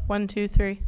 1, 2, 3.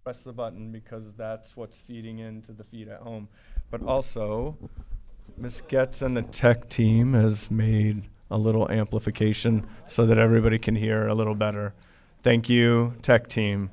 press the button because that's what's feeding into the feed at home. But also, Ms. Getz and the tech team has made a little amplification so that everybody can hear a little better. Thank you, tech team.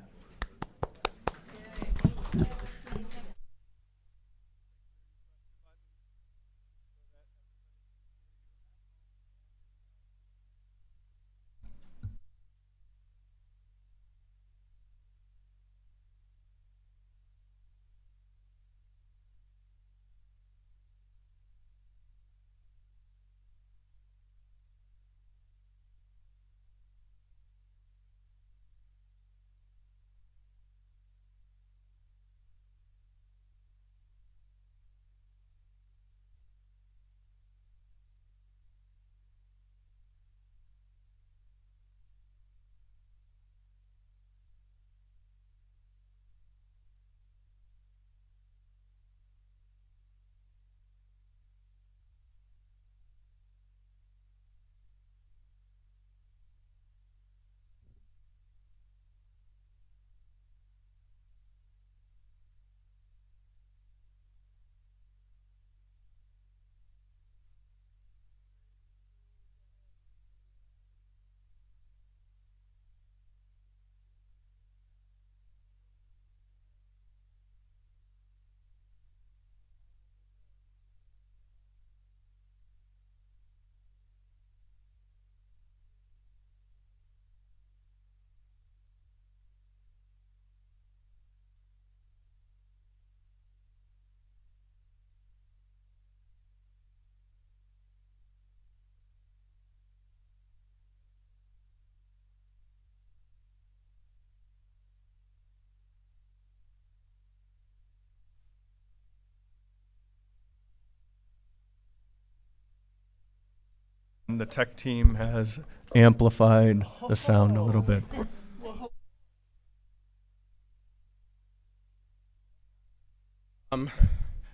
And the tech team has amplified the sound a little bit.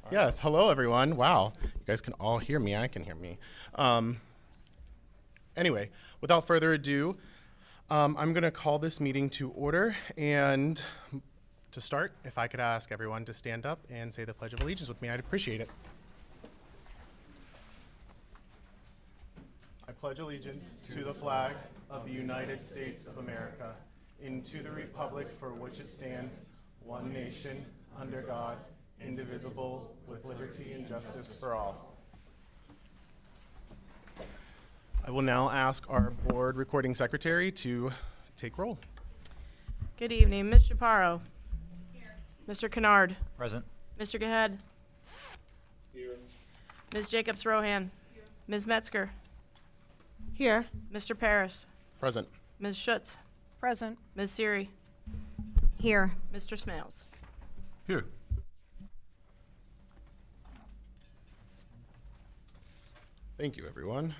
Yes, hello everyone. Wow, you guys can all hear me. I can hear me. Anyway, without further ado, I'm going to call this meeting to order. And to start, if I could ask everyone to stand up and say the Pledge of Allegiance with me, I'd appreciate it. I pledge allegiance to the flag of the United States of America and to the republic for which it stands, one nation, under God, indivisible, with liberty and justice for all. I will now ask our board recording secretary to take roll. Good evening. Ms. Chaparro. Here. Mr. Kennard. Present. Mr. Gahed. Here. Ms. Jacobs-Rohan. Here. Ms. Metzger. Here. Mr. Paris. Present. Ms. Schutz. Present. Ms. Siri. Here. Mr. Smales. Here. Thank you, everyone. Do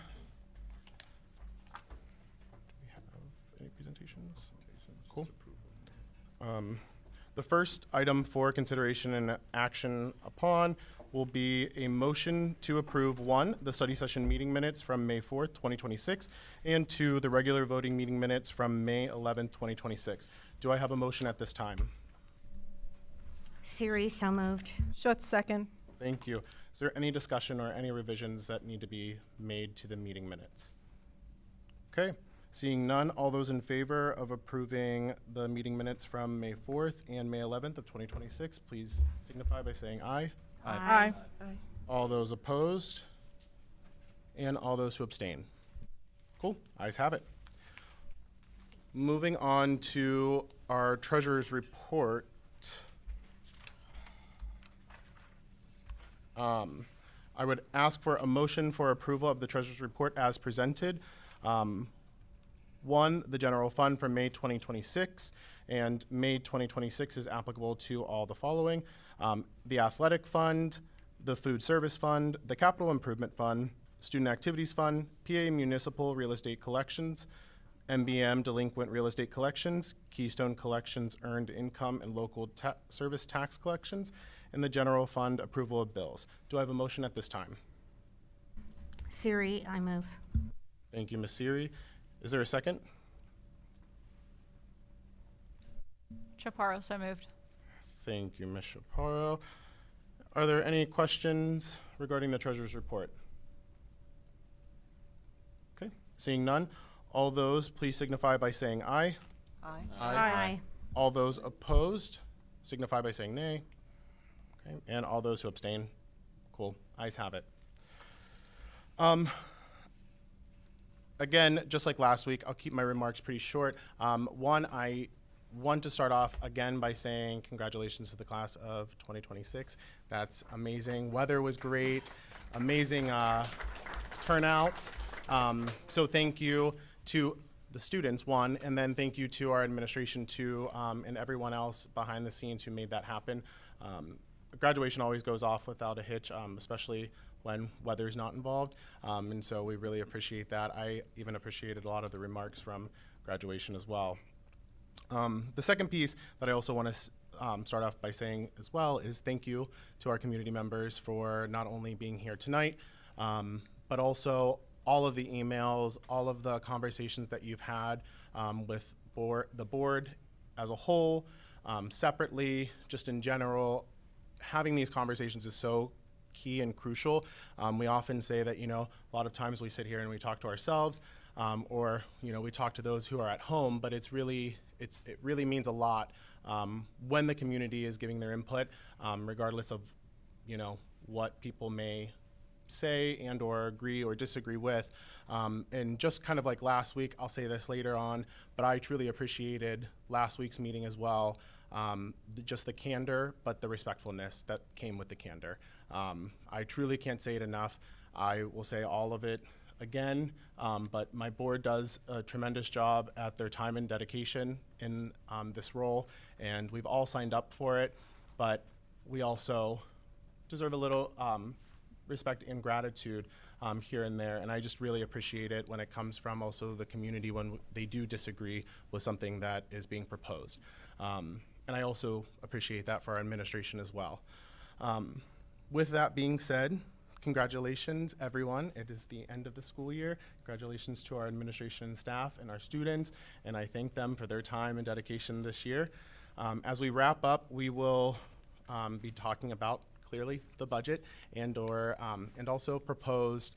we have any presentations? Cool. The first item for consideration and action upon will be a motion to approve, 1, the study session meeting minutes from May 4th, 2026, and 2, the regular voting meeting minutes from May 11th, 2026. Do I have a motion at this time? Siri, so moved. Schutz, second. Thank you. Is there any discussion or any revisions that need to be made to the meeting minutes? Okay, seeing none, all those in favor of approving the meeting minutes from May 4th and May 11th of 2026, please signify by saying aye. Aye. All those opposed? And all those who abstain? Cool, ayes have it. Moving on to our treasurer's report. I would ask for a motion for approval of the treasurer's report as presented. 1, the general fund for May 2026, and May 2026 is applicable to all the following: the athletic fund, the food service fund, the capital improvement fund, student activities fund, PA municipal real estate collections, MBM delinquent real estate collections, Keystone collections earned income and local service tax collections, and the general fund approval of bills. Do I have a motion at this time? Siri, I move. Thank you, Ms. Siri. Is there a second? Chaparro, so moved. Thank you, Ms. Chaparro. Are there any questions regarding the treasurer's report? Okay, seeing none, all those please signify by saying aye. Aye. Aye. All those opposed signify by saying nay. Okay, and all those who abstain, cool, ayes have it. Again, just like last week, I'll keep my remarks pretty short. One, I want to start off again by saying congratulations to the class of 2026. That's amazing. Weather was great, amazing turnout. So thank you to the students, one, and then thank you to our administration, two, and everyone else behind the scenes who made that happen. Graduation always goes off without a hitch, especially when weather's not involved, and so we really appreciate that. I even appreciated a lot of the remarks from graduation as well. The second piece that I also want to start off by saying as well is thank you to our community members for not only being here tonight, but also all of the emails, all of the conversations that you've had with the board as a whole, separately, just in general. Having these conversations is so key and crucial. We often say that, a lot of times we sit here and we talk to ourselves, or, we talk to those who are at home, but it really means a lot when the community is giving their input, regardless of, what people may say and or agree or disagree with. And just kind of like last week, I'll say this later on, but I truly appreciated last week's meeting as well. Just the candor, but the respectfulness that came with the candor. I truly can't say it enough. I will say all of it again, but my board does a tremendous job at their time and dedication in this role, and we've all signed up for it, but we also deserve a little respect and gratitude here and there, and I just really appreciate it when it comes from also the community when they do disagree with something that is being proposed. And I also appreciate that for our administration as well. With that being said, congratulations, everyone. It is the end of the school year. Congratulations to our administration and staff and our students, and I thank them for their time and dedication this year. As we wrap up, we will be talking about clearly the budget and also proposed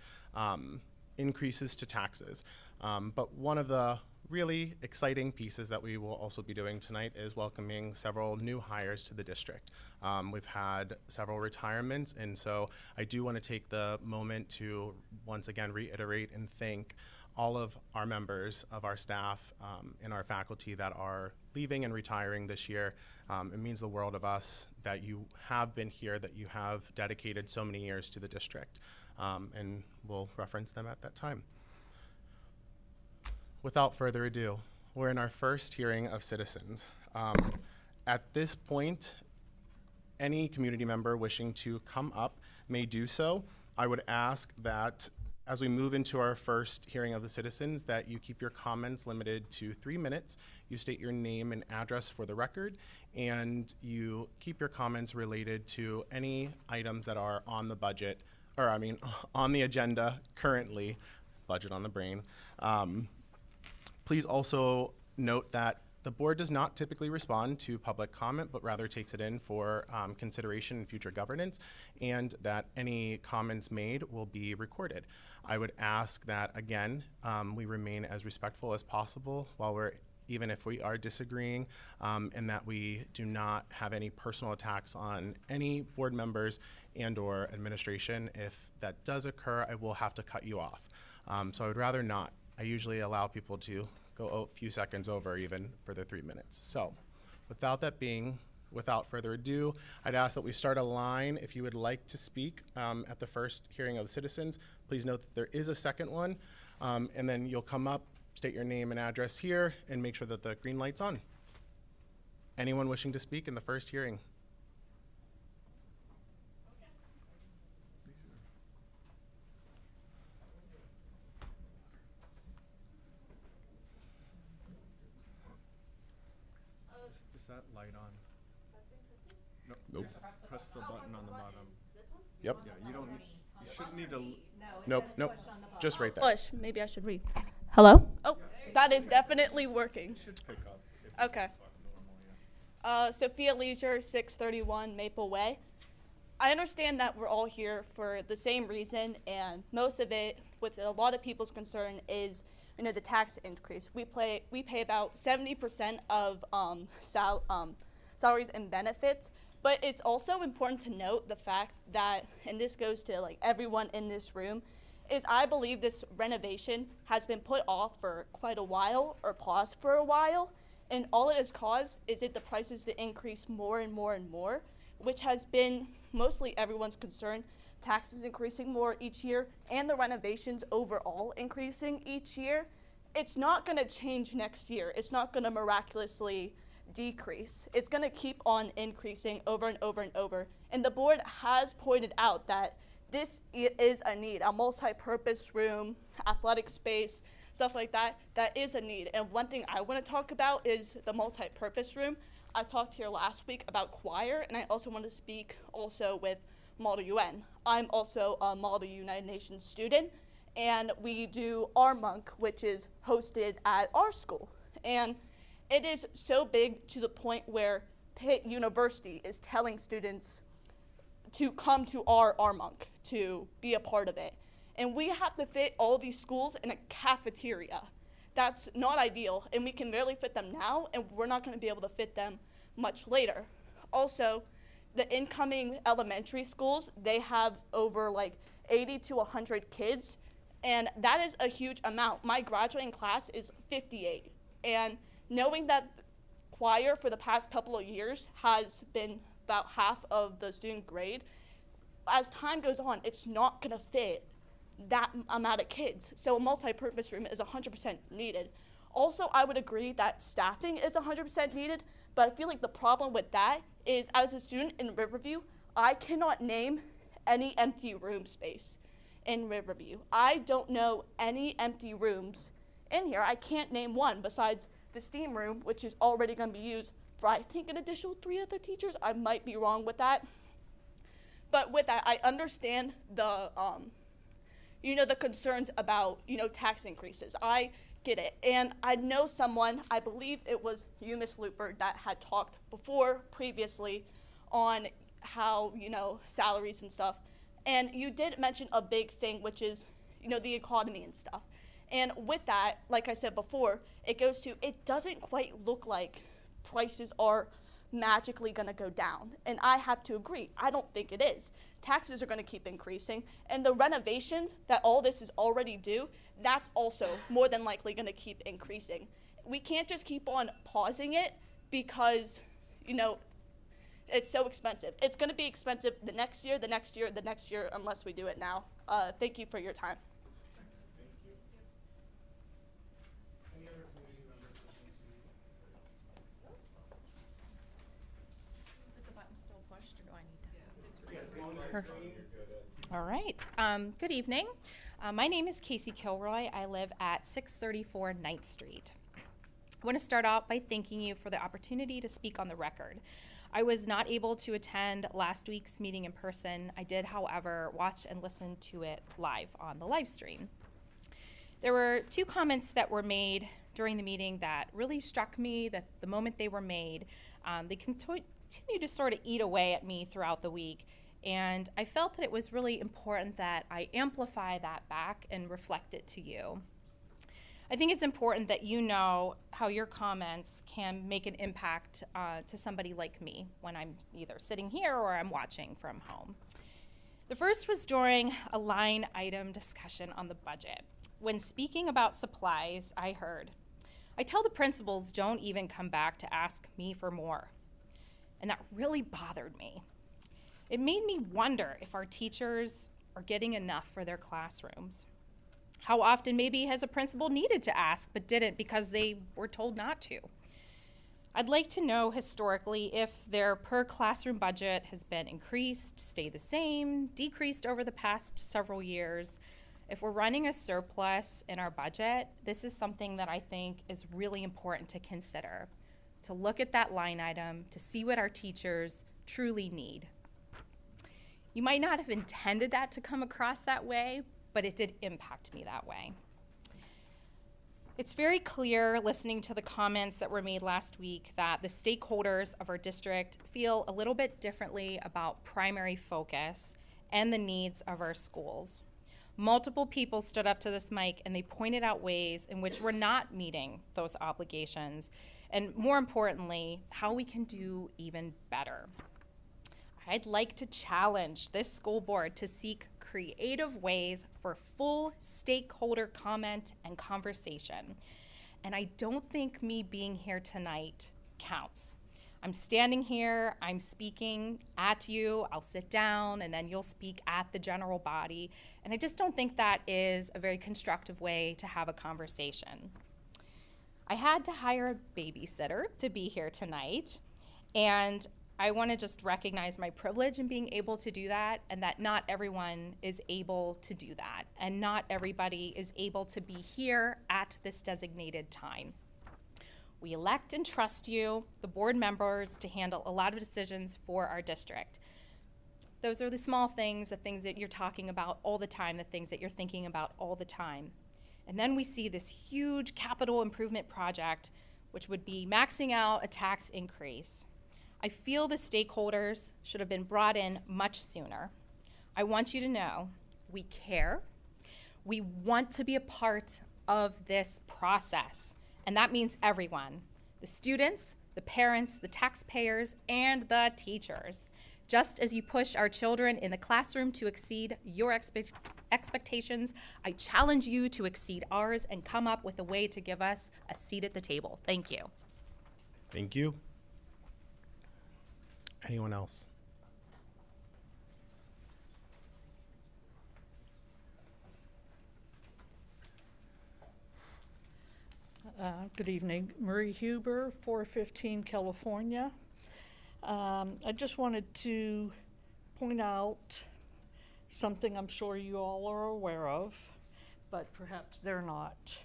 increases to taxes. But one of the really exciting pieces that we will also be doing tonight is welcoming several new hires to the district. We've had several retirements, and so I do want to take the moment to once again reiterate and thank all of our members of our staff and our faculty that are leaving and retiring this year. It means the world of us that you have been here, that you have dedicated so many years to the district, and we'll reference them at that time. Without further ado, we're in our first hearing of citizens. At this point, any community member wishing to come up may do so. I would ask that as we move into our first hearing of the citizens, that you keep your comments limited to 3 minutes. You state your name and address for the record, and you keep your comments related to any items that are on the budget, on the agenda currently, budget on the brain. Please also note that the board does not typically respond to public comment, but rather takes it in for consideration in future governance, and that any comments made will be recorded. I would ask that, again, we remain as respectful as possible even if we are disagreeing, and that we do not have any personal attacks on any board members and or administration. If that does occur, I will have to cut you off. So I would rather not. I usually allow people to go a few seconds over even for their 3 minutes. So without further ado, I'd ask that we start a line. If you would like to speak at the first hearing of the citizens, please note that there is a second one, and then you'll come up, state your name and address here, and make sure that the green light's on. Anyone wishing to speak in the first hearing? Is that light on? Nope. Press the button on the bottom. Yep. Yeah, you shouldn't need to. Nope. Just right there. Push. Maybe I should read. Hello? Oh, that is definitely working. Should pick up. Okay. Sophia Leisure, 631 Maple Way. I understand that we're all here for the same reason, and most of it, with a lot of people's concern, is the tax increase. We pay about 70% of salaries and benefits, but it's also important to note the fact that, and this goes to like everyone in this room, is I believe this renovation has been put off for quite a while or paused for a while, and all it has caused is the prices to increase more and more and more, which has been mostly everyone's concern. Taxes increasing more each year and the renovations overall increasing each year. It's not going to change next year. It's not going to miraculously decrease. It's going to keep on increasing over and over and over. And the board has pointed out that this is a need, a multi-purpose room, athletic space, stuff like that, that is a need. And one thing I want to talk about is the multi-purpose room. I talked here last week about choir, and I also want to speak also with Model UN. I'm also a Model United Nations student, and we do our monk, which is hosted at our school. And it is so big to the point where Pitt University is telling students to come to our monk to be a part of it. And we have to fit all these schools in a cafeteria. That's not ideal, and we can barely fit them now, and we're not going to be able to fit them much later. Also, the incoming elementary schools, they have over like 80 to 100 kids, and that is a huge amount. My graduating class is 58, and knowing that choir for the past couple of years has been about half of the student grade, as time goes on, it's not going to fit that amount of kids. So a multi-purpose room is 100% needed. Also, I would agree that staffing is 100% needed, but I feel like the problem with that is, as a student in Riverview, I cannot name any empty room space in Riverview. I don't know any empty rooms in here. I can't name one besides the STEAM room, which is already going to be used for, I think, an additional 3 other teachers. I might be wrong with that. But with that, I understand the the concerns about, tax increases. I get it. And I know someone, I believe it was you, Ms. Looper, that had talked previously on how, salaries and stuff. And you did mention a big thing, which is, the economy and stuff. And with that, like I said before, it goes to, it doesn't quite look like prices are magically going to go down. And I have to agree, I don't think it is. Taxes are going to keep increasing, and the renovations that all this is already due, that's also more than likely going to keep increasing. We can't just keep on pausing it because, it's so expensive. It's going to be expensive the next year, the next year, the next year, unless we do it now. Thank you for your time. Is the button still pushed, or do I need to? All right. Good evening. My name is Casey Kilroy. I live at 634 9th Street. I want to start out by thanking you for the opportunity to speak on the record. I was not able to attend last week's meeting in person. I did, however, watch and listen to it live on the live stream. There were 2 comments that were made during the meeting that really struck me that the moment they were made, they continue to sort of eat away at me throughout the week. And I felt that it was really important that I amplify that back and reflect it to you. I think it's important that you know how your comments can make an impact to somebody like me when I'm either sitting here or I'm watching from home. The first was during a line item discussion on the budget. When speaking about supplies, I heard, "I tell the principals don't even come back to ask me for more." And that really bothered me. It made me wonder if our teachers are getting enough for their classrooms. How often maybe has a principal needed to ask but didn't because they were told not to? I'd like to know historically if their per classroom budget has been increased, stayed the same, decreased over the past several years. If we're running a surplus in our budget, this is something that I think is really important to consider, to look at that line item, to see what our teachers truly need. You might not have intended that to come across that way, but it did impact me that way. It's very clear, listening to the comments that were made last week, that the stakeholders of our district feel a little bit differently about primary focus and the needs of our schools. Multiple people stood up to this mic and they pointed out ways in which we're not meeting those obligations, and more importantly, how we can do even better. I'd like to challenge this school board to seek creative ways for full stakeholder comment and conversation. And I don't think me being here tonight counts. I'm standing here, I'm speaking at you, I'll sit down, and then you'll speak at the general body. And I just don't think that is a very constructive way to have a conversation. I had to hire a babysitter to be here tonight, and I want to just recognize my privilege in being able to do that, and that not everyone is able to do that, and not everybody is able to be here at this designated time. We elect and trust you, the board members, to handle a lot of decisions for our district. Those are the small things, the things that you're talking about all the time, the things that you're thinking about all the time. And then we see this huge capital improvement project, which would be maxing out a tax increase. I feel the stakeholders should have been brought in much sooner. I want you to know we care. We want to be a part of this process, and that means everyone, the students, the parents, the taxpayers, and the teachers. Just as you push our children in the classroom to exceed your expectations, I challenge you to exceed ours and come up with a way to give us a seat at the table. Thank you. Thank you. Anyone else? Good evening. Marie Huber, 415 California. I just wanted to point out something I'm sure you all are aware of, but perhaps they're not.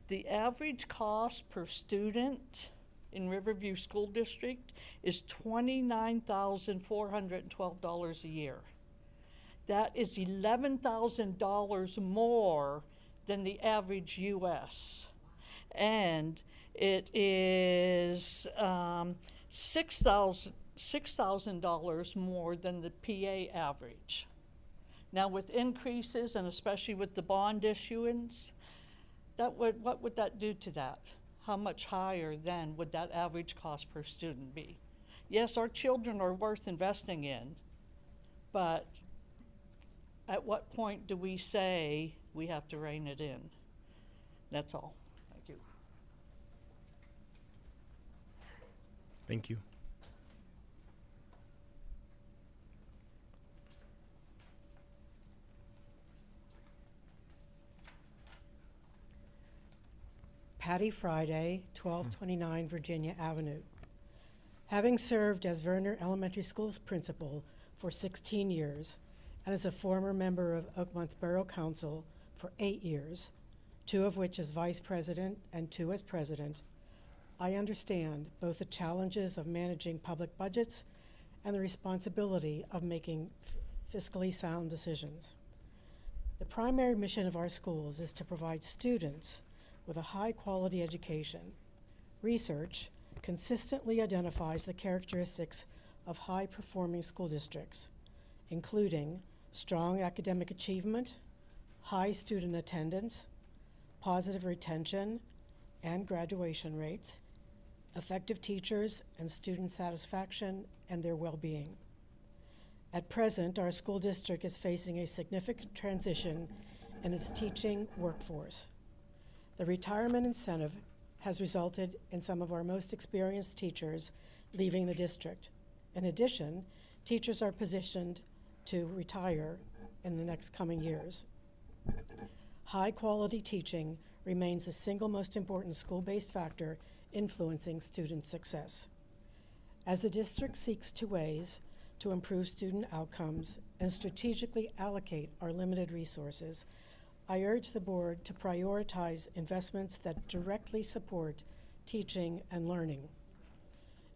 The average cost per student in Riverview School District is $29,412 a year. That is $11,000 more than the average US. And it is $6,000 more than the PA average. Now with increases, and especially with the bond issuance, what would that do to that? How much higher then would that average cost per student be? Yes, our children are worth investing in, but at what point do we say we have to rein it in? That's all. Thank you. Thank you. Patty Friday, 1229 Virginia Avenue. Having served as Verner Elementary School's principal for 16 years and as a former member of Oakmont's Borough Council for 8 years, 2 of which as vice president and 2 as president, I understand both the challenges of managing public budgets and the responsibility of making fiscally sound decisions. The primary mission of our schools is to provide students with a high-quality education. Research consistently identifies the characteristics of high-performing school districts, including strong academic achievement, high student attendance, positive retention and graduation rates, effective teachers and student satisfaction and their well-being. At present, our school district is facing a significant transition in its teaching workforce. The retirement incentive has resulted in some of our most experienced teachers leaving the district. In addition, teachers are positioned to retire in the next coming years. High-quality teaching remains the single most important school-based factor influencing student success. As the district seeks 2 ways to improve student outcomes and strategically allocate our limited resources, I urge the board to prioritize investments that directly support teaching and learning.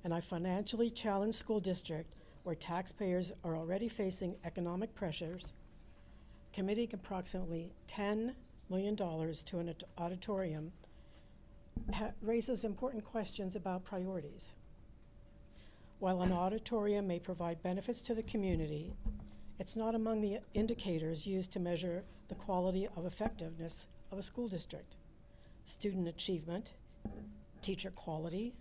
In a financially challenged school district where taxpayers are already facing economic pressures, committing approximately $10 million to an auditorium raises important questions about priorities. While an auditorium may provide benefits to the community, it's not among the indicators used to measure the quality of effectiveness of a school district. Student achievement, teacher quality,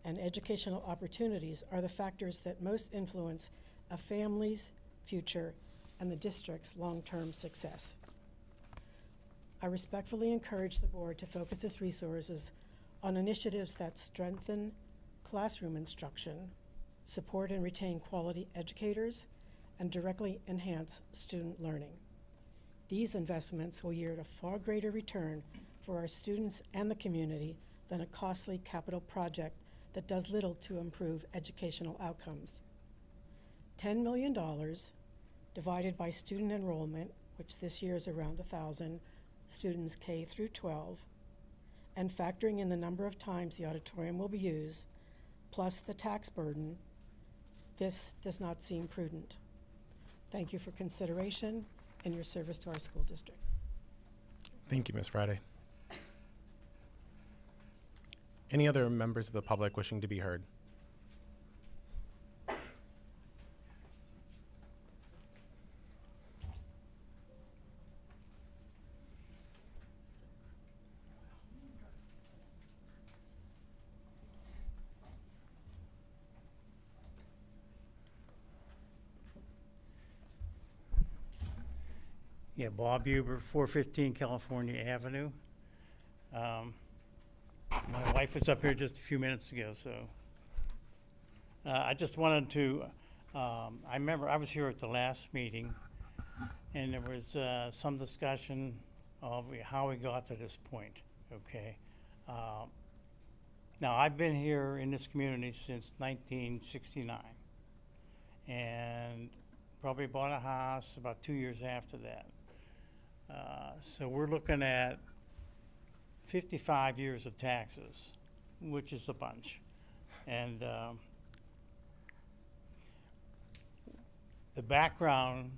and educational opportunities are the factors that most influence a family's future and the district's long-term success. I respectfully encourage the board to focus its resources on initiatives that strengthen classroom instruction, support and retain quality educators, and directly enhance student learning. These investments will yield a far greater return for our students and the community than a costly capital project that does little to improve educational outcomes. $10 million divided by student enrollment, which this year is around 1,000 students K through 12, and factoring in the number of times the auditorium will be used, plus the tax burden, this does not seem prudent. Thank you for consideration and your service to our school district. Thank you, Ms. Friday. Any other members of the public wishing to be heard? Yeah, Bob Huber, 415 California Avenue. My wife was up here just a few minutes ago, so I just wanted to, I remember I was here at the last meeting, and there was some discussion of how we got to this point, okay? Now, I've been here in this community since 1969, and probably bought a house about 2 years after that. So we're looking at 55 years of taxes, which is a bunch. And the background,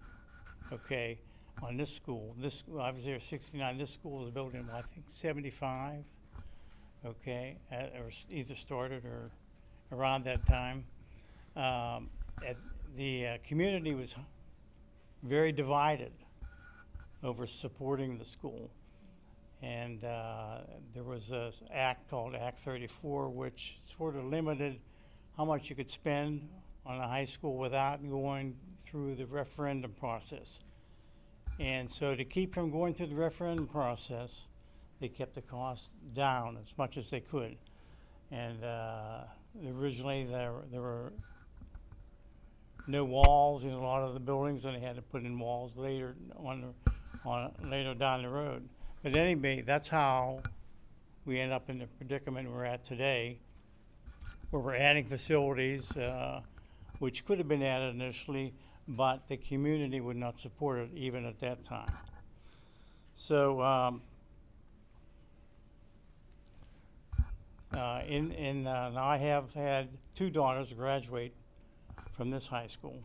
okay, on this school, I was there 69, this school was built in, I think, 75, okay, or either started or around that time. The community was very divided over supporting the school. And there was an act called Act 34, which sort of limited how much you could spend on a high school without going through the referendum process. And so to keep from going through the referendum process, they kept the cost down as much as they could. And originally there were no walls in a lot of the buildings, and they had to put in walls later later down the road. But anyway, that's how we end up in the predicament we're at today, where we're adding facilities, which could have been added initially, but the community would not support it even at that time. So now I have had 2 daughters graduate from this high school.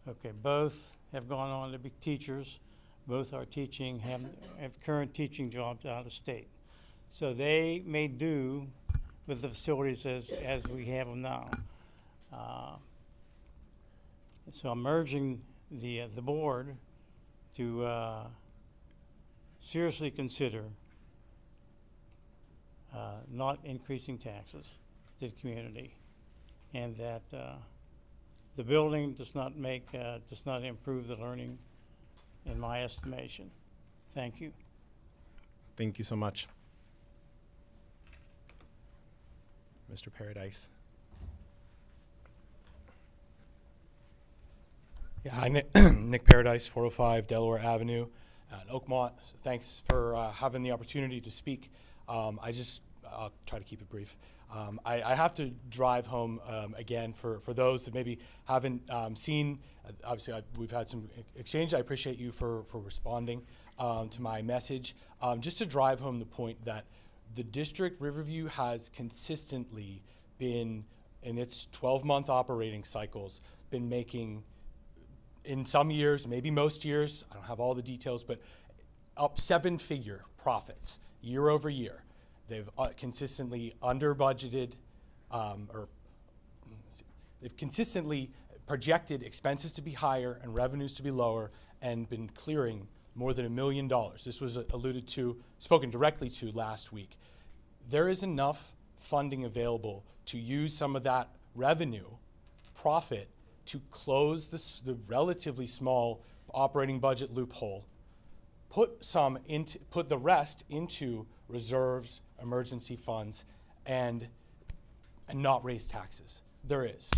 Okay, both have gone on to be teachers. Both are teaching, have current teaching jobs out of state. So they may do with the facilities as we have them now. So I'm urging the board to seriously consider not increasing taxes to the community, and that the building does not improve the learning, in my estimation. Thank you. Thank you so much. Mr. Paradise. Yeah, hi, Nick Paradise, 405 Delaware Avenue at Oakmont. Thanks for having the opportunity to speak. I'll try to keep it brief. I have to drive home again for those that maybe haven't seen. Obviously, we've had some exchange. I appreciate you for responding to my message. Just to drive home the point that the district, Riverview, has consistently been, in its 12-month operating cycles, been making, in some years, maybe most years, I don't have all the details, but up 7-figure profits year over year. They've consistently under budgeted, they've consistently projected expenses to be higher and revenues to be lower, and been clearing more than $1 million. This was spoken directly to last week. There is enough funding available to use some of that revenue profit to close the relatively small operating budget loophole, put the rest into reserves, emergency funds, and not raise taxes. There is.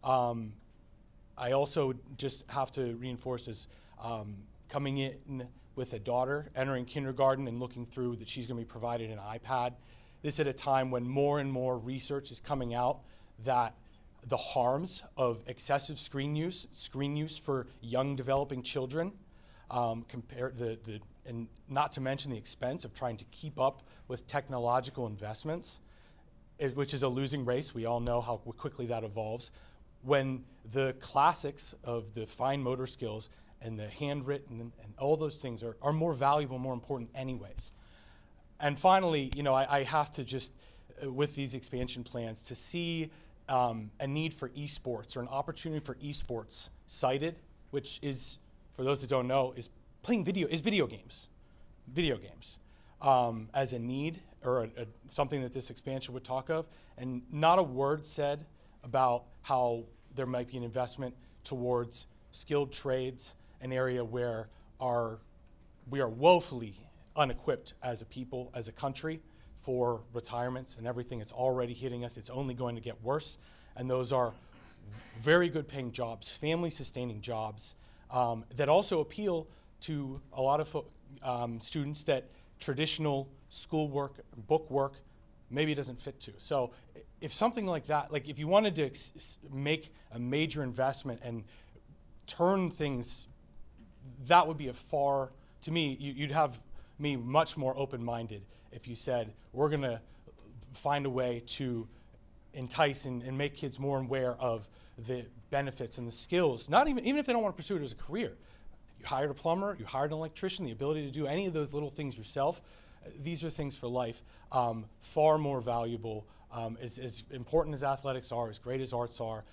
I also just have to reinforce this, coming in with a daughter, entering kindergarten and looking through that she's going to be provided an iPad. This at a time when more and more research is coming out that the harms of excessive screen use for young developing children, and not to mention the expense of trying to keep up with technological investments, which is a losing race. We all know how quickly that evolves. When the classics of the fine motor skills and the handwritten and all those things are more valuable, more important anyways. And finally, I have to just, with these expansion plans, to see a need for esports or an opportunity for esports cited, which is, for those that don't know, is video games. Video games as a need or something that this expansion would talk of, and not a word said about how there might be an investment towards skilled trades, an area where we are woefully unequipped as a people, as a country, for retirements and everything. It's already hitting us. It's only going to get worse. And those are very good paying jobs, family sustaining jobs, that also appeal to a lot of students that traditional schoolwork, book work, maybe doesn't fit to. So if something like that, like if you wanted to make a major investment and turn things, that would be to me, you'd have me much more open-minded if you said, we're going to find a way to entice and make kids more aware of the benefits and the skills, not even if they don't want to pursue it as a career. You hired a plumber, you hired an electrician, the ability to do any of those little things yourself, these are things for life, far more valuable, as important as athletics are, as great as arts are.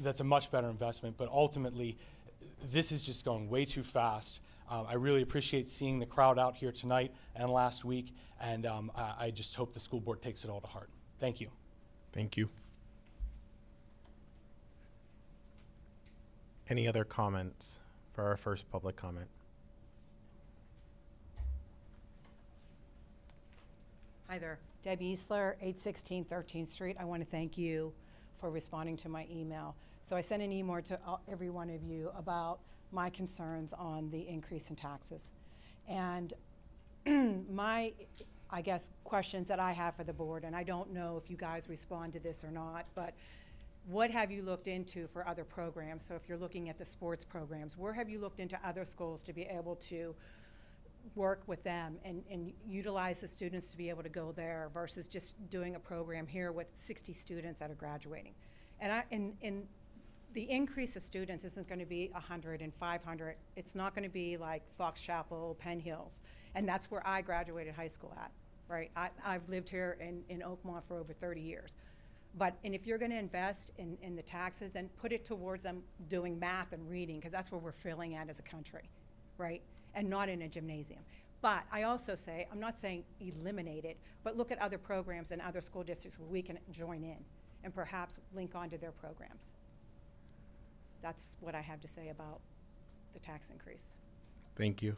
That's a much better investment, but ultimately, this is just going way too fast. I really appreciate seeing the crowd out here tonight and last week, and I just hope the school board takes it all to heart. Thank you. Thank you. Any other comments for our first public comment? Hi there, Debbie Easler, 816 13th Street. I want to thank you for responding to my email. So I sent an email to every one of you about my concerns on the increase in taxes. And my, I guess, questions that I have for the board, and I don't know if you guys respond to this or not, but what have you looked into for other programs? So if you're looking at the sports programs, where have you looked into other schools to be able to work with them and utilize the students to be able to go there versus just doing a program here with 60 students that are graduating? And the increase of students isn't going to be 100 and 500. It's not going to be like Fox Chapel, Penn Hills. And that's where I graduated high school at, right? I've lived here in Oakmont for over 30 years. And if you're going to invest in the taxes, then put it towards them doing math and reading, because that's where we're failing at as a country, right? And not in a gymnasium. But I also say, I'm not saying eliminate it, but look at other programs and other school districts where we can join in and perhaps link onto their programs. That's what I have to say about the tax increase. Thank you.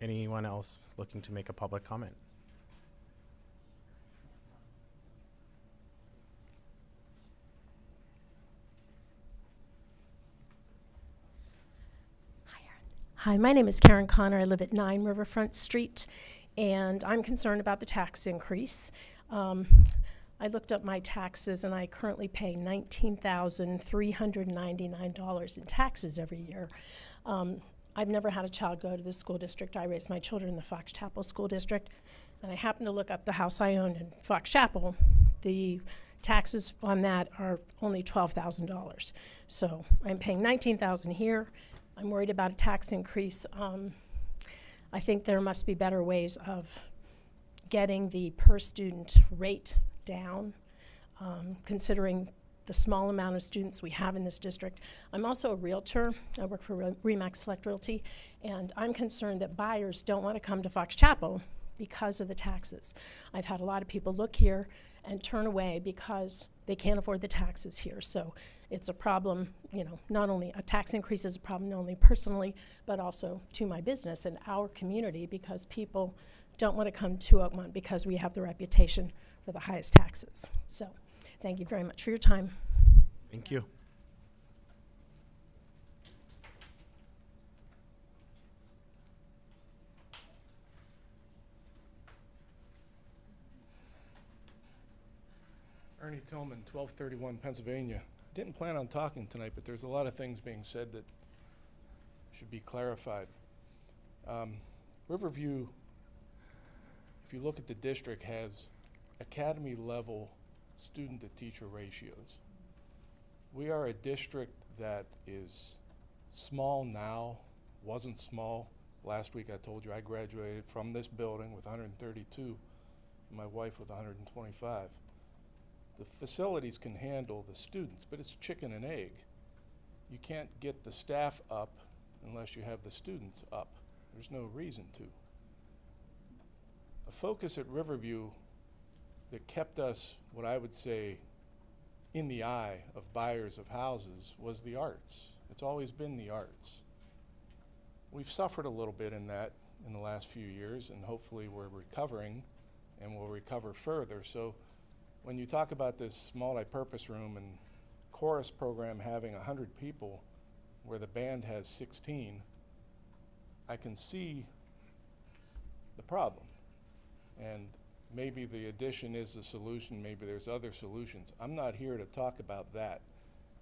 Anyone else looking to make a public comment? Hi, my name is Karen Connor. I live at 9 Riverfront Street, and I'm concerned about the tax increase. I looked up my taxes, and I currently pay $19,399 in taxes every year. I've never had a child go to this school district. I raised my children in the Fox Chapel School District, and I happened to look up the house I owned in Fox Chapel. The taxes on that are only $12,000. So I'm paying $19,000 here. I'm worried about a tax increase. I think there must be better ways of getting the per student rate down, considering the small amount of students we have in this district. I'm also a realtor. I work for Remax Select Realty, and I'm concerned that buyers don't want to come to Fox Chapel because of the taxes. I've had a lot of people look here and turn away because they can't afford the taxes here. So it's a problem, you know, not only a tax increase is a problem, not only personally, but also to my business and our community, because people don't want to come to Oakmont because we have the reputation for the highest taxes. So thank you very much for your time. Thank you. Ernie Tillman, 1231 Pennsylvania. I didn't plan on talking tonight, but there's a lot of things being said that should be clarified. Riverview, if you look at the district, has academy level student to teacher ratios. We are a district that is small now, wasn't small. Last week I told you I graduated from this building with 132, and my wife with 125. The facilities can handle the students, but it's chicken and egg. You can't get the staff up unless you have the students up. There's no reason to. A focus at Riverview that kept us, what I would say, in the eye of buyers of houses was the arts. It's always been the arts. We've suffered a little bit in that in the last few years, and hopefully we're recovering and we'll recover further. So when you talk about this multi-purpose room and chorus program having 100 people where the band has 16, I can see the problem. And maybe the addition is the solution, maybe there's other solutions. I'm not here to talk about that.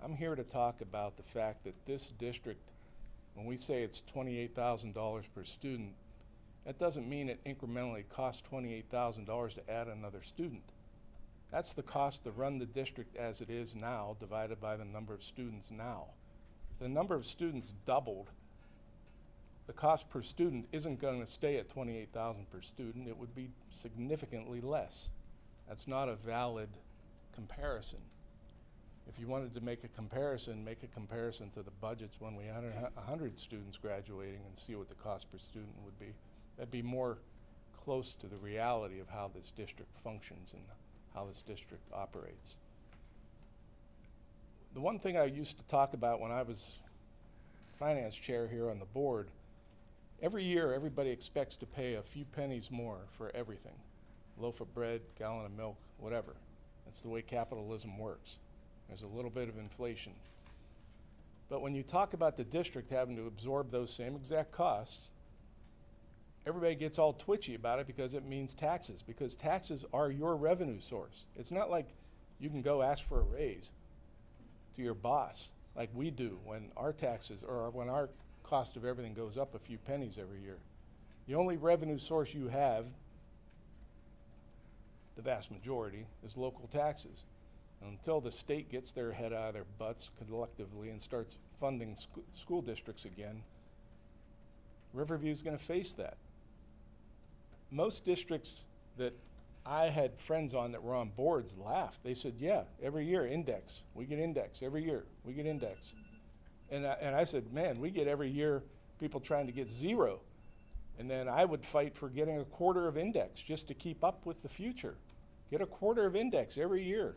I'm here to talk about the fact that this district, when we say it's $28,000 per student, that doesn't mean it incrementally costs $28,000 to add another student. That's the cost to run the district as it is now, divided by the number of students now. If the number of students doubled, the cost per student isn't going to stay at $28,000 per student. It would be significantly less. That's not a valid comparison. If you wanted to make a comparison to the budgets when we had 100 students graduating and see what the cost per student would be. That'd be more close to the reality of how this district functions and how this district operates. The one thing I used to talk about when I was finance chair here on the board, every year everybody expects to pay a few pennies more for everything. Loaf of bread, gallon of milk, whatever. That's the way capitalism works. There's a little bit of inflation. But when you talk about the district having to absorb those same exact costs, everybody gets all twitchy about it because it means taxes, because taxes are your revenue source. It's not like you can go ask for a raise to your boss like we do when our taxes or when our cost of everything goes up a few pennies every year. The only revenue source you have, the vast majority, is local taxes. Until the state gets their head out of their butts collectively and starts funding school districts again, Riverview's going to face that. Most districts that I had friends on that were on boards laughed. They said, yeah, every year index. We get index. Every year we get index. And I said, man, we get every year people trying to get 0. And then I would fight for getting a quarter of index just to keep up with the future. Get a quarter of index every year,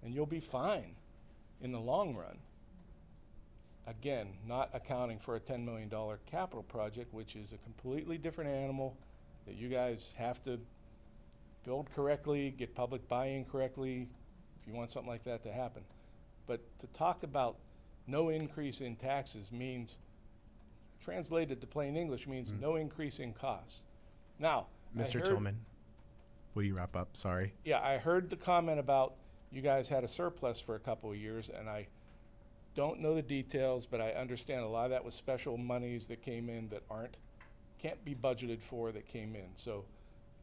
and you'll be fine in the long run. Again, not accounting for a $10 million capital project, which is a completely different animal that you guys have to build correctly, get public buy-in correctly, if you want something like that to happen. But to talk about no increase in taxes means, translated to plain English, means no increase in costs. Now, Mr. Tillman, will you wrap up? Sorry. Yeah, I heard the comment about you guys had a surplus for a couple of years, and I don't know the details, but I understand a lot of that was special monies that came in that can't be budgeted for that came in. So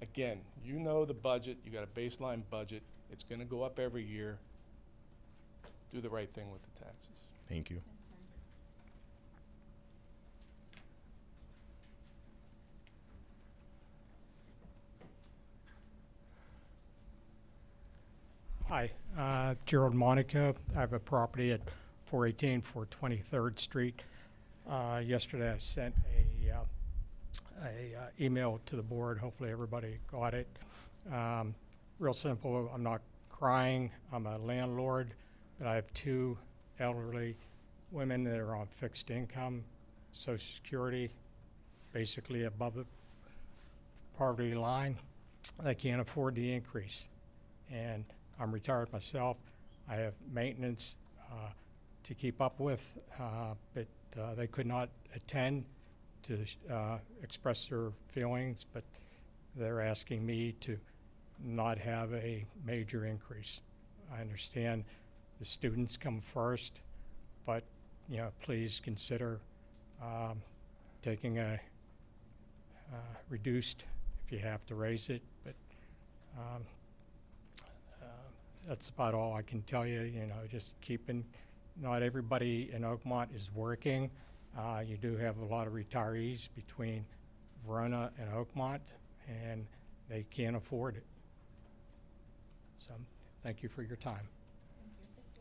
again, you know the budget, you got a baseline budget, it's gonna go up every year. Do the right thing with the taxes. Thank you. Gerald Monica. I have a property at 418 423rd Street. Yesterday I sent a email to the board. Hopefully everybody got it. Real simple. I'm not crying. I'm a landlord, but I have two elderly women that are on fixed income, Social Security, basically above the poverty line. They can't afford the increase. And I'm retired myself. I have maintenance to keep up with, but they could not attend to express their feelings, but they're asking me to not have a major increase. I understand the students come first, but please consider taking a reduced if you have to raise it. But that's about all I can tell you. Just keeping. Not everybody in Oakmont is working. You do have a lot of retirees between Verona and Oakmont, and they can't afford it. So, thank you for your time.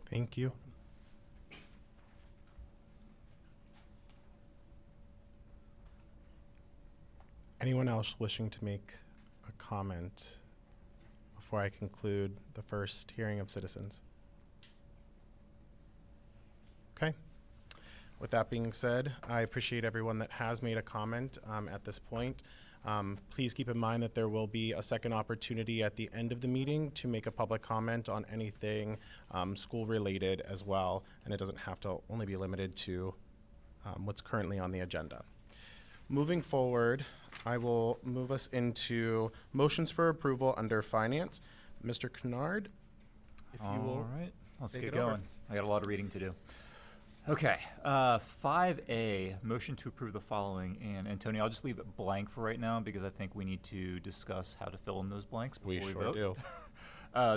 Thank you. Anyone else wishing to make a comment before I conclude the first hearing of citizens? Okay. With that being said, I appreciate everyone that has made a comment at this point. Please keep in mind that there will be a second opportunity at the end of the meeting to make a public comment on anything school related as well, and it doesn't have to only be limited to what's currently on the agenda. Moving forward, I will move us into motions for approval under finance. Mr. Kennard, if you will. All right, let's take get it over. going. I got a lot of reading to do. Okay, 5A, motion to approve the following. And Antonio, I'll just leave it blank for right now because I think we need to discuss how to fill in those blanks before we sure vote. do.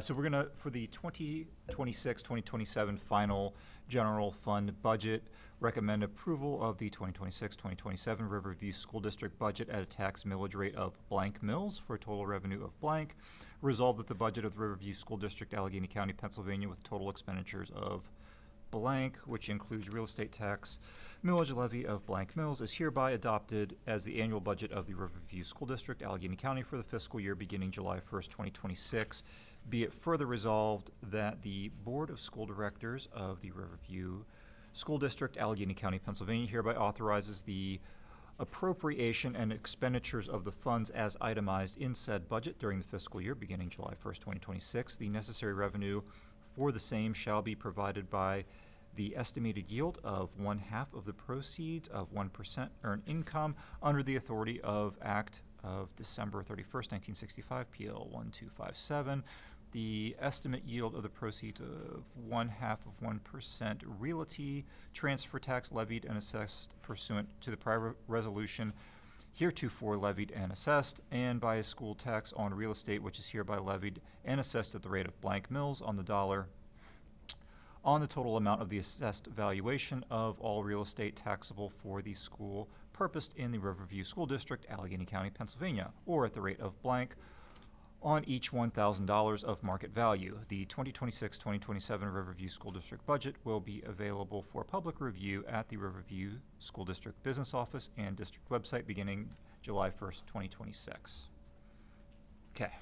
So we're gonna, for the 2026-2027 final general fund budget, recommend approval of the 2026-2027 Riverview School District budget at a tax millage rate of blank mills for a total revenue of blank. Resolve that the budget of the Riverview School District, Allegheny County, Pennsylvania, with total expenditures of blank, which includes real estate tax millage levy of blank mills, is hereby adopted as the annual budget of the Riverview School District, Allegheny County, for the fiscal year beginning July 1st, 2026. Be it further resolved that the Board of School Directors of the Riverview School District, Allegheny County, Pennsylvania, hereby authorizes the appropriation and expenditures of the funds as itemized in said budget during the fiscal year beginning July 1st, 2026. The necessary revenue for the same shall be provided by the estimated yield of 1/2 of the proceeds of 1% earned income under the authority of Act of December 31st, 1965, PL 1257. The estimate yield of the proceeds of 1/2 of 1% realty transfer tax levied and assessed pursuant to the prior resolution heretofore levied and assessed, and by a school tax on real estate which is hereby levied and assessed at the rate of blank mills on the dollar on the total amount of the assessed valuation of all real estate taxable for the school purposed in the Riverview School District, Allegheny County, Pennsylvania, or at the rate of blank on each $1,000 of market value. The 2026-2027 Riverview School District budget will be available for public review at the Riverview School District Business Office and District website beginning July 1st, 2026. Okay.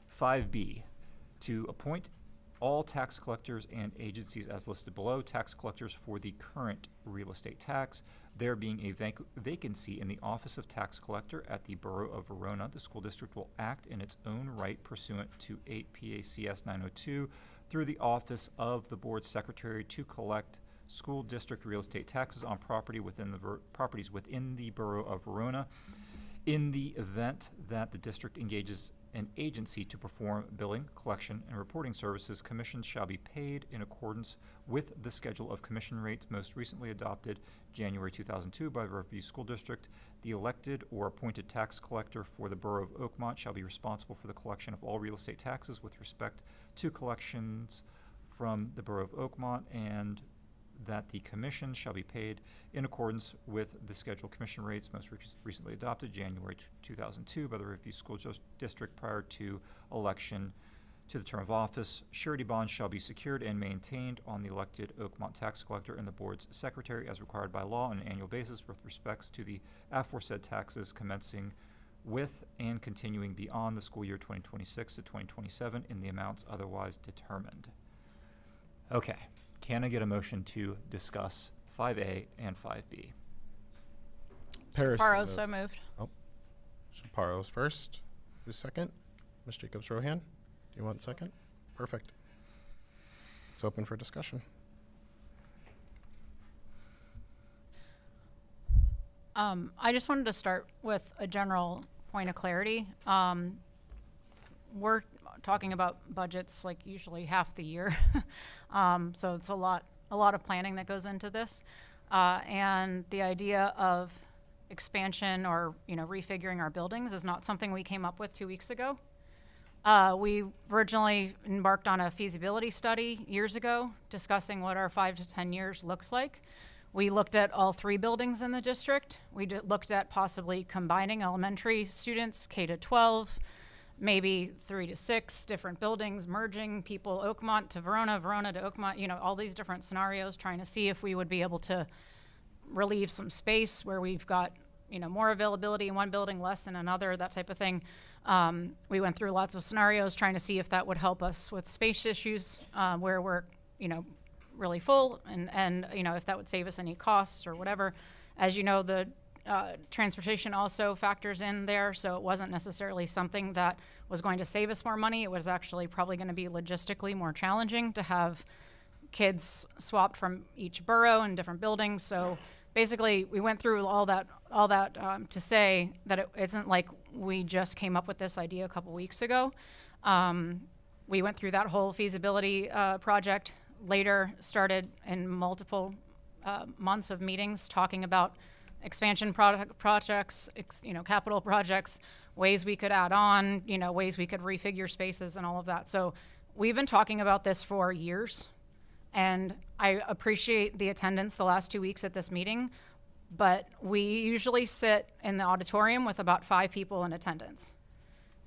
5B, to appoint all tax collectors and agencies as listed below. Tax collectors for the current real estate tax. There being a vacancy in the Office of Tax Collector at the Borough of Verona, the school district will act in its own right pursuant to 8 PACS 902 through the Office of the Board Secretary to collect school district real estate taxes on property within the properties within the Borough of Verona. In the event that the district engages an agency to perform billing, collection, and reporting services, commissions shall be paid in accordance with the schedule of commission rates most recently adopted January 2002 by the Riverview School District. The elected or appointed tax collector for the Borough of Oakmont shall be responsible for the collection of all real estate taxes with respect to collections from the Borough of Oakmont, and that the commission shall be paid in accordance with the scheduled commission rates most recently adopted January 2002 by the Riverview School District prior to election to the term of office. Surety bonds shall be secured and maintained on the elected Oakmont tax collector and the board's secretary as required by law on an annual basis with respects to the aforesaid taxes commencing with and continuing beyond the school year 2026 to 2027 in the amounts otherwise determined. Okay, can I get a motion to discuss 5A and 5B? Paris. Chaparro, so moved. Oh, Chaparro's first. Who's second? Ms. Jacobs-Rohan, do you want second? Perfect. It's open for discussion. I just wanted to start with a general point of clarity. We're talking about budgets like usually half the year, so it's a lot of planning that goes into this, and the idea of expansion or refiguring our buildings is not something we came up with 2 weeks ago. We originally embarked on a feasibility study years ago discussing what our 5 to 10 years looks like. We looked at all 3 buildings in the district. We looked at possibly combining elementary students, K to 12, maybe 3 to 6 different buildings, merging people, Oakmont to Verona, Verona to Oakmont, all these different scenarios, trying to see if we would be able to relieve some space where we've got, more availability in one building, less in another, that type of thing. We went through lots of scenarios trying to see if that would help us with space issues where we're, really full, and if that would save us any costs or whatever. As you know, the transportation also factors in there, so it wasn't necessarily something that was going to save us more money. It was actually probably going to be logistically more challenging to have kids swapped from each borough in different buildings. So basically, we went through all that to say that it isn't like we just came up with this idea a couple weeks ago. We went through that whole feasibility project. Later started in multiple months of meetings talking about expansion projects, capital projects, ways we could add on, ways we could refigure spaces and all of that. So we've been talking about this for years, and I appreciate the attendance the last 2 weeks at this meeting, but we usually sit in the auditorium with about 5 people in attendance.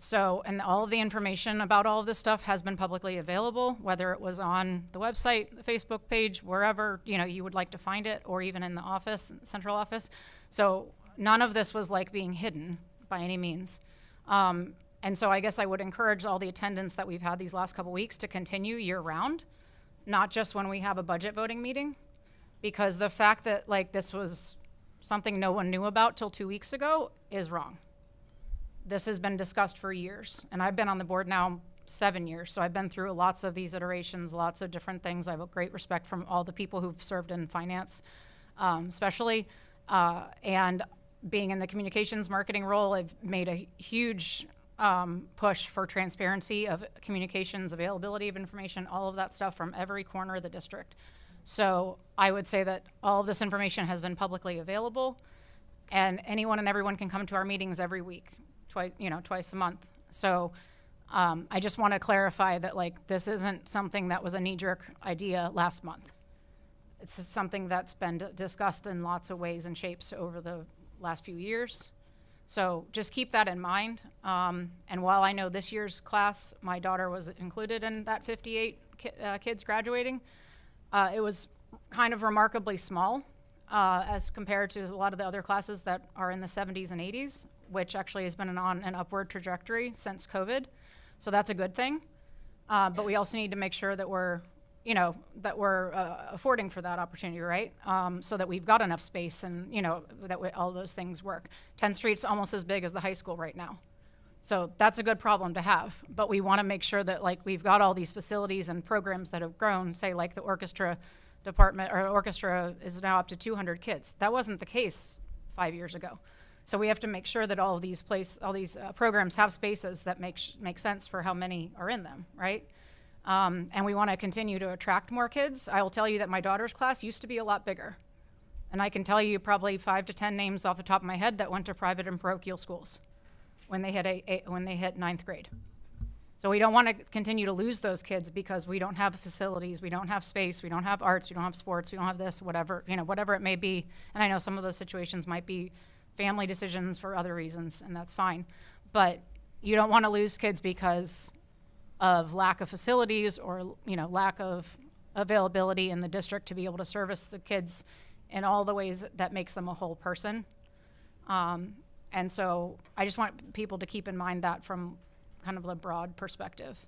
So, and all of the information about all of this stuff has been publicly available, whether it was on the website, the Facebook page, wherever, you would like to find it, or even in the office, central office. So none of this was like being hidden by any means. And so I guess I would encourage all the attendance that we've had these last couple weeks to continue year round, not just when we have a budget voting meeting, because the fact that this was something no one knew about till 2 weeks ago is wrong. This has been discussed for years, and I've been on the board now 7 years, so I've been through lots of these iterations, lots of different things. I have a great respect from all the people who've served in finance, especially, and being in the communications marketing role, I've made a huge push for transparency of communications, availability of information, all of that stuff from every corner of the district. So I would say that all of this information has been publicly available, and anyone and everyone can come to our meetings every week. Twice a month. So I just want to clarify that this isn't something that was a knee-jerk idea last month. It's something that's been discussed in lots of ways and shapes over the last few years. So just keep that in mind. And while I know this year's class, my daughter was included in that 58 kids graduating, it was kind of remarkably small as compared to a lot of the other classes that are in the 70s and 80s, which actually has been on an upward trajectory since COVID. So that's a good thing. But we also need to make sure that we're, affording for that opportunity, right? So that we've got enough space and, that all those things work. 10th Street's almost as big as the high school right now. So that's a good problem to have. But we want to make sure that we've got all these facilities and programs that have grown, say the orchestra department or orchestra is now up to 200 kids. That wasn't the case 5 years ago. So we have to make sure that all these programs have spaces that make sense for how many are in them, right? And we want to continue to attract more kids. I will tell you that my daughter's class used to be a lot bigger. And I can tell you probably 5 to 10 names off the top of my head that went to private and parochial schools when they hit ninth grade. So we don't want to continue to lose those kids because we don't have facilities, we don't have space, we don't have arts, we don't have sports, we don't have this, whatever it may be. And I know some of those situations might be family decisions for other reasons, and that's fine. But you don't want to lose kids because of lack of facilities or, lack of availability in the district to be able to service the kids in all the ways that makes them a whole person. And so I just want people to keep in mind that from kind of the broad perspective.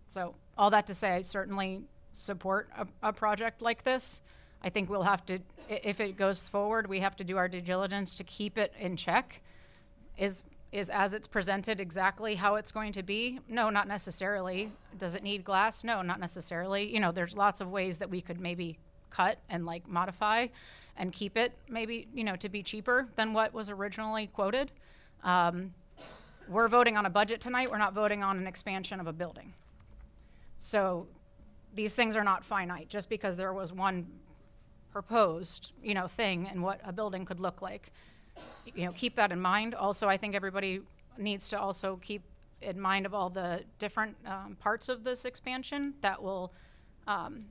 So all that to say, I certainly support a project like this. I think we'll have to, if it goes forward, we have to do our due diligence to keep it in check. Is as it's presented exactly how it's going to be? No, not necessarily. Does it need glass? No, not necessarily. There's lots of ways that we could maybe cut and like modify and keep it maybe, to be cheaper than what was originally quoted. We're voting on a budget tonight. We're not voting on an expansion of a building. So these things are not finite. Just because there was one proposed, thing and what a building could look like. Keep that in mind. Also, I think everybody needs to also keep in mind of all the different parts of this expansion that will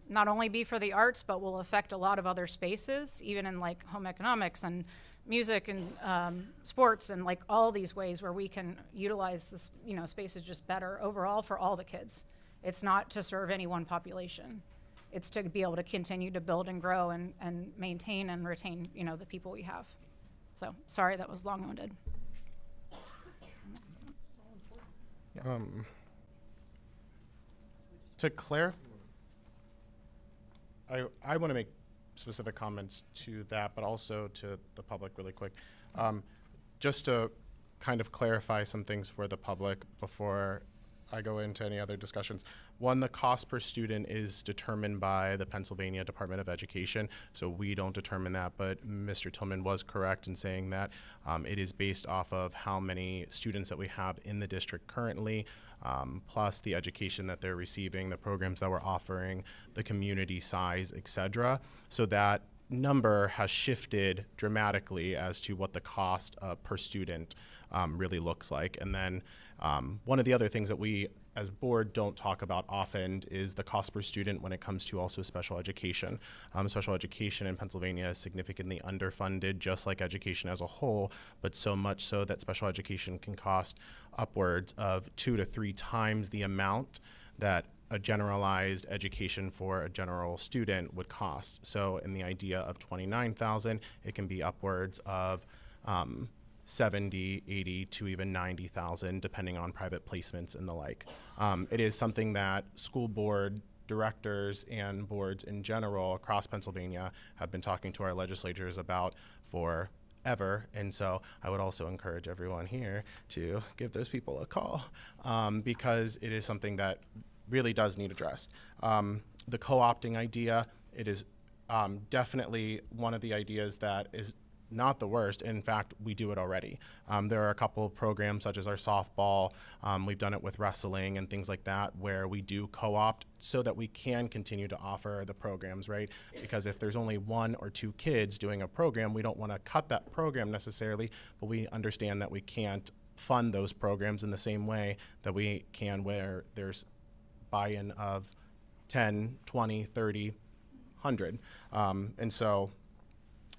not only be for the arts, but will affect a lot of other spaces, even in like home economics and music and sports and like all these ways where we can utilize this, spaces just better overall for all the kids. It's not to serve any one population. It's to be able to continue to build and grow and maintain and retain, the people we have. So sorry that was long-winded. To clarify, I want to make specific comments to that, but also to the public really quick. Just to kind of clarify some things for the public before I go into any other discussions. One, the cost per student is determined by the Pennsylvania Department of Education, so we don't determine that, but Mr. Tillman was correct in saying that it is based off of how many students that we have in the district currently, plus the education that they're receiving, the programs that we're offering, the community size, et cetera. So that number has shifted dramatically as to what the cost per student really looks like. And then one of the other things that we as board don't talk about often is the cost per student when it comes to also special education. Special education in Pennsylvania is significantly underfunded, just like education as a whole, but so much so that special education can cost upwards of 2 to 3 times the amount that a generalized education for a general student would cost. So in the idea of $29,000, it can be upwards of 70, 80 to even 90,000, depending on private placements and the like. It is something that school board directors and boards in general across Pennsylvania have been talking to our legislators about forever. And so I would also encourage everyone here to give those people a call because it is something that really does need addressed. The co-opting idea, it is definitely one of the ideas that is not the worst. In fact, we do it already. There are a couple of programs such as our softball, we've done it with wrestling and things like that, where we do co-opt so that we can continue to offer the programs, right? Because if there's only 1 or 2 kids doing a program, we don't want to cut that program necessarily, but we understand that we can't fund those programs in the same way that we can where there's buy-in of 10, 20, 30, 100. And so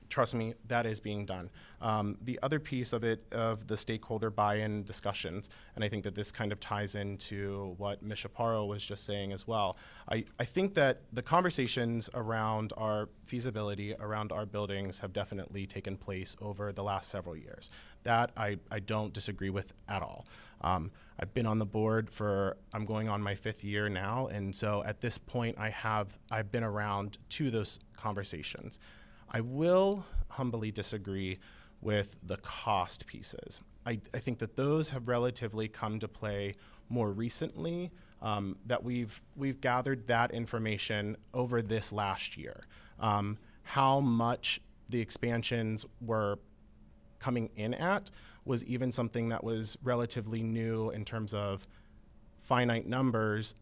trust me, that is being done. The other piece of it, of the stakeholder buy-in discussions, and I think that this kind of ties into what Ms. Chaparro was just saying as well. I think that the conversations around our feasibility, around our buildings have definitely taken place over the last several years. That I don't disagree with at all. I've been on the board I'm going on my 5th year now, and so at this point I've been around to those conversations. I will humbly disagree with the cost pieces. I think that those have relatively come to play more recently, that we've gathered that information over this last year. How much the expansions were coming in at was even something that was relatively new in terms of finite numbers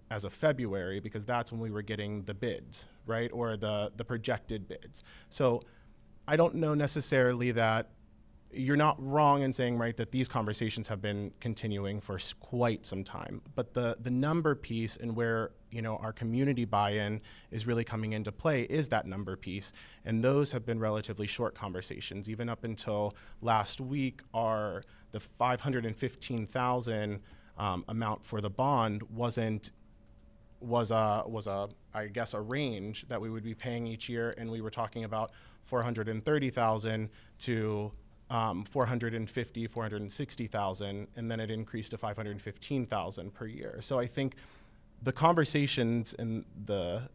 as of February, because that's when we were getting the bids, right, or the projected bids. So I don't know necessarily that you're not wrong in saying, right, that these conversations have been continuing for quite some time, but the number piece and where, our community buy-in is really coming into play is that number piece, and those have been relatively short conversations. Even up until last week, the $515,000 amount for the bond was a I guess a range that we would be paying each year, and we were talking about $430,000 to 450, 460,000, and then it increased to 515,000 per year. So I think the conversations and the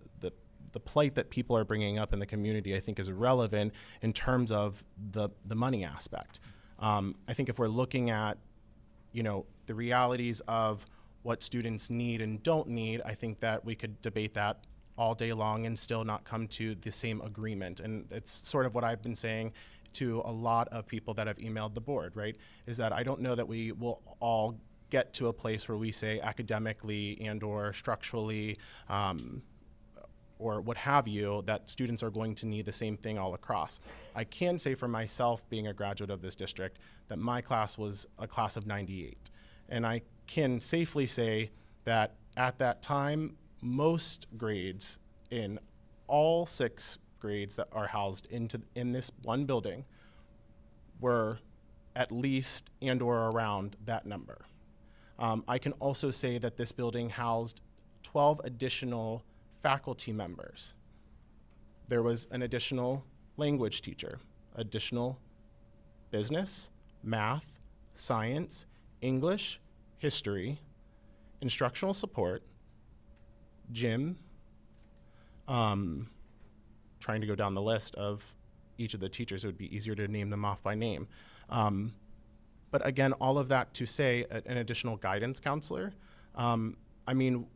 plight that people are bringing up in the community, I think, is relevant in terms of the money aspect. I think if we're looking at, the realities of what students need and don't need, I think that we could debate that all day long and still not come to the same agreement. And it's sort of what I've been saying to a lot of people that have emailed the board, right? Is that I don't know that we will all get to a place where we say academically and or structurally or what have you, that students are going to need the same thing all across. I can say for myself, being a graduate of this district, that my class was a class of 98. And I can safely say that at that time, most grades in all 6 grades that are housed in this one building were at least and or around that number. I can also say that this building housed 12 additional faculty members. There was an additional language teacher, additional business, math, science, English, history, instructional support, gym, trying to go down the list of each of the teachers. It would be easier to name them off by name. But again, all of that to say an additional guidance counselor. I mean,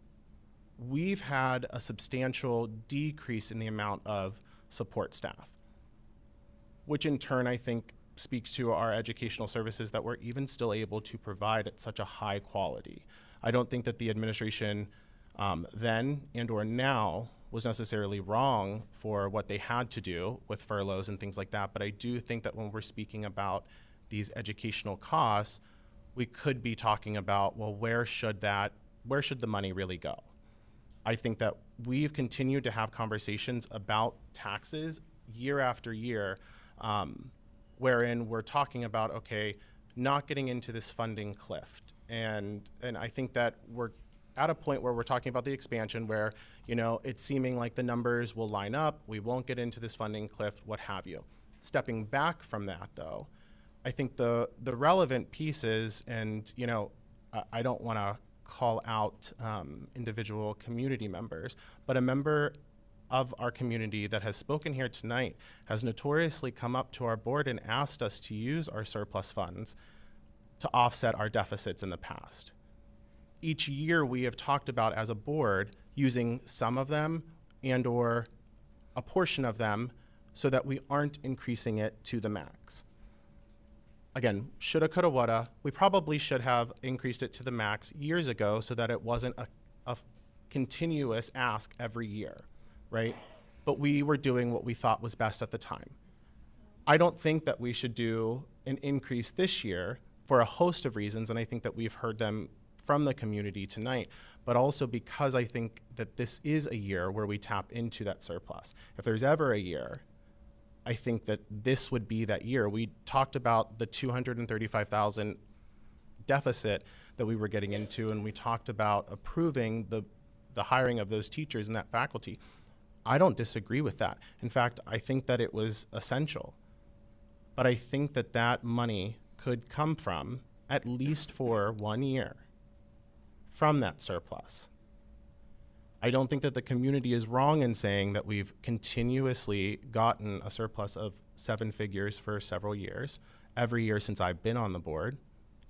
we've had a substantial decrease in the amount of support staff, which in turn I think speaks to our educational services that we're even still able to provide at such a high quality. I don't think that the administration then and or now was necessarily wrong for what they had to do with furloughs and things like that, but I do think that when we're speaking about these educational costs, we could be talking about, well, where should the money really go? I think that we've continued to have conversations about taxes year after year, wherein we're talking about, okay, not getting into this funding cliff. And I think that we're at a point where we're talking about the expansion where, it's seeming like the numbers will line up, we won't get into this funding cliff, what have you. Stepping back from that, though, I think the relevant pieces, and, I don't want to call out individual community members, but a member of our community that has spoken here tonight has notoriously come up to our board and asked us to use our surplus funds to offset our deficits in the past. Each year we have talked about as a board using some of them and or a portion of them so that we aren't increasing it to the max. Again, shoulda, coulda, woulda. We probably should have increased it to the max years ago so that it wasn't a continuous ask every year, right? But we were doing what we thought was best at the time. I don't think that we should do an increase this year for a host of reasons, and I think that we've heard them from the community tonight, but also because I think that this is a year where we tap into that surplus. If there's ever a year, I think that this would be that year. We talked about the $235,000 deficit that we were getting into, and we talked about approving the hiring of those teachers and that faculty. I don't disagree with that. In fact, I think that it was essential. But I think that that money could come from, at least for 1 year, from that surplus. I don't think that the community is wrong in saying that we've continuously gotten a surplus of 7 figures for several years, every year since I've been on the board,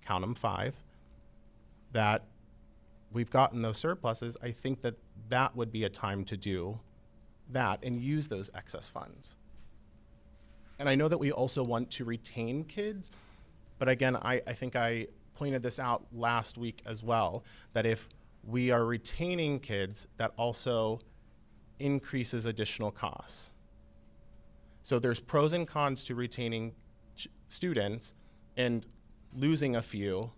count them 5, that we've gotten those surpluses. I think that that would be a time to do that and use those excess funds. And I know that we also want to retain kids, but again, I think I pointed this out last week as well, that if we are retaining kids, that also increases additional costs. So there's pros and cons to retaining students and losing a few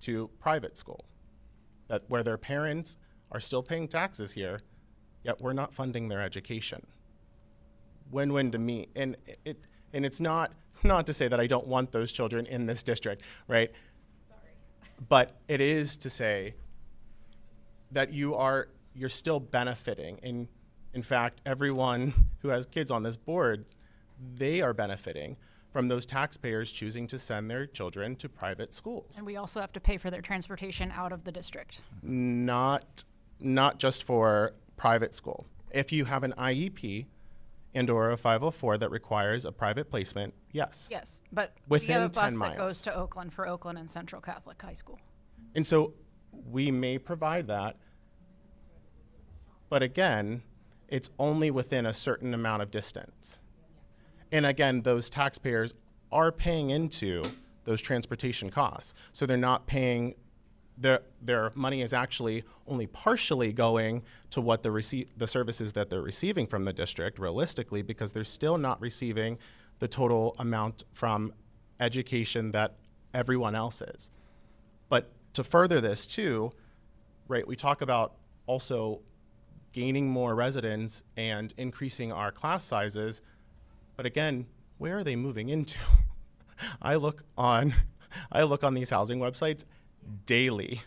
to private school, that where their parents are still paying taxes here, yet we're not funding their education. Win-win to me. And it's not to say that I don't want those children in this district, right? But it is to say that you're still benefiting. And in fact, everyone who has kids on this board, they are benefiting from those taxpayers choosing to send their children to private schools. And we also have to pay for their transportation out of the district. Not just for private school. If you have an IEP and or a 504 that requires a private placement, yes. Yes, but Within we have a 10 bus miles. that goes to Oakland for Oakland and Central Catholic High School. And so we may provide that, but again, it's only within a certain amount of distance. And again, those taxpayers are paying into those transportation costs. So they're not paying, their money is actually only partially going to what the services that they're receiving from the district, realistically, because they're still not receiving the total amount from education that everyone else is. But to further this too, right, we talk about also gaining more residents and increasing our class sizes. But again, where are they moving into? I look on these housing websites daily,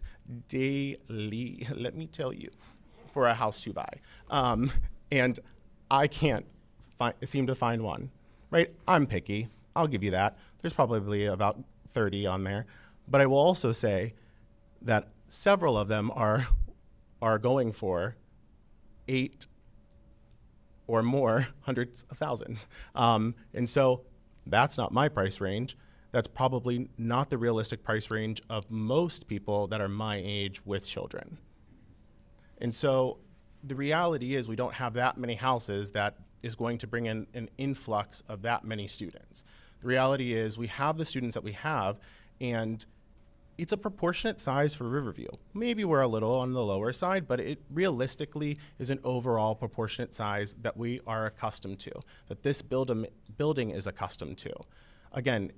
let me tell you, for a house to buy. And I can't seem to find one, right? I'm picky, I'll give you that. There's probably about 30 on there. But I will also say that several of them are going for 8 or more hundreds of thousands. And so that's not my price range. That's probably not the realistic price range of most people that are my age with children. And so the reality is we don't have that many houses that is going to bring in an influx of that many students. The reality is we have the students that we have, and it's a proportionate size for Riverview. Maybe we're a little on the lower side, but it realistically is an overall proportionate size that we are accustomed to, that this building is accustomed to. Again,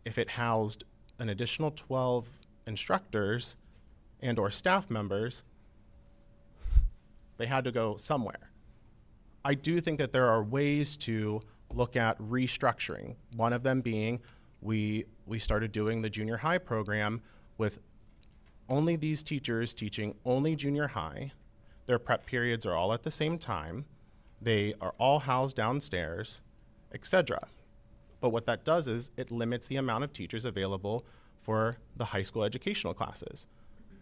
if it housed an additional 12 instructors and or staff members, they had to go somewhere. I do think that there are ways to look at restructuring. One of them being we started doing the junior high program with only these teachers teaching only junior high. Their prep periods are all at the same time. They are all housed downstairs, etc. But what that does is it limits the amount of teachers available for the high school educational classes.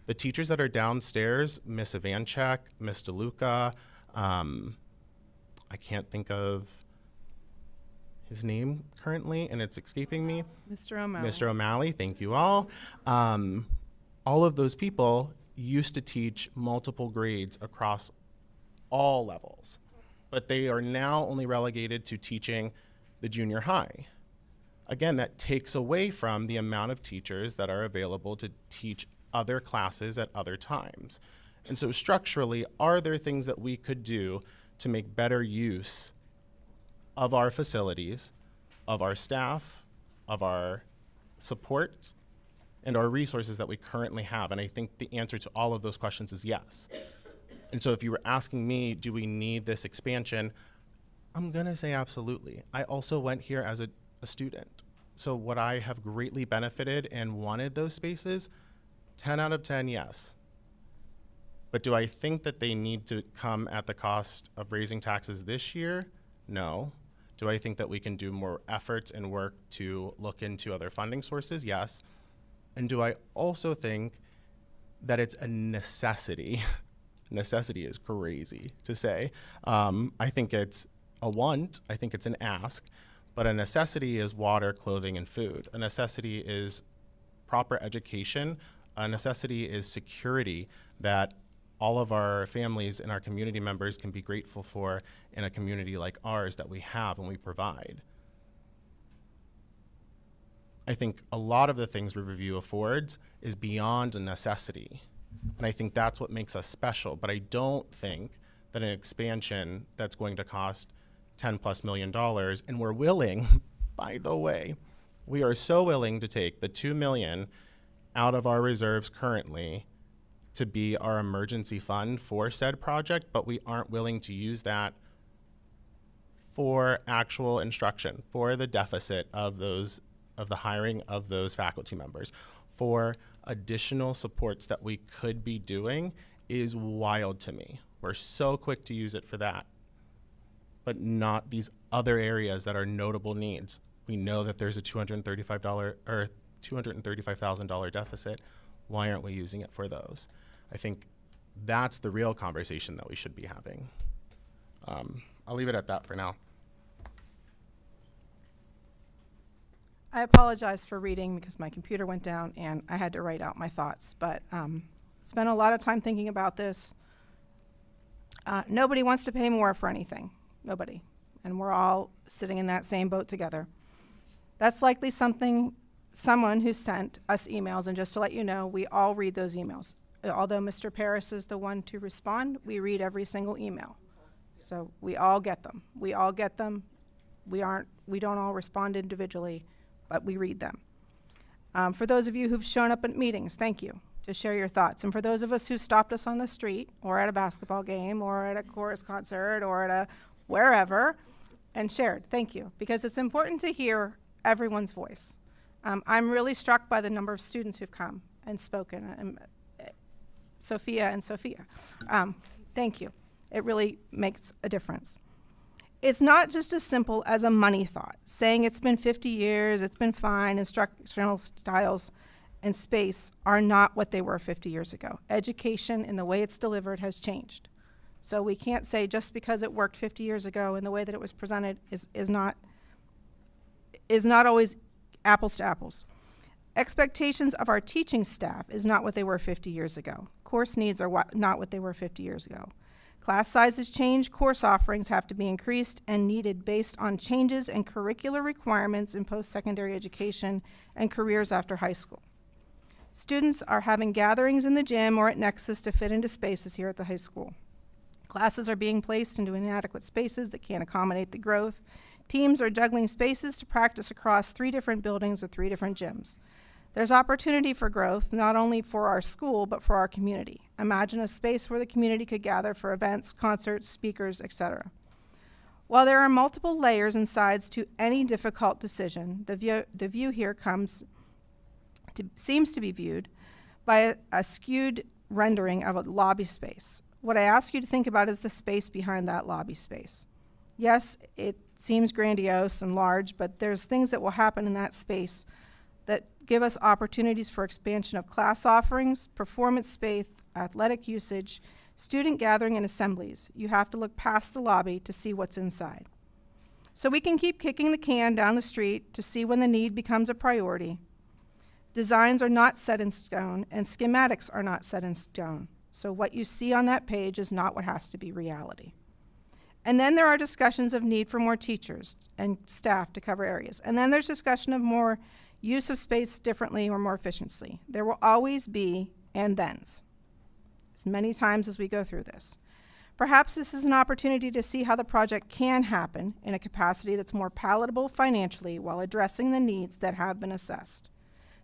The teachers that are downstairs, Miss Ivanchek, Miss DeLuca, I can't think of his name currently, and it's escaping me. Mr. O'Malley. Mr. O'Malley, thank you all. All of those people used to teach multiple grades across all levels, but they are now only relegated to teaching the junior high. Again, that takes away from the amount of teachers that are available to teach other classes at other times. And so structurally, are there things that we could do to make better use of our facilities, of our staff, of our support, and our resources that we currently have? And I think the answer to all of those questions is yes. And so if you were asking me, do we need this expansion? I'm gonna say absolutely. I also went here as a student. So would I have greatly benefited and wanted those spaces? 10 out of 10, yes. But do I think that they need to come at the cost of raising taxes this year? No. Do I think that we can do more efforts and work to look into other funding sources? Yes. And do I also think that it's a necessity? Necessity is crazy to say. I think it's a want, I think it's an ask, but a necessity is water, clothing, and food. A necessity is proper education. A necessity is security that all of our families and our community members can be grateful for in a community like ours that we have and we provide. I think a lot of the things Riverview affords is beyond a necessity. And I think that's what makes us special. But I don't think that an expansion that's going to cost $10+ million, and we're willing, by the way, we are so willing to take the $2 million out of our reserves currently to be our emergency fund for said project, but we aren't willing to use that for actual instruction, for the deficit of the hiring of those faculty members, for additional supports that we could be doing is wild to me. We're so quick to use it for that, but not these other areas that are notable needs. We know that there's a $235,000 deficit. Why aren't we using it for those? I think that's the real conversation that we should be having. I'll leave it at that for now. I apologize for reading because my computer went down and I had to write out my thoughts, but spent a lot of time thinking about this. Nobody wants to pay more for anything. Nobody. And we're all sitting in that same boat together. That's likely someone who sent us emails, and just to let you know, we all read those emails. Although Mr. Paris is the one to respond, we read every single email. So we all get them. We all get them. We don't all respond individually, but we read them. For those of you who've shown up at meetings, thank you to share your thoughts. And for those of us who stopped us on the street or at a basketball game or at a chorus concert or at a wherever and shared, thank you, because it's important to hear everyone's voice. I'm really struck by the number of students who've come and spoken. Sophia and Sophia, thank you. It really makes a difference. It's not just as simple as a money thought, saying it's been 50 years, it's been fine, instructional styles and space are not what they were 50 years ago. Education in the way it's delivered has changed. So we can't say just because it worked 50 years ago and the way that it was presented is not always apples to apples. Expectations of our teaching staff is not what they were 50 years ago. Course needs are not what they were 50 years ago. Class sizes change, course offerings have to be increased and needed based on changes in curricular requirements in post-secondary education and careers after high school. Students are having gatherings in the gym or at Nexus to fit into spaces here at the high school. Classes are being placed into inadequate spaces that can't accommodate the growth. Teams are juggling spaces to practice across 3 different buildings or 3 different gyms. There's opportunity for growth, not only for our school, but for our community. Imagine a space where the community could gather for events, concerts, speakers, etc. While there are multiple layers and sides to any difficult decision, the view here seems to be viewed by a skewed rendering of a lobby space. What I ask you to think about is the space behind that lobby space. Yes, it seems grandiose and large, but there's things that will happen in that space that give us opportunities for expansion of class offerings, performance space, athletic usage, student gathering and assemblies. You have to look past the lobby to see what's inside. So we can keep kicking the can down the street to see when the need becomes a priority. Designs are not set in stone and schematics are not set in stone. So what you see on that page is not what has to be reality. And then there are discussions of need for more teachers and staff to cover areas. And then there's discussion of more use of space differently or more efficiently. There will always be and thens, as many times as we go through this. Perhaps this is an opportunity to see how the project can happen in a capacity that's more palatable financially while addressing the needs that have been assessed.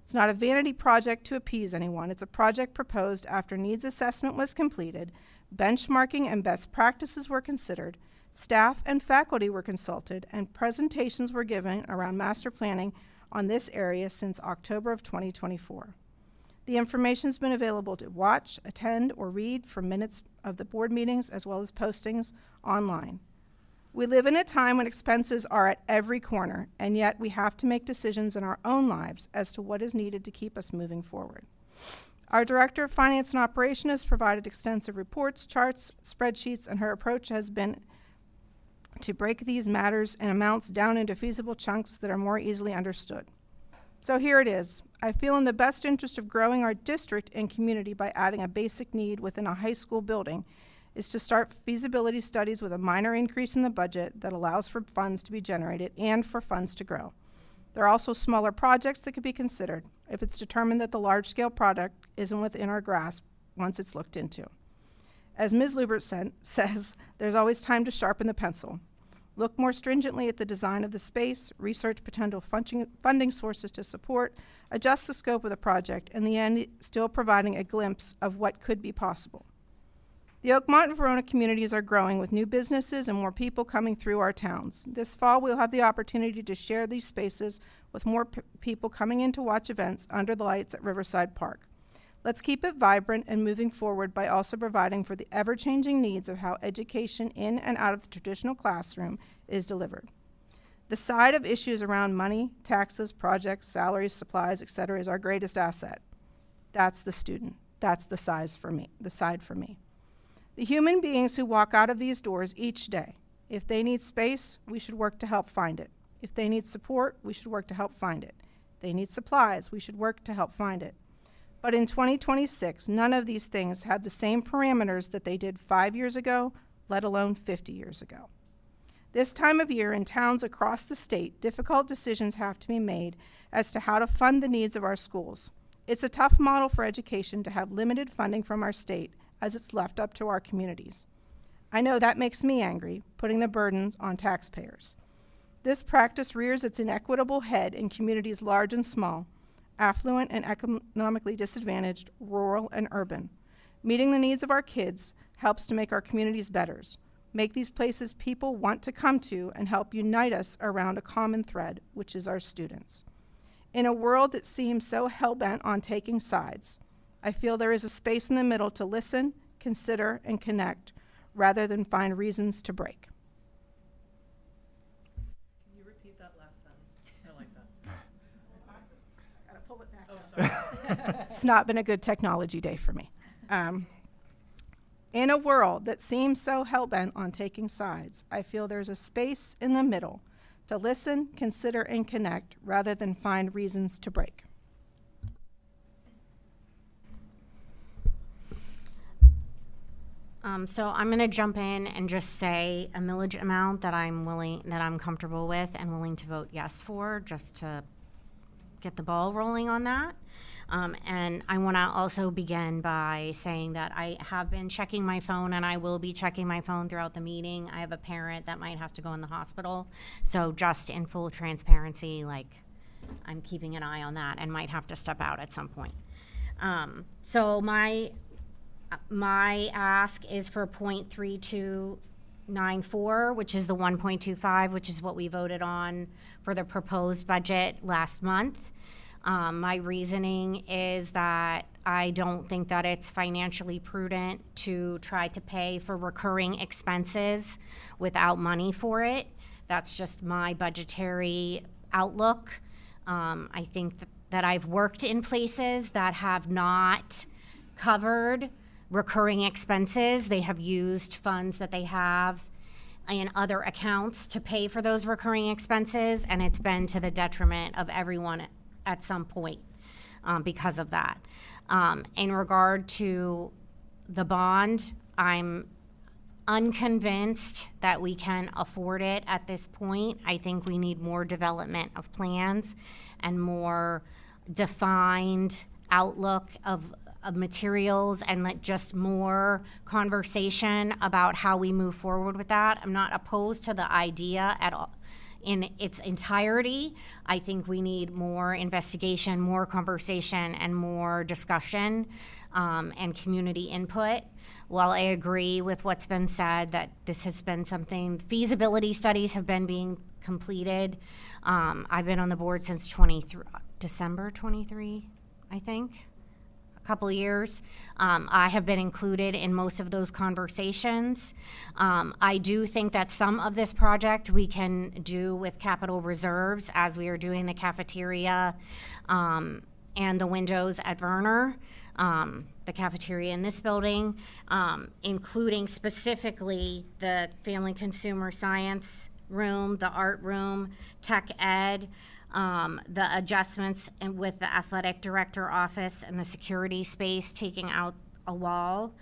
It's not a vanity project to appease anyone. It's a project proposed after needs assessment was completed, benchmarking and best practices were considered, staff and faculty were consulted, and presentations were given around master planning on this area since October of 2024. The information's been available to watch, attend, or read from minutes of the board meetings as well as postings online. We live in a time when expenses are at every corner, and yet we have to make decisions in our own lives as to what is needed to keep us moving forward. Our Director of Finance and Operation has provided extensive reports, charts, spreadsheets, and her approach has been to break these matters and amounts down into feasible chunks that are more easily understood. So here it is. I feel in the best interest of growing our district and community by adding a basic need within a high school building is to start feasibility studies with a minor increase in the budget that allows for funds to be generated and for funds to grow. There are also smaller projects that could be considered if it's determined that the large-scale project isn't within our grasp once it's looked into. As Ms. Lubert says, there's always time to sharpen the pencil. Look more stringently at the design of the space, research potential funding sources to support, adjust the scope of the project, in the end, still providing a glimpse of what could be possible. The Oakmont and Verona communities are growing with new businesses and more people coming through our towns. This fall, we'll have the opportunity to share these spaces with more people coming in to watch events under the lights at Riverside Park. Let's keep it vibrant and moving forward by also providing for the ever-changing needs of how education in and out of the traditional classroom is delivered. The side of issues around money, taxes, projects, salaries, supplies, etc. is our greatest asset. That's the student. That's the side for me. The human beings who walk out of these doors each day. If they need space, we should work to help find it. If they need support, we should work to help find it. If they need supplies, we should work to help find it. But in 2026, none of these things have the same parameters that they did 5 years ago, let alone 50 years ago. This time of year in towns across the state, difficult decisions have to be made as to how to fund the needs of our schools. It's a tough model for education to have limited funding from our state as it's left up to our communities. I know that makes me angry, putting the burdens on taxpayers. This practice rears its inequitable head in communities large and small, affluent and economically disadvantaged, rural and urban. Meeting the needs of our kids helps to make our communities better, make these places people want to come to, and help unite us around a common thread, which is our students. In a world that seems so hell-bent on taking sides, I feel there is a space in the middle to listen, consider, and connect, rather than find reasons to break. Can you repeat that last sentence? I like that. Gotta pull it back. Oh, sorry. It's not been a good technology day for me. In a world that seems so hell-bent on taking sides, I feel there's a space in the middle to listen, consider, and connect, rather than find reasons to break. So I'm going to jump in and just say a millage amount that I'm comfortable with and willing to vote yes for, just to get the ball rolling on that. And I want to also begin by saying that I have been checking my phone, and I will be checking my phone throughout the meeting. I have a parent that might have to go in the hospital. So just in full transparency, like, I'm keeping an eye on that and might have to step out at some point. So my ask is for 0.3294, which is the 1.25, which is what we voted on for the proposed budget last month. My reasoning is that I don't think that it's financially prudent to try to pay for recurring expenses without money for it. That's just my budgetary outlook. I think that I've worked in places that have not covered recurring expenses. They have used funds that they have in other accounts to pay for those recurring expenses, and it's been to the detriment of everyone at some point because of that. In regard to the bond, I'm unconvinced that we can afford it at this point. I think we need more development of plans and more defined outlook of materials, and just more conversation about how we move forward with that. I'm not opposed to the idea at all in its entirety. I think we need more investigation, more conversation, and more discussion and community input. While I agree with what's been said, that this has been something, feasibility studies have been being completed. I've been on the board since December 23, I think. Couple years. I have been included in most of those conversations. I do think that some of this project we can do with capital reserves, as we are doing the cafeteria and the windows at Werner, the cafeteria in this building, including specifically the family consumer science room, the art room, tech ed, the adjustments with the athletic director office and the security space, taking out a wall.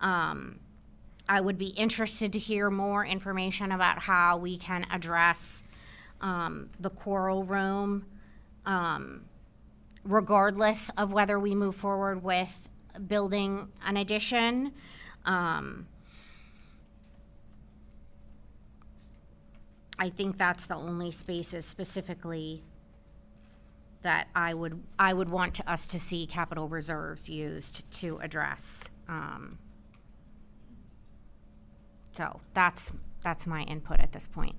I would be interested to hear more information about how we can address the choral room, regardless of whether we move forward with building an addition. I think that's the only spaces specifically that I would want us to see capital reserves used to address. So that's my input at this point.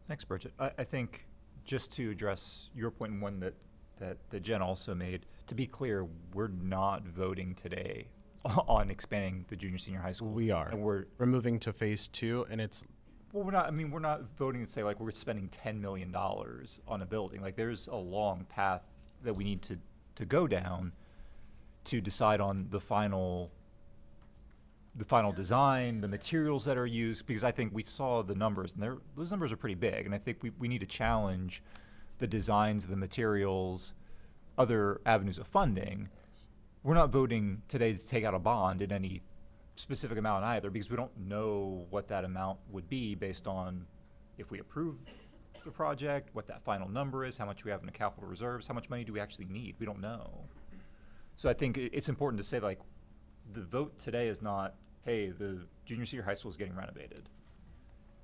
Thanks, Bridget. I think just to address your point, and one that that Jen also made. To be clear, we're not voting today on expanding the junior senior high school. We are. And we're moving to phase 2, and it's well, we're not voting to say like we're spending $10 million on a building. Like there's a long path that we need to go down to decide on the final design, the materials that are used, because I think we saw the numbers, and those numbers are pretty big, and I think we need to challenge the designs, the materials, other avenues of funding. We're not voting today to take out a bond in any specific amount either, because we don't know what that amount would be based on if we approve the project, what that final number is, how much we have in the capital reserves, how much money do we actually need. We don't know. So I think it's important to say, like, the vote today is not, hey, the junior senior high school is getting renovated.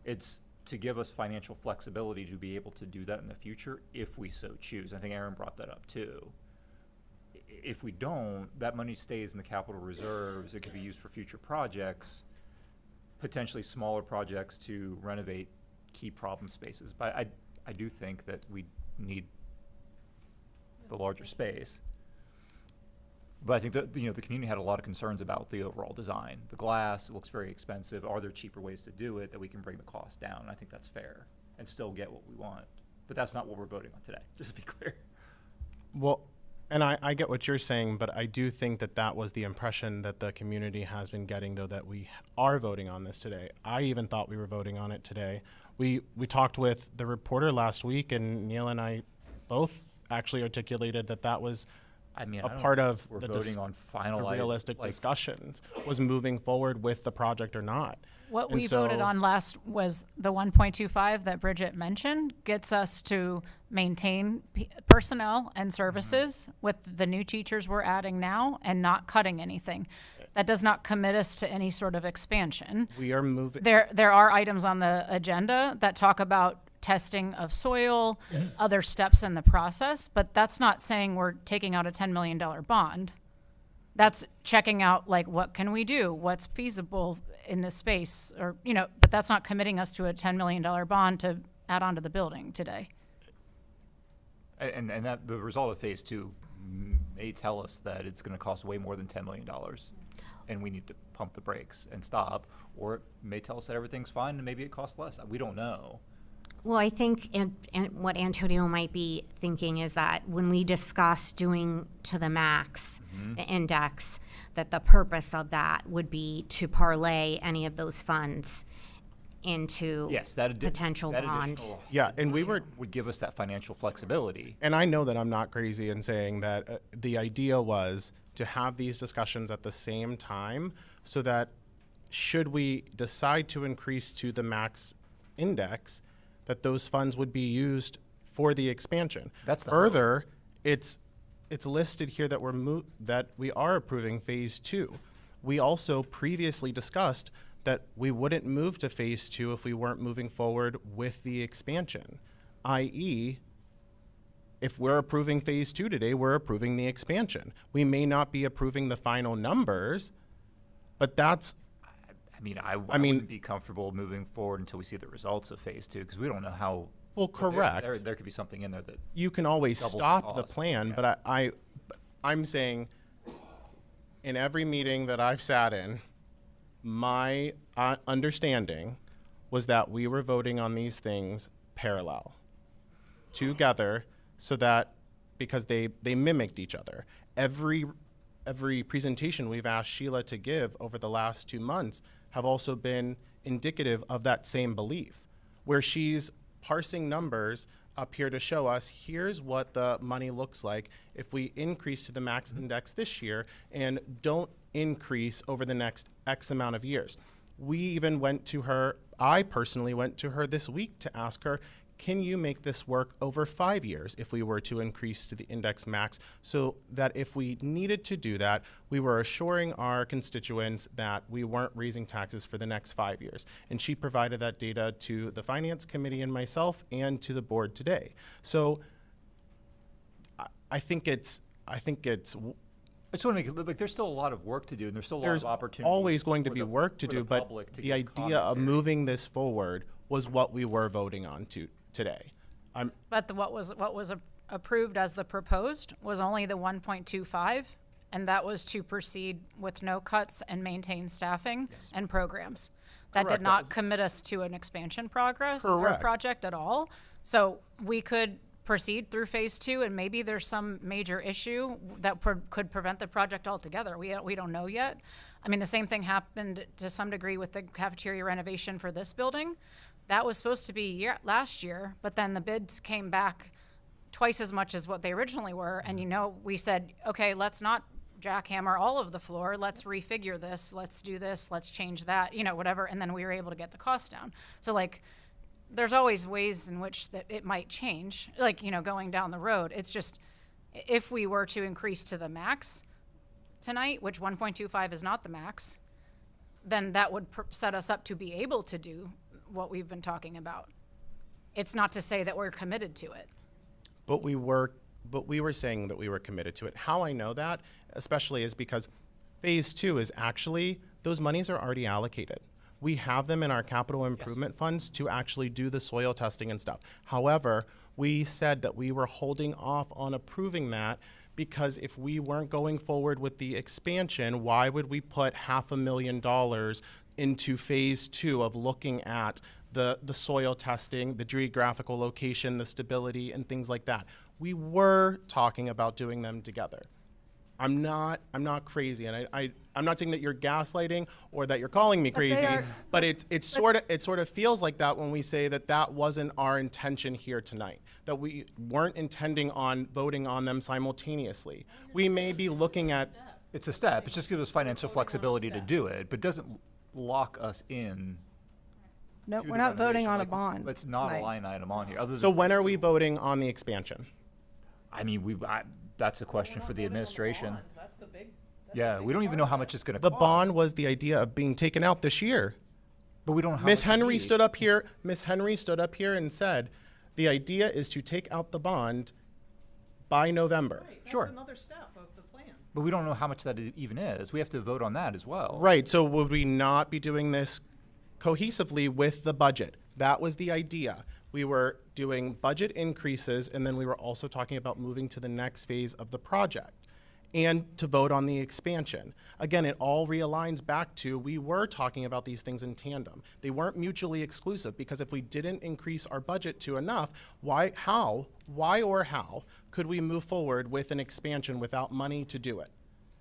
It's to give us financial flexibility to be able to do that in the future if we so choose. I think Aaron brought that up too. If we don't, that money stays in the capital reserves. It could be used for future projects, potentially smaller projects to renovate key problem spaces. But I do think that we need the larger space. But I think that the community had a lot of concerns about the overall design. The glass, it looks very expensive. Are there cheaper ways to do it that we can bring the cost down? I think that's fair and still get what we want. But that's not what we're voting on today, just to be clear. Well, and I get what you're saying, but I do think that was the impression that the community has been getting, though, that we are voting on this today. I even thought we were voting on it today. We talked with the reporter last week, and Neil and I both actually articulated that was a part of we're the voting on finalized, realistic discussions, was moving forward with the project or not. What And we so- voted on last was the 1.25 that Bridget mentioned gets us to maintain personnel and services with the new teachers we're adding now and not cutting anything. That does not commit us to any sort of expansion. We are moving. There are items on the agenda that talk about testing of soil, other steps in the process, but that's not saying we're taking out a $10 million bond. That's checking out, like, what can we do? What's feasible in this space? Or, but that's not committing us to a $10 million bond to add on to the building today. And that the result of phase 2 may tell us that it's going to cost way more than $10 million. And we need to pump the brakes and stop. Or it may tell us that everything's fine and maybe it costs less. We don't know. Well, I think and what Antonio might be thinking is that when we discuss doing to the max, the index, that the purpose of that would be to parlay any of those funds into potential bond. Yeah, and we were would give us that financial flexibility. And I know that I'm not crazy in saying that the idea was to have these discussions at the same time so that should we decide to increase to the max index, that those funds would be used for the expansion. That's the further. It's listed here that we are approving phase 2. We also previously discussed that we wouldn't move to phase 2 if we weren't moving forward with the expansion, i.e., if we're approving phase 2 today, we're approving the expansion. We may not be approving the final numbers, but that's. I wouldn't be comfortable moving forward until we see the results of phase 2 because we don't know how. Well, correct. There could be something in there that you can always stop the cost. plan, but I'm saying in every meeting that I've sat in, my understanding was that we were voting on these things parallel together so that because they mimicked each other. Every presentation we've asked Sheila to give over the last 2 months have also been indicative of that same belief, where she's parsing numbers up here to show us here's what the money looks like if we increase to the max index this year and don't increase over the next X amount of years. We even went to her, I personally went to her this week to ask her, can you make this work over 5 years if we were to increase to the index max, so that if we needed to do that, we were assuring our constituents that we weren't raising taxes for the next 5 years. And she provided that data to the Finance Committee and myself and to the board today. So I think it's I just want to make it, like, there's still a lot of work to do, and there's still a lot there's of opportunities. always going to be work to do, but the idea of moving this forward was what we were voting on today. But what was approved as the proposed was only the 1.25, and that was to proceed with no cuts and maintain staffing and programs. That Correct, did that not was- could us to an expansion progress or Correct. project at all. So we could proceed through phase 2, and maybe there's some major issue that could prevent the project altogether. We don't know yet. I mean, the same thing happened to some degree with the cafeteria renovation for this building. That was supposed to be last year, but then the bids came back twice as much as what they originally were. And we said, okay, let's not jackhammer all of the floor. Let's refigure this. Let's do this. Let's change that, whatever. And then we were able to get the cost down. So there's always ways in which that it might change, going down the road. It's just, if we were to increase to the max tonight, which 1.25 is not the max, then that would set us up to be able to do what we've been talking about. It's not to say that we're committed to it. But we were saying that we were committed to it. How I know that, especially, is because phase 2 is actually, those monies are already allocated. We have them in our capital improvement funds to actually do the soil testing and stuff. However, we said that we were holding off on approving that because if we weren't going forward with the expansion, why would we put $500,000 into phase 2 of looking at the soil testing, the geographical location, the stability, and things like that? We were talking about doing them together. I'm not crazy, and I'm not saying that you're gaslighting or that you're calling me crazy, but it sort of feels like that when we say that wasn't our intention here tonight, that we weren't intending on voting on them simultaneously. We may be looking at. It's a step. It just gives us financial flexibility to do it, but doesn't lock us in. No, to we're the not voting renovation. on a bond. It's not tonight. a line item on here. So when are we voting on the expansion? I mean, that's a question for the administration. Yeah, we don't even know how much it's going to The cost. bond was the idea of being taken out this year. But we don't know how Miss much we Henry need. stood up here. Miss Henry stood up here and said, the idea is to take out the bond by November. Sure. Another step of the plan. But we don't know how much that even is. We have to vote on that as well. Right. So would we not be doing this cohesively with the budget? That was the idea. We were doing budget increases, and then we were also talking about moving to the next phase of the project and to vote on the expansion. Again, it all realigns back to we were talking about these things in tandem. They weren't mutually exclusive, because if we didn't increase our budget to enough, why could we move forward with an expansion without money to do it?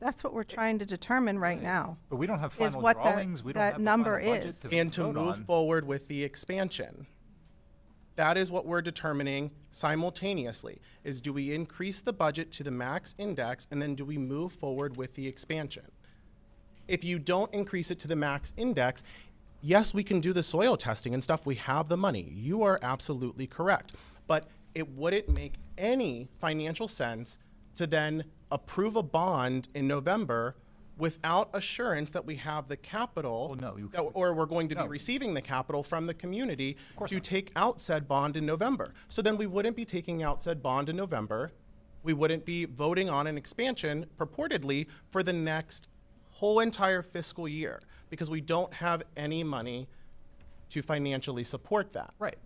That's what we're trying to determine right now. But we don't have Is final what drawings. We don't that have the number final budget is. And to vote move on. forward with the expansion. That is what we're determining simultaneously, is do we increase the budget to the max index, and then do we move forward with the expansion? If you don't increase it to the max index, yes, we can do the soil testing and stuff. We have the money. You are absolutely correct. But it wouldn't make any financial sense to then approve a bond in November without assurance that we have the capital, or we're going to be receiving the capital from the community to take out said bond in November. So then we wouldn't be taking out said bond in November. We wouldn't be voting on an expansion purportedly for the next whole entire fiscal year, because we don't have any money to financially support that. Right.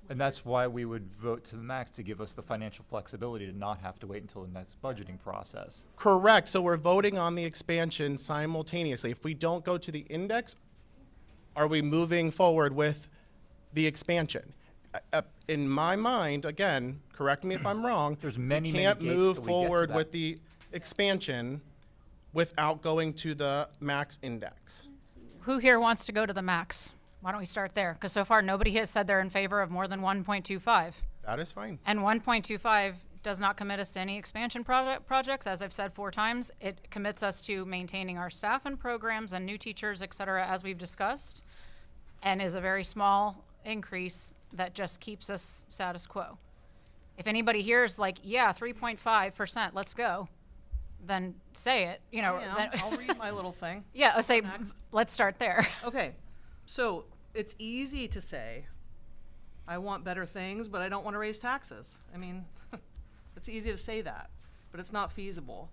And that's why we would vote to the max, to give us the financial flexibility to not have to wait until the next budgeting process. Correct. So we're voting on the expansion simultaneously. If we don't go to the index, are we moving forward with the expansion? In my mind, again, correct me if I'm wrong, There's many, we many can't gates move till we get to forward that. with the expansion without going to the max index. Who here wants to go to the max? Why don't we start there? Because so far, nobody has said they're in favor of more than 1.25. That is fine. And 1.25 does not commit us to any expansion projects. As I've said 4 times, it commits us to maintaining our staff and programs and new teachers, et cetera, as we've discussed, and is a very small increase that just keeps us status quo. If anybody here is like, yeah, 3.5%, let's go, then say it, Yeah, then I'll read my little thing. Yeah, I'll say, let's start there. Okay, so it's easy to say, I want better things, but I don't want to raise taxes. I mean, it's easy to say that, but it's not feasible.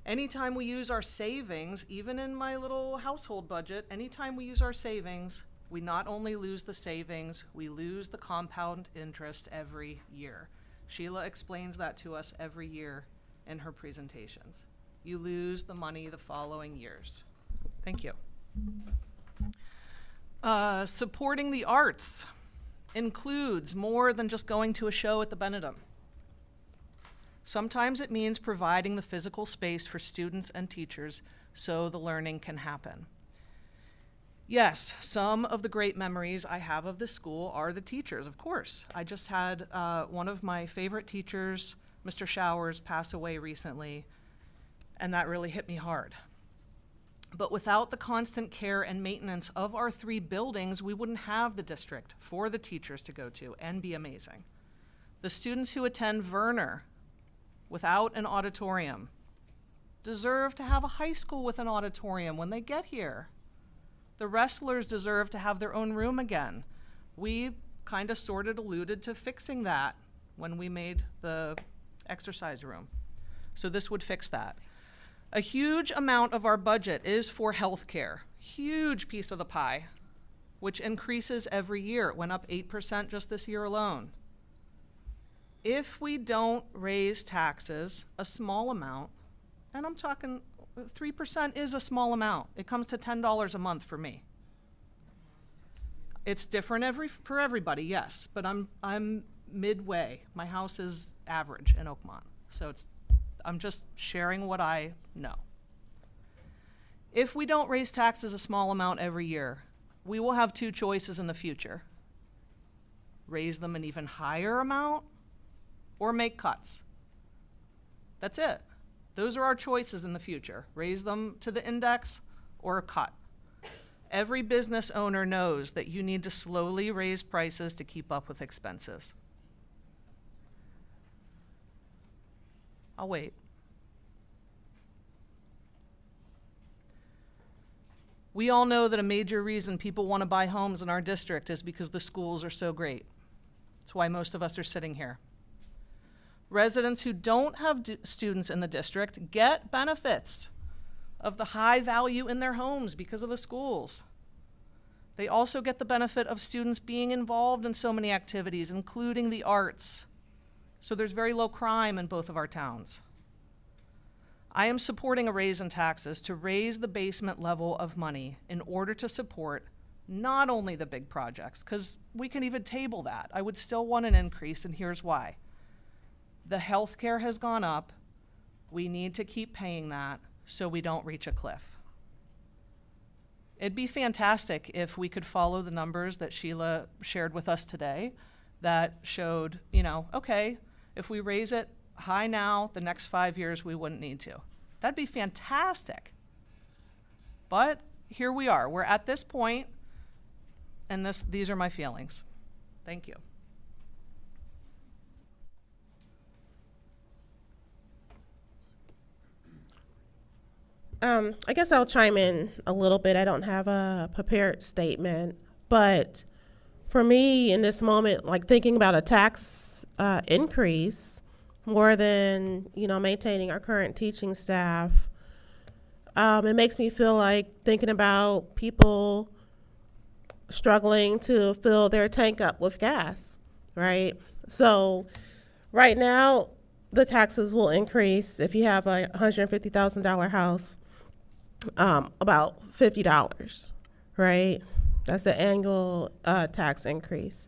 Anytime we use our savings, even in my little household budget, anytime we use our savings, we not only lose the savings, we lose the compound interest every year. Sheila explains that to us every year in her presentations. You lose the money the following years. Thank you. Supporting the arts includes more than just going to a show at the Benedum. Sometimes it means providing the physical space for students and teachers so the learning can happen. Yes, some of the great memories I have of this school are the teachers, of course. I just had one of my favorite teachers, Mr. Showers, pass away recently, and that really hit me hard. But without the constant care and maintenance of our 3 buildings, we wouldn't have the district for the teachers to go to and be amazing. The students who attend Werner without an auditorium deserve to have a high school with an auditorium when they get here. The wrestlers deserve to have their own room again. We kind of sort of alluded to fixing that when we made the exercise room. So this would fix that. A huge amount of our budget is for healthcare, huge piece of the pie, which increases every year. It went up 8% just this year alone. If we don't raise taxes a small amount, and I'm talking 3% is a small amount. It comes to $10 a month for me. It's different for everybody, yes, but I'm midway. My house is average in Oakmont, so I'm just sharing what I know. If we don't raise taxes a small amount every year, we will have 2 choices in the future. Raise them an even higher amount or make cuts. That's it. Those are our choices in the future. Raise them to the index or a cut. Every business owner knows that you need to slowly raise prices to keep up with expenses. I'll wait. We all know that a major reason people want to buy homes in our district is because the schools are so great. That's why most of us are sitting here. Residents who don't have students in the district get benefits of the high value in their homes because of the schools. They also get the benefit of students being involved in so many activities, including the arts. So there's very low crime in both of our towns. I am supporting a raise in taxes to raise the basement level of money in order to support not only the big projects, because we can even table that. I would still want an increase, and here's why. The healthcare has gone up. We need to keep paying that so we don't reach a cliff. It'd be fantastic if we could follow the numbers that Sheila shared with us today that showed, okay, if we raise it high now, the next 5 years we wouldn't need to. That'd be fantastic. But here we are. We're at this point, and these are my feelings. Thank you. I guess I'll chime in a little bit. I don't have a prepared statement, but for me in this moment, like thinking about a tax increase more than, maintaining our current teaching staff, it makes me feel like thinking about people struggling to fill their tank up with gas, right? So right now, the taxes will increase if you have a $150,000 house. About $50, right? That's the annual tax increase.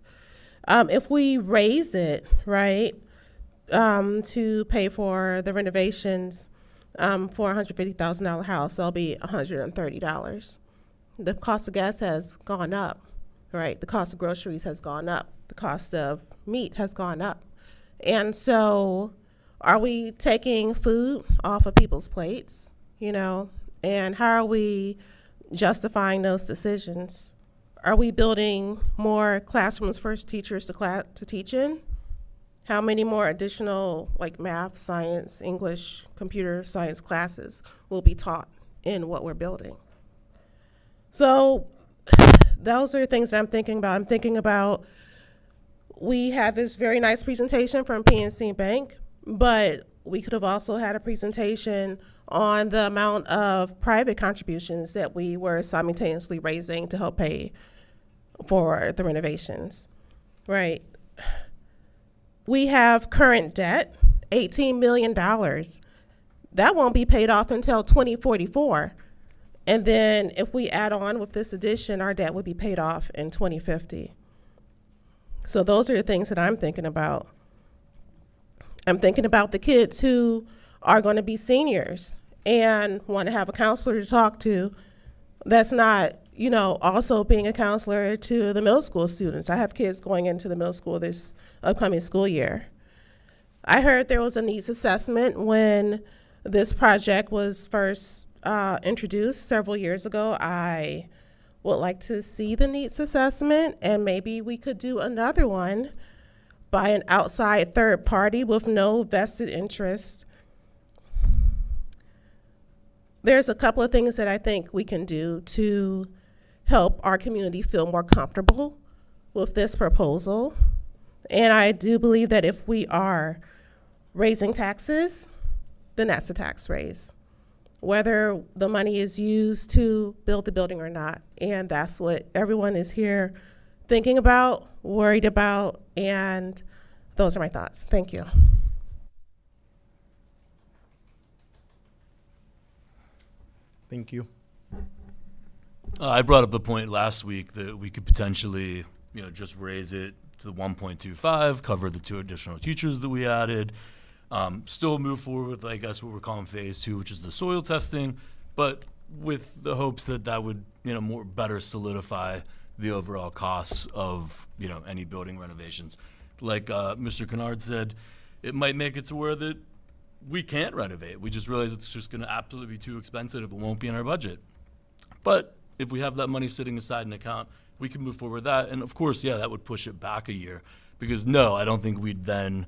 If we raise it, right, to pay for the renovations for a $150,000 house, that'll be $130. The cost of gas has gone up, right? The cost of groceries has gone up. The cost of meat has gone up. And so are we taking food off of people's plates, And how are we justifying those decisions? Are we building more classrooms for teachers to teach in? How many more additional math, science, English, computer science classes will be taught in what we're building? So those are the things that I'm thinking about. I'm thinking about, we had this very nice presentation from PNC Bank, but we could have also had a presentation on the amount of private contributions that we were simultaneously raising to help pay for the renovations, right? we have current debt, $18 million. That won't be paid off until 2044. And then if we add on with this addition, our debt would be paid off in 2050. So those are the things that I'm thinking about. I'm thinking about the kids who are going to be seniors and want to have a counselor to talk to that's not, you know, also being a counselor to the middle school students. I have kids going into the middle school this upcoming school year. I heard there was a needs assessment when this project was first introduced several years ago. I would like to see the needs assessment, and maybe we could do another one by an outside third party with no vested interest. There's a couple of things that I think we can do to help our community feel more comfortable with this proposal. And I do believe that if we are raising taxes, then that's a tax raise, whether the money is used to build the building or not. And that's what everyone is here thinking about, worried about, and those are my thoughts. Thank you. Thank you. I brought up the point last week that we could potentially, just raise it to 1.25, cover the 2 additional teachers that we added, still move forward with, I guess, what we're calling phase 2, which is the soil testing, but with the hopes that that would, better solidify the overall costs of, any building renovations. Like Mr. Kennard said, it might make it to where that we can't renovate. We just realize it's just going to absolutely be too expensive. It won't be in our budget. But if we have that money sitting aside in an account, we can move forward with that. And of course, yeah, that would push it back a year. Because no, I don't think we'd then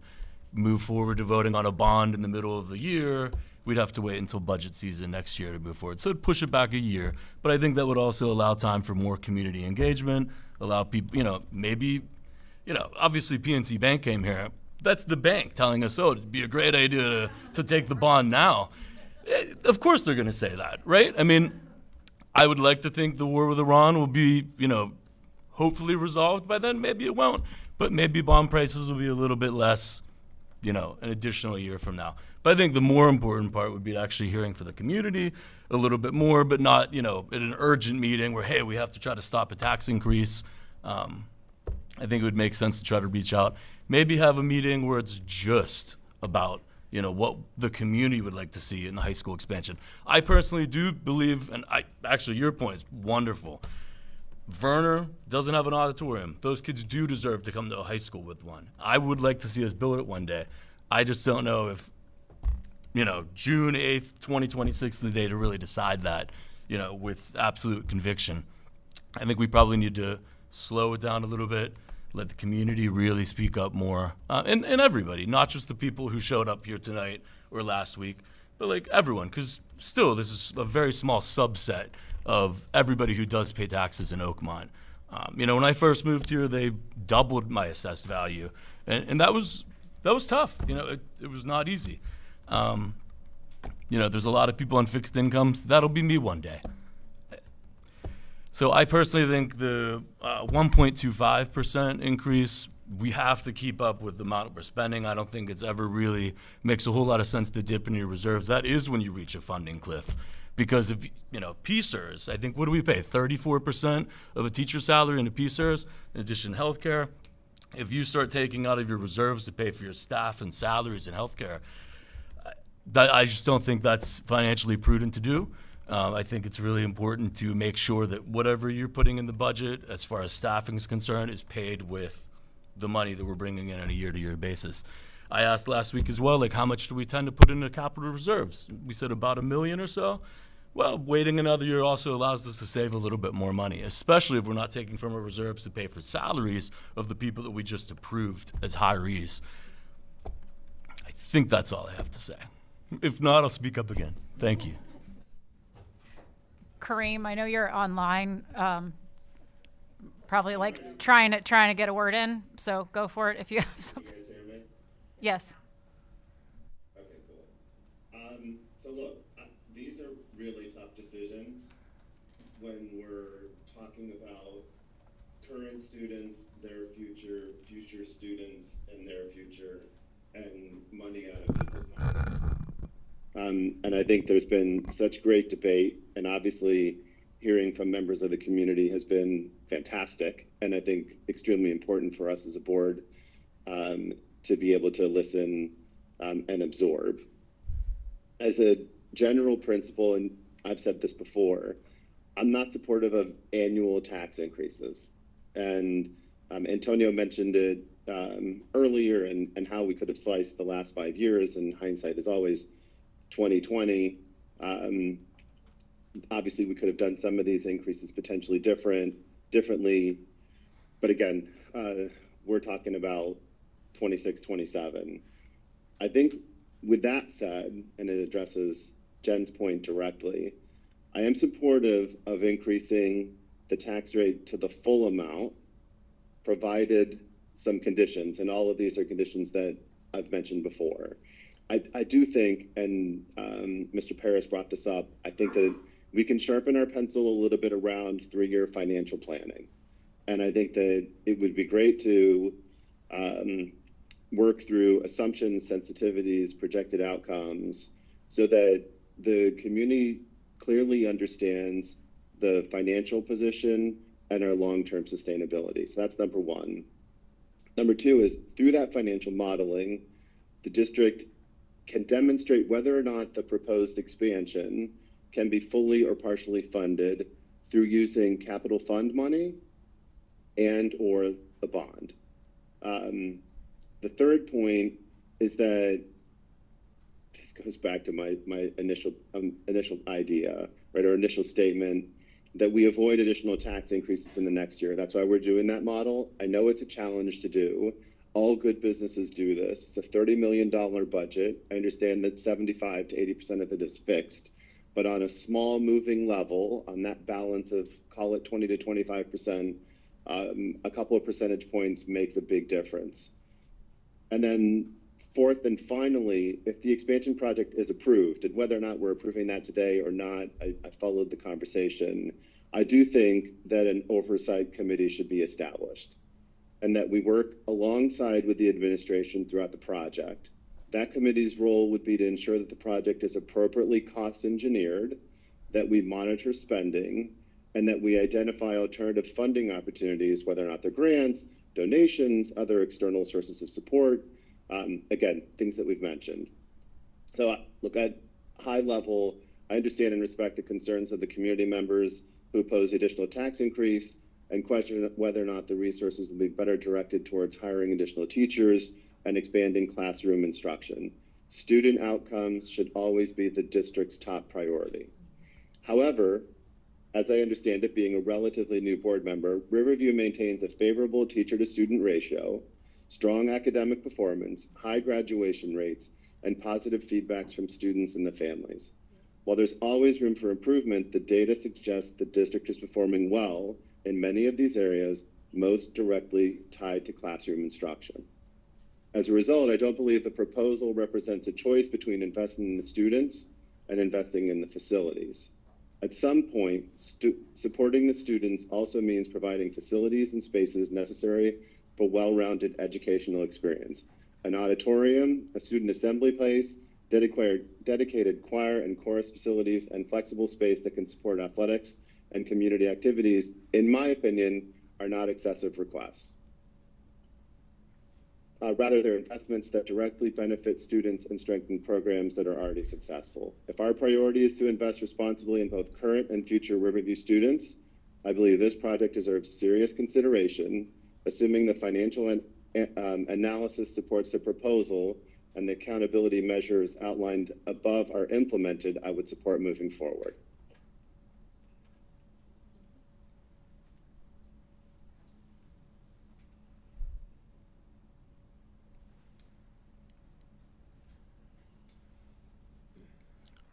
move forward to voting on a bond in the middle of the year. We'd have to wait until budget season next year to move forward. So it'd push it back a year. But I think that would also allow time for more community engagement, allow people, maybe, obviously PNC Bank came here. That's the bank telling us, oh, it'd be a great idea to take the bond now. Of course they're going to say that, right? I mean, I would like to think the war with Iran will be, hopefully resolved by then. Maybe it won't. But maybe bond prices will be a little bit less, an additional year from now. But I think the more important part would be actually hearing for the community a little bit more, but not, in an urgent meeting where, hey, we have to try to stop a tax increase. I think it would make sense to try to reach out. Maybe have a meeting where it's just about, what the community would like to see in the high school expansion. I personally do believe, and actually your point is wonderful. Werner doesn't have an auditorium. Those kids do deserve to come to a high school with one. I would like to see us build it one day. I just don't know if, June 8th, 2026 is the day to really decide that, with absolute conviction. I think we probably need to slow it down a little bit, let the community really speak up more, and everybody, not just the people who showed up here tonight or last week, but like everyone, because still this is a very small subset of everybody who does pay taxes in Oakmont. When I first moved here, they doubled my assessed value, and that was tough. It was not easy. There's a lot of people on fixed incomes. That'll be me one day. So I personally think the 1.25% increase, we have to keep up with the amount we're spending. I don't think it's ever really makes a whole lot of sense to dip into your reserves. That is when you reach a funding cliff. Because if, PSERS, I think, what do we pay? 34% of a teacher's salary into PSERS, in addition to healthcare. If you start taking out of your reserves to pay for your staff and salaries and healthcare, I just don't think that's financially prudent to do. I think it's really important to make sure that whatever you're putting in the budget, as far as staffing is concerned, is paid with the money that we're bringing in on a year-to-year basis. I asked last week as well, how much do we tend to put into capital reserves? We said about $1 million or so. Well, waiting another year also allows us to save a little bit more money, especially if we're not taking from our reserves to pay for salaries of the people that we just approved as hirees. I think that's all I have to say. If not, I'll speak up again. Thank you. Kareem, I know you're online, probably trying to get a word in, so go for it if you have something. Can you guys hear me? Yes. Okay, cool. So look, these are really tough decisions when we're talking about current students, their future, future students, and their future, and money out of people's pockets. And I think there's been such great debate, and obviously hearing from members of the community has been fantastic, and I think extremely important for us as a board to be able to listen and absorb. As a general principle, and I've said this before, I'm not supportive of annual tax increases. And Antonio mentioned it earlier and how we could have sliced the last 5 years, and hindsight is always 2020. Obviously, we could have done some of these increases potentially differently, but again, we're talking about 26, 27. I think with that said, and it addresses Jen's point directly, I am supportive of increasing the tax rate to the full amount, provided some conditions, and all of these are conditions that I've mentioned before. I do think, and Mr. Paris brought this up, I think that we can sharpen our pencil a little bit around 3-year financial planning. And I think that it would be great to work through assumptions, sensitivities, projected outcomes, so that the community clearly understands the financial position and our long-term sustainability. So that's number one. Number two is, through that financial modeling, the district can demonstrate whether or not the proposed expansion can be fully or partially funded through using capital fund money and or the bond. The third point is that this goes back to my initial idea, right, or initial statement, that we avoid additional tax increases in the next year. That's why we're doing that model. I know it's a challenge to do. All good businesses do this. It's a $30 million budget. I understand that 75 to 80% of it is fixed, but on a small moving level, on that balance of, call it 20 to 25%, a couple of percentage points makes a big difference. And then fourth and finally, if the expansion project is approved, and whether or not we're approving that today or not, I followed the conversation. I do think that an oversight committee should be established, and that we work alongside with the administration throughout the project. That committee's role would be to ensure that the project is appropriately cost engineered, that we monitor spending, and that we identify alternative funding opportunities, whether or not they're grants, donations, other external sources of support, again, things that we've mentioned. So look, at high level, I understand and respect the concerns of the community members who oppose the additional tax increase and question whether or not the resources will be better directed towards hiring additional teachers and expanding classroom instruction. Student outcomes should always be the district's top priority. However, as I understand it, being a relatively new board member, Riverview maintains a favorable teacher-to-student ratio, strong academic performance, high graduation rates, and positive feedbacks from students and the families. While there's always room for improvement, the data suggests the district is performing well in many of these areas, most directly tied to classroom instruction. As a result, I don't believe the proposal represents a choice between investing in the students and investing in the facilities. At some point, supporting the students also means providing facilities and spaces necessary for well-rounded educational experience. An auditorium, a student assembly place, dedicated choir and chorus facilities, and flexible space that can support athletics and community activities, in my opinion, are not excessive requests. Rather, they're investments that directly benefit students and strengthen programs that are already successful. If our priority is to invest responsibly in both current and future Riverview students, I believe this project deserves serious consideration, assuming the financial analysis supports the proposal and the accountability measures outlined above are implemented. I would support moving forward.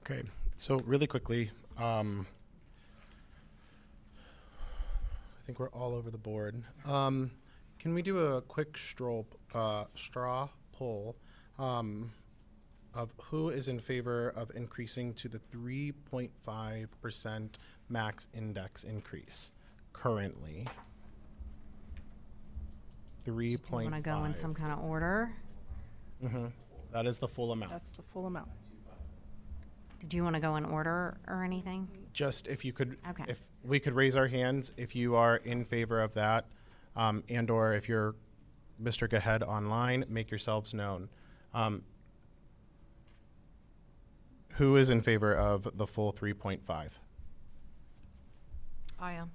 Okay, so really quickly, I think we're all over the board. Can we do a quick straw poll of who is in favor of increasing to the 3.5% max index increase currently? 3.5. Want to go in some kind of order? That is the full amount. That's the full amount. Do you want to go in order or anything? Just if you could, Okay. if we could raise our hands if you are in favor of that, and or if you're Mr. Gahead online, make yourselves known. Who is in favor of the full 3.5? I am.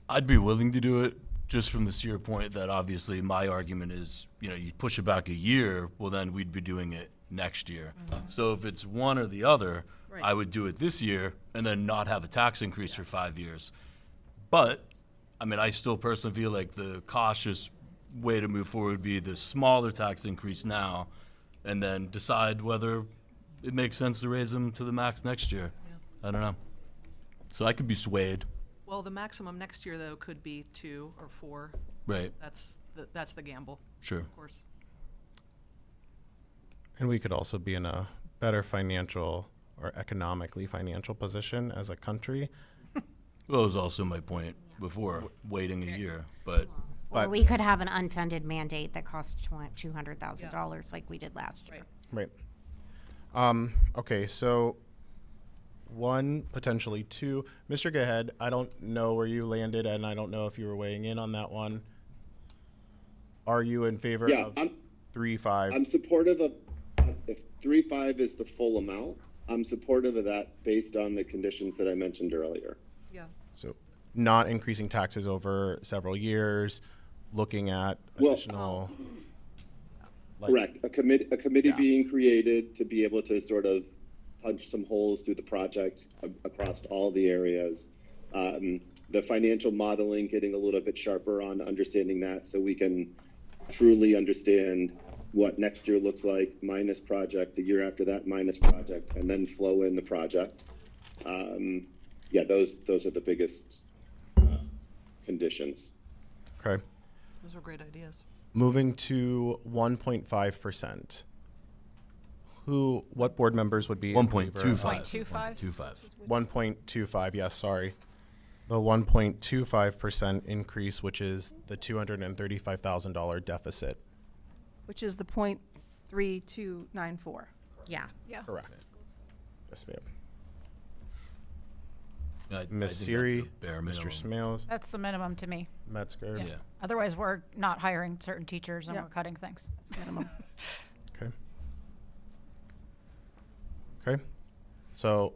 I'd be willing to do it just from the sheer point that obviously my argument is, you push it back a year, well, then we'd be doing it next year. So if it's one or the other, Right. I would do it this year and then not have a tax increase for 5 years. But, I still personally feel like the cautious way to move forward would be the smaller tax increase now and then decide whether it makes sense to raise them to the max next year. I don't know. So I could be swayed. Well, the maximum next year, though, could be 2 or 4. Right. That's the gamble. Sure. Of course. And we could also be in a better financial or economically financial position as a country. Well, that was also my point before, waiting a year, but. Or we could have an unfunded mandate that costs $200,000 like we did last year. Right. Okay, so 1, potentially 2. Mr. Gahead, I don't know where you landed, and I don't know if you were weighing in on that one. Are you in favor Yeah, of 3.5? I'm supportive of, if 3.5 is the full amount, I'm supportive of that based on the conditions that I mentioned earlier. Yeah. So not increasing taxes over several years, looking at Well, additional. like- Correct. A committee Yeah. being created to be able to sort of punch some holes through the project across all the areas. The financial modeling getting a little bit sharper on understanding that so we can truly understand what next year looks like minus project, the year after that minus project, and then flow in the project. Yeah, those are the biggest conditions. Okay. Those are great ideas. Moving to 1.5%. What board members would be in favor? 1.25. 1.25, yes, sorry. The 1.25% increase, which is the $235,000 deficit. Which is the 0.3294. Yeah. Yeah. Correct. Yes, ma'am. I Ms. think that's Siri, the bare Mr. minimum. Smales, That's the minimum to me. Metzger. Yeah. Otherwise, we're not hiring certain teachers and Yep. we're cutting things. That's minimum. Okay. Okay. So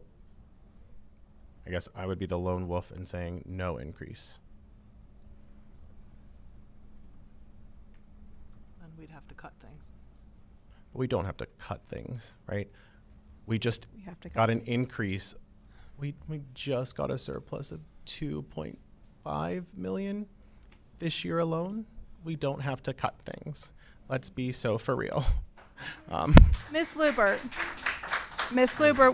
I guess I would be the lone wolf in saying no increase. Then we'd have to cut things. But we don't have to cut things, right? We just We have to cut got an increase. We just got a surplus of 2.5 million this year alone. We don't have to cut things. Let's be so for real. Ms. Lubert,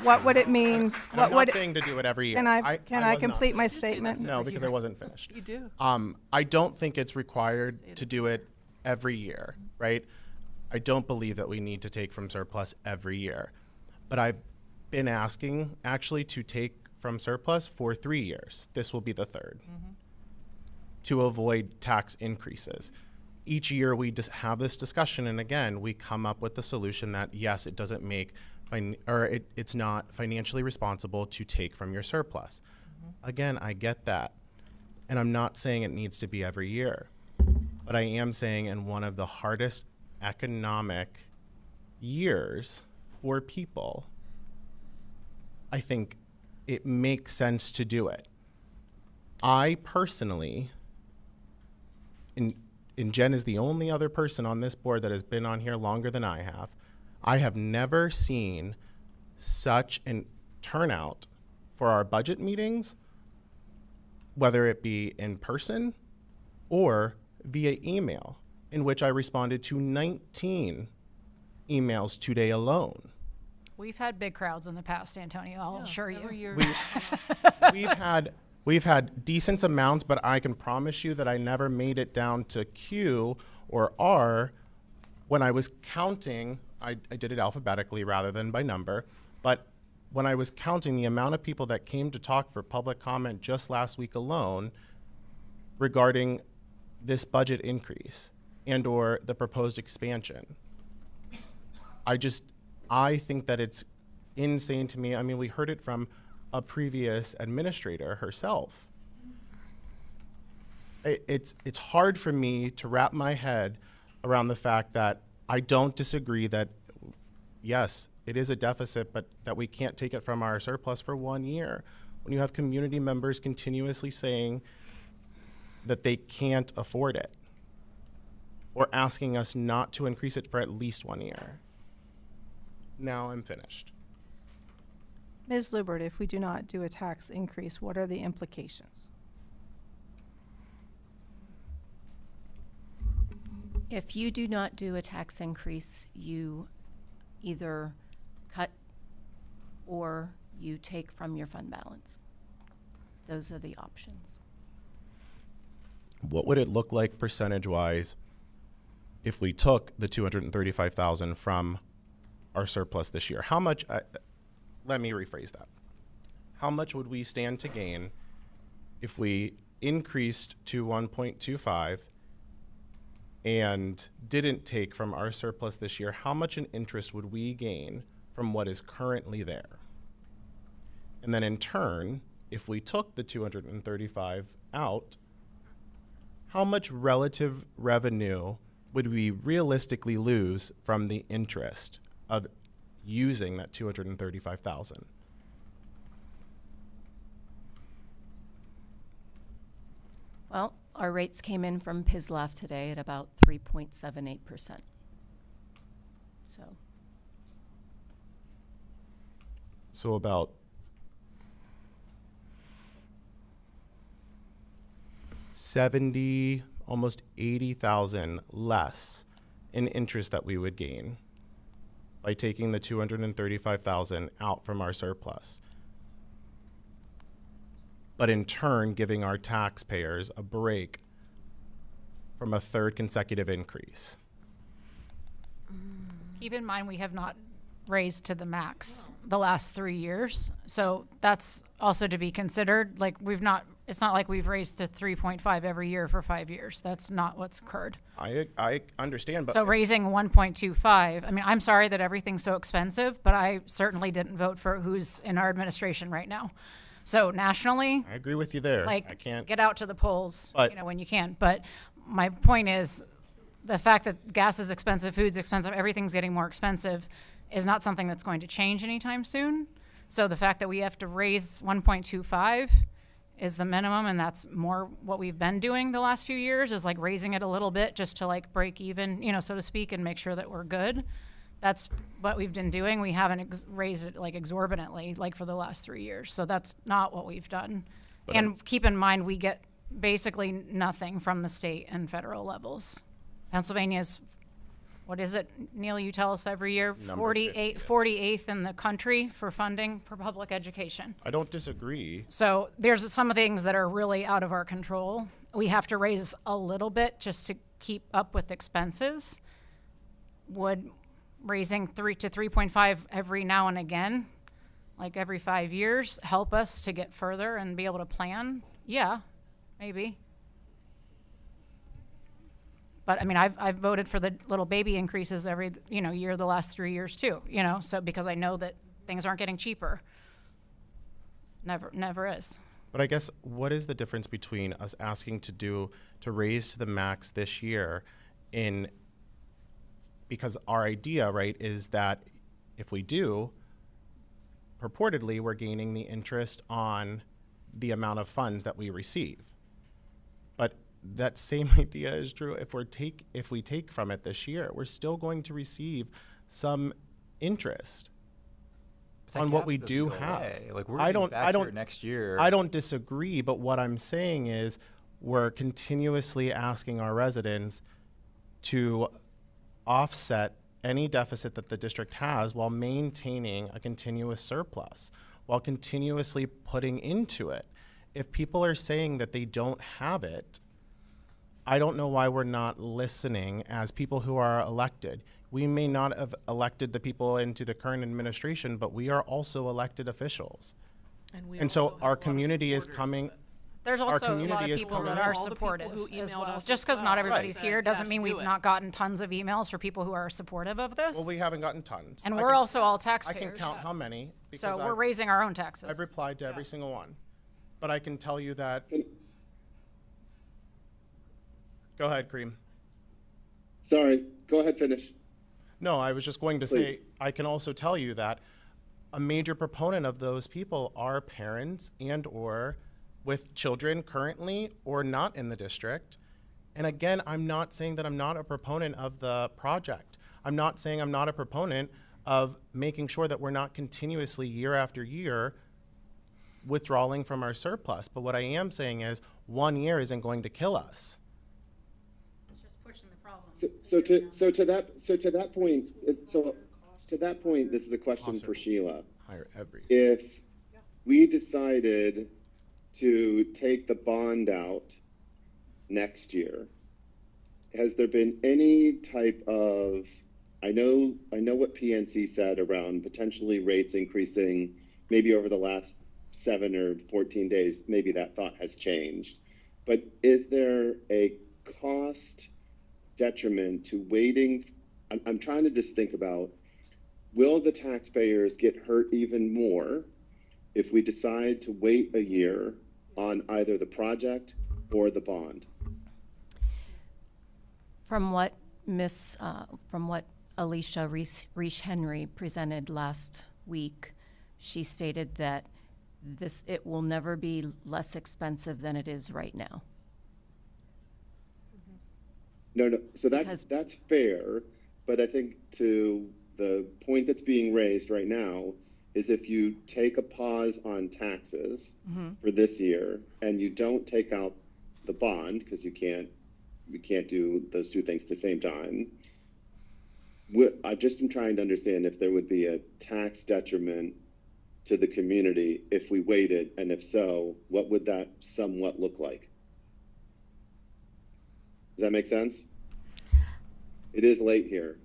what would it mean? And What I'm would not saying to do it every year. Can I was not complete my finished. statement? No, because I wasn't finished. You do. I don't think it's required to do it every year, right? I don't believe that we need to take from surplus every year. But I've been asking actually to take from surplus for 3 years. This will be the third. To avoid tax increases. Each year we just have this discussion, and again, we come up with the solution that yes, it doesn't make it's not financially responsible to take from your surplus. Again, I get that. And I'm not saying it needs to be every year. But I am saying in one of the hardest economic years for people, I think it makes sense to do it. I personally, and Jen is the only other person on this board that has been on here longer than I have never seen such an turnout for our budget meetings, whether it be in person or via email, in which I responded to 19 emails today alone. We've had big crowds in the past, Antonio, I'll assure you. Every year. We've had decent amounts, but I can promise you that I never made it down to Q or R when I was counting. I did it alphabetically rather than by number, but when I was counting the amount of people that came to talk for public comment just last week alone regarding this budget increase and or the proposed expansion. I think that it's insane to me. I mean, we heard it from a previous administrator herself. It's hard for me to wrap my head around the fact that I don't disagree that, yes, it is a deficit, but that we can't take it from our surplus for 1 year. When you have community members continuously saying that they can't afford it, or asking us not to increase it for at least 1 year. Now I'm finished. Ms. Lubert, if we do not do a tax increase, what are the implications? If you do not do a tax increase, you either cut or you take from your fund balance. Those are the options. What would it look like percentage-wise if we took the $235,000 from our surplus this year? How much, let me rephrase that. How much would we stand to gain if we increased to 1.25 and didn't take from our surplus this year? How much in interest would we gain from what is currently there? And then in turn, if we took the 235 out, how much relative revenue would we realistically lose from the interest of using that 235,000? Well, our rates came in from PISLAF today at about 3.78%. So about $70,000, almost $80,000 less in interest that we would gain by taking the $235,000 out from our surplus, but in turn giving our taxpayers a break from a third consecutive increase. Keep in mind, we have not raised to the max the last 3 years. So that's also to be considered. Like it's not like we've raised to 3.5 every year for 5 years. That's not what's occurred. I understand, but So raising 1.25, I mean, I'm sorry that everything's so expensive, but I certainly didn't vote for who's in our administration right now. So nationally, I agree with you there. like I can't get out to the polls, But- when you can. But my point is, the fact that gas is expensive, food's expensive, everything's getting more expensive is not something that's going to change anytime soon. So the fact that we have to raise 1.25 is the minimum, and that's more what we've been doing the last few years, is like raising it a little bit just to like break even, so to speak, and make sure that we're good. That's what we've been doing. We haven't raised it like exorbitantly like for the last 3 years. So that's not what we've done. But And keep in mind, we get basically nothing from the state and federal levels. Pennsylvania's, what is it, Neil, you tell us every year, Number 50, 48th in the country for funding for public education. I don't disagree. So there's some things that are really out of our control. We have to raise a little bit just to keep up with expenses. Would raising 3 to 3.5 every now and again, like every 5 years, help us to get further and be able to plan? Yeah, maybe. But I mean, I've voted for the little baby increases every, year the last 3 years too, so because I know that things aren't getting cheaper. Never is. But I guess what is the difference between us asking to raise to the max this year because our idea, right, is that if we do, purportedly we're gaining the interest on the amount of funds that we receive. But that same idea is true if we take from it this year. We're still going to receive some interest on what we do have. Like we're I gonna be don't back I don't here next year. I don't disagree, but what I'm saying is we're continuously asking our residents to offset any deficit that the district has while maintaining a continuous surplus, while continuously putting into it. If people are saying that they don't have it, I don't know why we're not listening as people who are elected. We may not have elected the people into the current administration, but we are also elected officials. And we And so also have a our lot of community is supporters coming, There's also a lot community of is people that committed. are All the people supportive who as emailed well. us Just as because not well everybody's said, here doesn't yes, mean do we've it. not gotten tons of emails for people who are supportive of this. Well, we haven't gotten tons. And I we're can- also all I taxpayers. can count how many. So because we're I've- raising our own taxes. I've replied to every single one. But I can tell you that. Go ahead, Kareem. Sorry, go ahead, finish. No, I was just going to Please. say, I can also tell you that a major proponent of those people are parents and or with children currently or not in the district. And again, I'm not saying that I'm not a proponent of the project. I'm not saying I'm not a proponent of making sure that we're not continuously year after year withdrawing from our surplus. But what I am saying is 1 year isn't going to kill us. So to that point, this is a question for Sheila. Hire every. If we decided to take the bond out next year, has there been any type of, I know what PNC said around potentially rates increasing maybe over the last 7 or 14 days, maybe that thought has changed. But is there a cost detriment to waiting? I'm trying to just think about, will the taxpayers get hurt even more if we decide to wait a year on either the project or the bond? From what Alicia Reich Henry presented last week, she stated that it will never be less expensive than it is right now. No, so that's fair, but I think to the point that's being raised right now is if you take a pause on taxes for this year and you don't take out the bond, because we can't do those two things at the same time. I just am trying to understand if there would be a tax detriment to the community if we waited, and if so, what would that somewhat look like? Does that make sense? It is late here.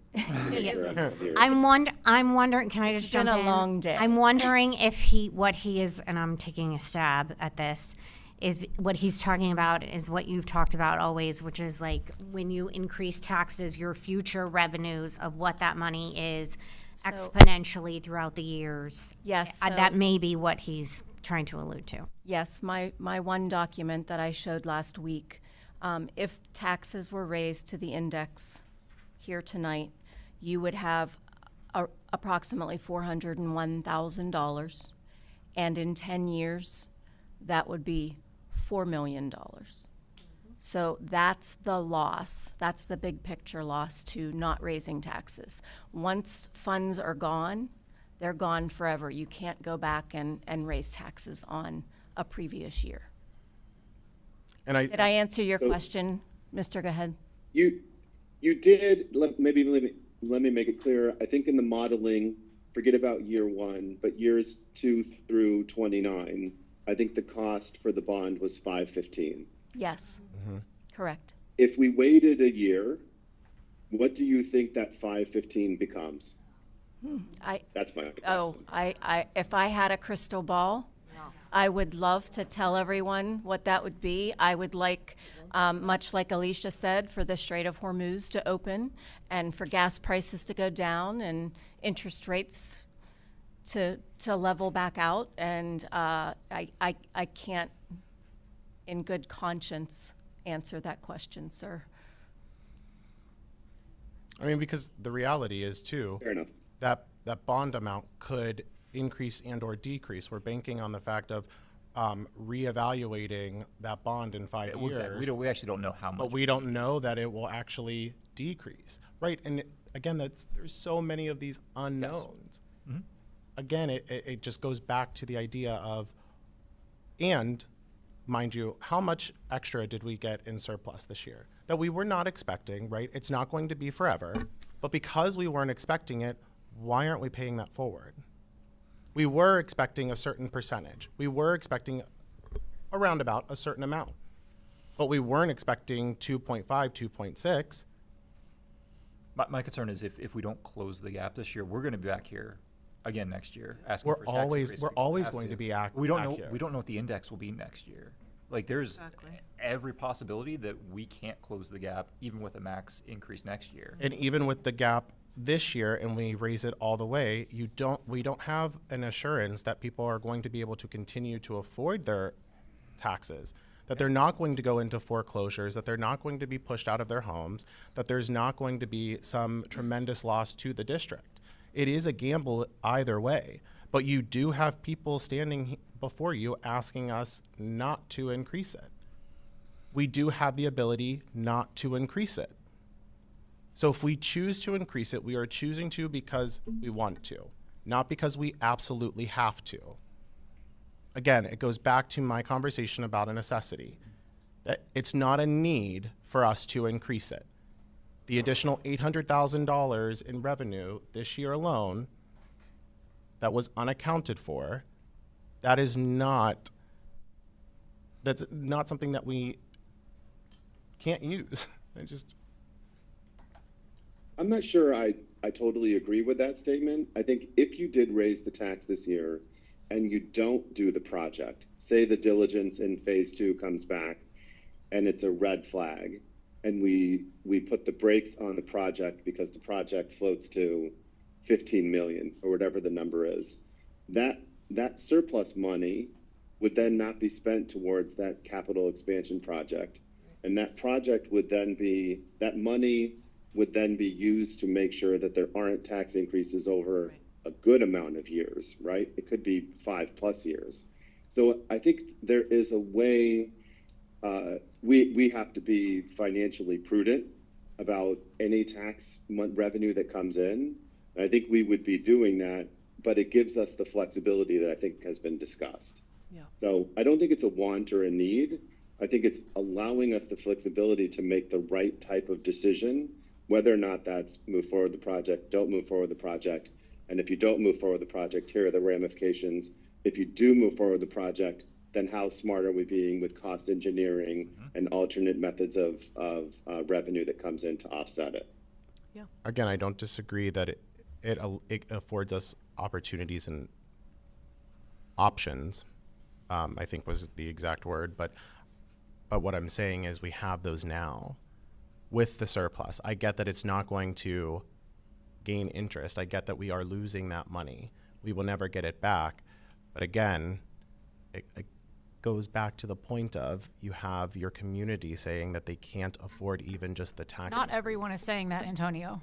I'm wondering, can I just jump in? It's been a long day. I'm wondering if what he is, and I'm taking a stab at this, is what he's talking about is what you've talked about always, which is like when you increase taxes, your future revenues of what that money is exponentially throughout the years. Yes, That may be what he's trying to allude to. Yes, my one document that I showed last week, if taxes were raised to the index here tonight, you would have approximately $401,000, and in 10 years, that would be $4 million. So that's the loss. That's the big picture loss to not raising taxes. Once funds are gone, they're gone forever. You can't go back and raise taxes on a previous year. And Did I answer your question, Mr. Go ahead? You did. Let me make it clear. I think in the modeling, forget about year 1, but years 2 through 29, I think the cost for the bond was $515. Yes, correct. If we waited a year, what do you think that $515 becomes? That's my question. If I had a crystal ball, I would love to tell everyone what that would be. I would like, much like Alicia said, for the Strait of Hormuz to open and for gas prices to go down and interest rates to level back out. And I can't, in good conscience, answer that question, sir. I mean, because the reality is too, Fair enough. that bond amount could increase and or decrease. We're banking on the fact of reevaluating that bond in 5 years. Exactly. We actually don't know how much. But we don't know that it will actually decrease, right? And again, there's so many of these unknowns. Yes. Again, it just goes back to the idea of, and mind you, how much extra did we get in surplus this year that we were not expecting, right? It's not going to be forever, but because we weren't expecting it, why aren't we paying that forward? We were expecting a certain percentage. We were expecting around about a certain amount, but we weren't expecting 2.5, 2.6. My concern is if we don't close the gap this year, we're going to be back here again next year asking We're for tax always increases. we're We always have going to be we don't know here. we don't know what the index will be next year. Like, there's Exactly. every possibility that we can't close the gap even with a max increase next year. And even with the gap this year and we raise it all the way, we don't have an assurance that people are going to be able to continue to afford their taxes, that they're not going to go into foreclosures, that they're not going to be pushed out of their homes, that there's not going to be some tremendous loss to the district. It is a gamble either way, but you do have people standing before you asking us not to increase it. We do have the ability not to increase it. So if we choose to increase it, we are choosing to because we want to, not because we absolutely have to. Again, it goes back to my conversation about a necessity, that it's not a need for us to increase it. The additional $800,000 in revenue this year alone that was unaccounted for, that's not something that we can't use. I'm not sure I totally agree with that statement. I think if you did raise the tax this year and you don't do the project, say the diligence in phase 2 comes back and it's a red flag, and we put the brakes on the project because the project floats to 15 million or whatever the number is, that surplus money would then not be spent towards that capital expansion project. And that project would then be, that money would then be used to make sure that there aren't tax increases over a good amount of years, right? It could be 5+ years. So I think there is a way, we have to be financially prudent about any tax revenue that comes in. And I think we would be doing that, but it gives us the flexibility that I think has been discussed. Yeah. So I don't think it's a want or a need. I think it's allowing us the flexibility to make the right type of decision, whether or not that's move forward the project, don't move forward the project. And if you don't move forward the project, here are the ramifications. If you do move forward the project, then how smart are we being with cost engineering and alternate methods of revenue that comes in to offset it? Yeah. Again, I don't disagree that it affords us opportunities and options, I think was the exact word, but what I'm saying is we have those now with the surplus. I get that it's not going to gain interest. I get that we are losing that money. We will never get it back. But again, it goes back to the point of you have your community saying that they can't afford even just the tax. Not everyone is saying that, Antonio.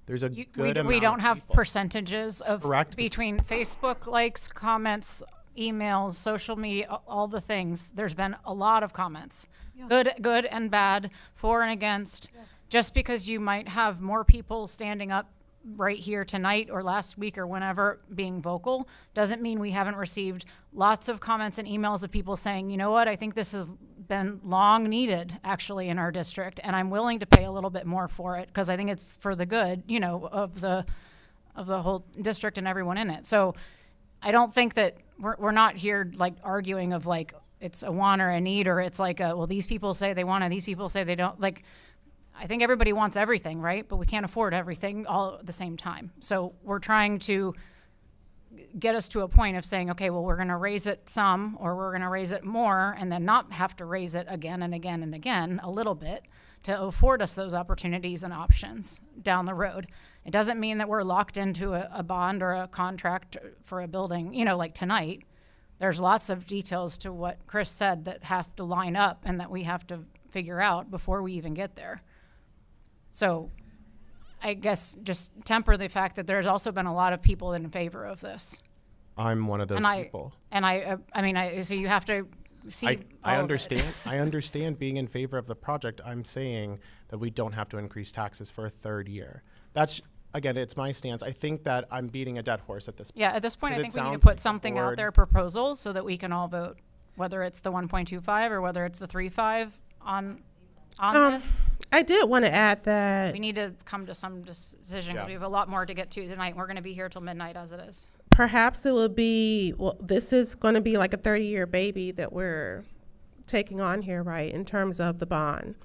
There's a We good amount don't of have people. percentages of Correct. between Facebook likes, comments, emails, social media, all the things. There's been a lot of comments, good and bad, for and against. Just because you might have more people standing up right here tonight or last week or whenever being vocal doesn't mean we haven't received lots of comments and emails of people saying, you know what, I think this has been long needed actually in our district, and I'm willing to pay a little bit more for it because I think it's for the good, you know, of the whole district and everyone in it. So I don't think that we're not here like arguing of like it's a want or a need, or it's like well, these people say they want it, these people say they don't. Like, I think everybody wants everything, right? But we can't afford everything all at the same time. So we're trying to get us to a point of saying, okay, well, we're going to raise it some, or we're going to raise it more, and then not have to raise it again and again and again a little bit to afford us those opportunities and options down the road. It doesn't mean that we're locked into a bond or a contract for a building, you know, like tonight. There's lots of details to what Chris said that have to line up and that we have to figure out before we even get there. So I guess just temper the fact that there's also been a lot of people in favor of this. I'm one of those people. So you have to see. I understand. I understand being in favor of the project. I'm saying that we don't have to increase taxes for a third year. That's, again, it's my stance. I think that I'm beating a dead horse at this point. Yeah, at this point, I 'Cause think it we need to sounds put like the something out board- there, proposals, so that we can all vote, whether it's the 1.25 or whether it's the 3.5 on this. I did want to add that We need to come to some decision because Yeah. we have a lot more to get to tonight. We're going to be here till midnight as it is. perhaps it would be, well, this is going to be like a 30-year baby that we're taking on here, right, in terms of the bond.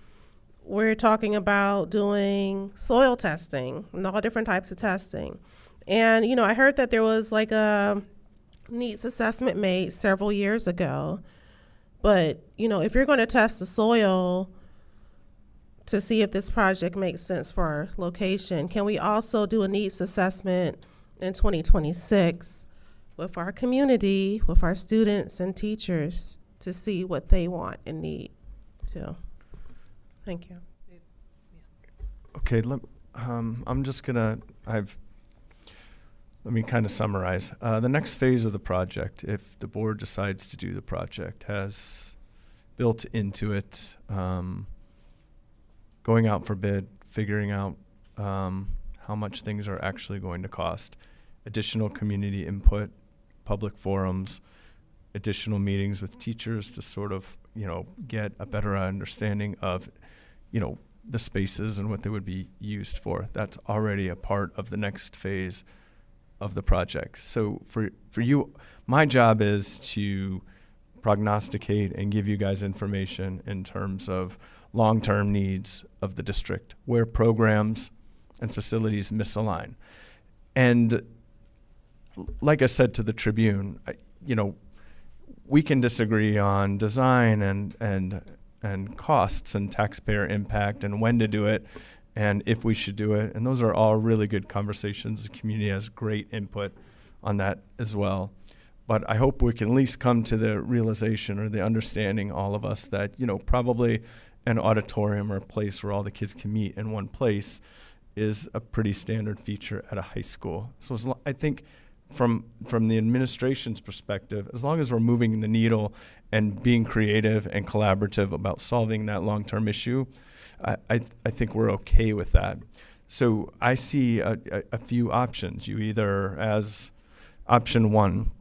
We're talking about doing soil testing and all different types of testing. And, you know, I heard that there was like a needs assessment made several years ago. But, you know, if you're going to test the soil to see if this project makes sense for our location, can we also do a needs assessment in 2026 with our community, with our students and teachers to see what they want and need too? Thank you. Okay, I'm just gonna, let me kind of summarize. The next phase of the project, if the board decides to do the project, has built into it going out for bid, figuring out how much things are actually going to cost, additional community input, public forums, additional meetings with teachers to sort of, you know, get a better understanding of, you know, the spaces and what they would be used for. That's already a part of the next phase of the project. So for you, my job is to prognosticate and give you guys information in terms of long-term needs of the district, where programs and facilities misalign. And like I said to the Tribune, you know, we can disagree on design and costs and taxpayer impact and when to do it and if we should do it. And those are all really good conversations. The community has great input on that as well. But I hope we can at least come to the realization or the understanding, all of us, that, you know, probably an auditorium or a place where all the kids can meet in one place is a pretty standard feature at a high school. So I think from the administration's perspective, as long as we're moving the needle and being creative and collaborative about solving that long-term issue, I think we're okay with that. So I see a few options. You either, as option one,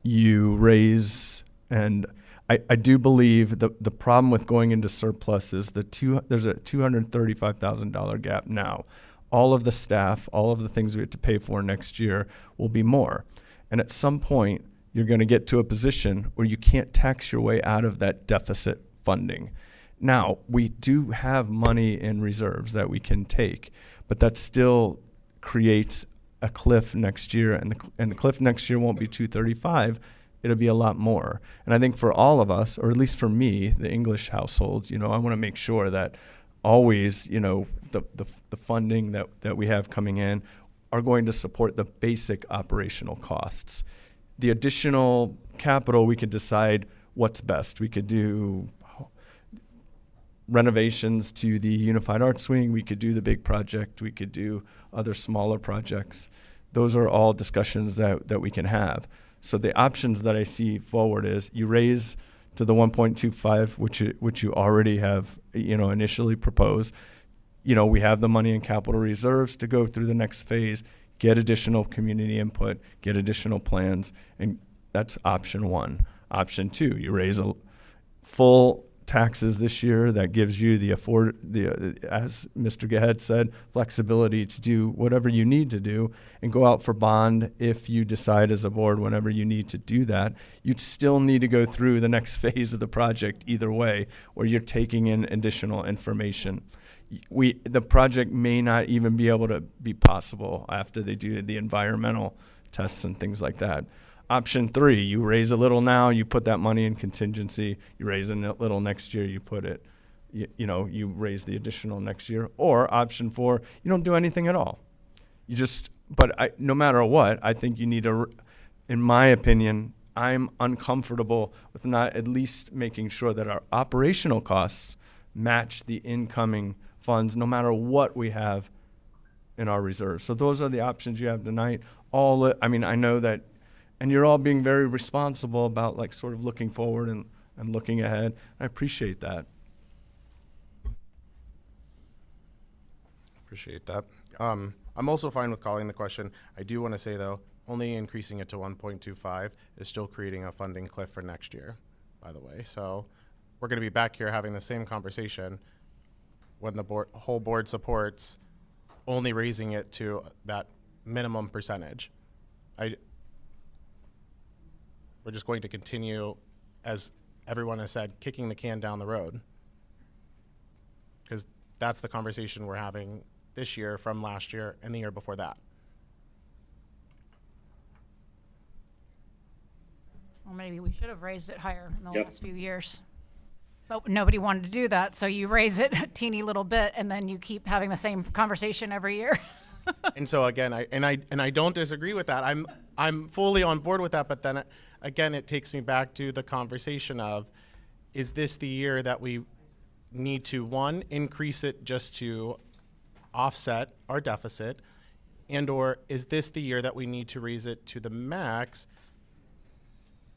you raise, and I do believe the problem with going into surplus is there's a $235,000 gap now. All of the staff, all of the things we have to pay for next year will be more. And at some point, you're going to get to a position where you can't tax your way out of that deficit funding. Now, we do have money in reserves that we can take, but that still creates a cliff next year, and the cliff next year won't be 235. It'll be a lot more. And I think for all of us, or at least for me, the English households, you know, I want to make sure that always, you know, the funding that we have coming in are going to support the basic operational costs. The additional capital, we could decide what's best. We could do renovations to the Unified Arts Wing. We could do the big project. We could do other smaller projects. Those are all discussions that we can have. So the options that I see forward is you raise to the 1.25, which you already have, you know, initially proposed. You know, we have the money in capital reserves to go through the next phase, get additional community input, get additional plans, and that's option one. Option two, you raise a full taxes this year that gives you as Mr. Gahed said, flexibility to do whatever you need to do and go out for bond if you decide as a board whenever you need to do that. You'd still need to go through the next phase of the project either way, where you're taking in additional information. The project may not even be able to be possible after they do the environmental tests and things like that. Option three, you raise a little now, you put that money in contingency, you raise a little next year, you put it, you raise the additional next year. Or option four, you don't do anything at all. No matter what, I think you need in my opinion, I'm uncomfortable with not at least making sure that our operational costs match the incoming funds, no matter what we have in our reserves. So those are the options you have tonight. I know that, and you're all being very responsible about like sort of looking forward and looking ahead. I appreciate that. Appreciate that. I'm also fine with calling the question. I do want to say, though, only increasing it to 1.25 is still creating a funding cliff for next year, by the way. So we're going to be back here having the same conversation when the whole board supports only raising it to that minimum percentage. We're just going to continue, as everyone has said, kicking the can down the road. Because that's the conversation we're having this year from last year and the year before that. Well, maybe we should have raised it higher in the Yep. last few years. But nobody wanted to do that, so you raise it a teeny little bit, and then you keep having the same conversation every year. And so again, I don't disagree with that. I'm fully on board with that. But then again, it takes me back to the conversation of, is this the year that we need to, one, increase it just to offset our deficit, and or is this the year that we need to raise it to the max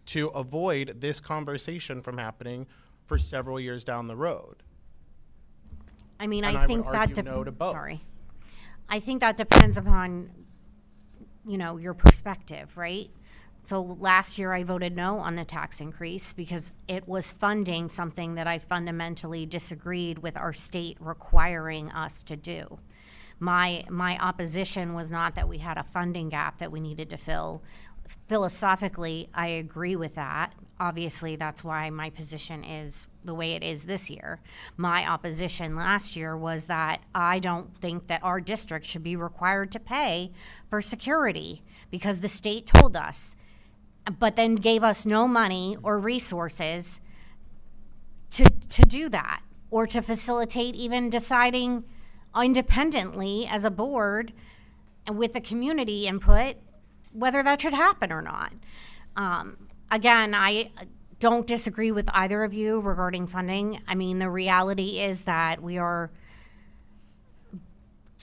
to avoid this conversation from happening for several years down the road? I mean, And I I think would that argue no to both. sorry. I think that depends upon, you know, your perspective, right? So last year I voted no on the tax increase because it was funding something that I fundamentally disagreed with our state requiring us to do. My opposition was not that we had a funding gap that we needed to fill. Philosophically, I agree with that. Obviously, that's why my position is the way it is this year. My opposition last year was that I don't think that our district should be required to pay for security because the state told us, but then gave us no money or resources to do that or to facilitate even deciding independently as a board and with the community input whether that should happen or not. Again, I don't disagree with either of you regarding funding. I mean, the reality is that we are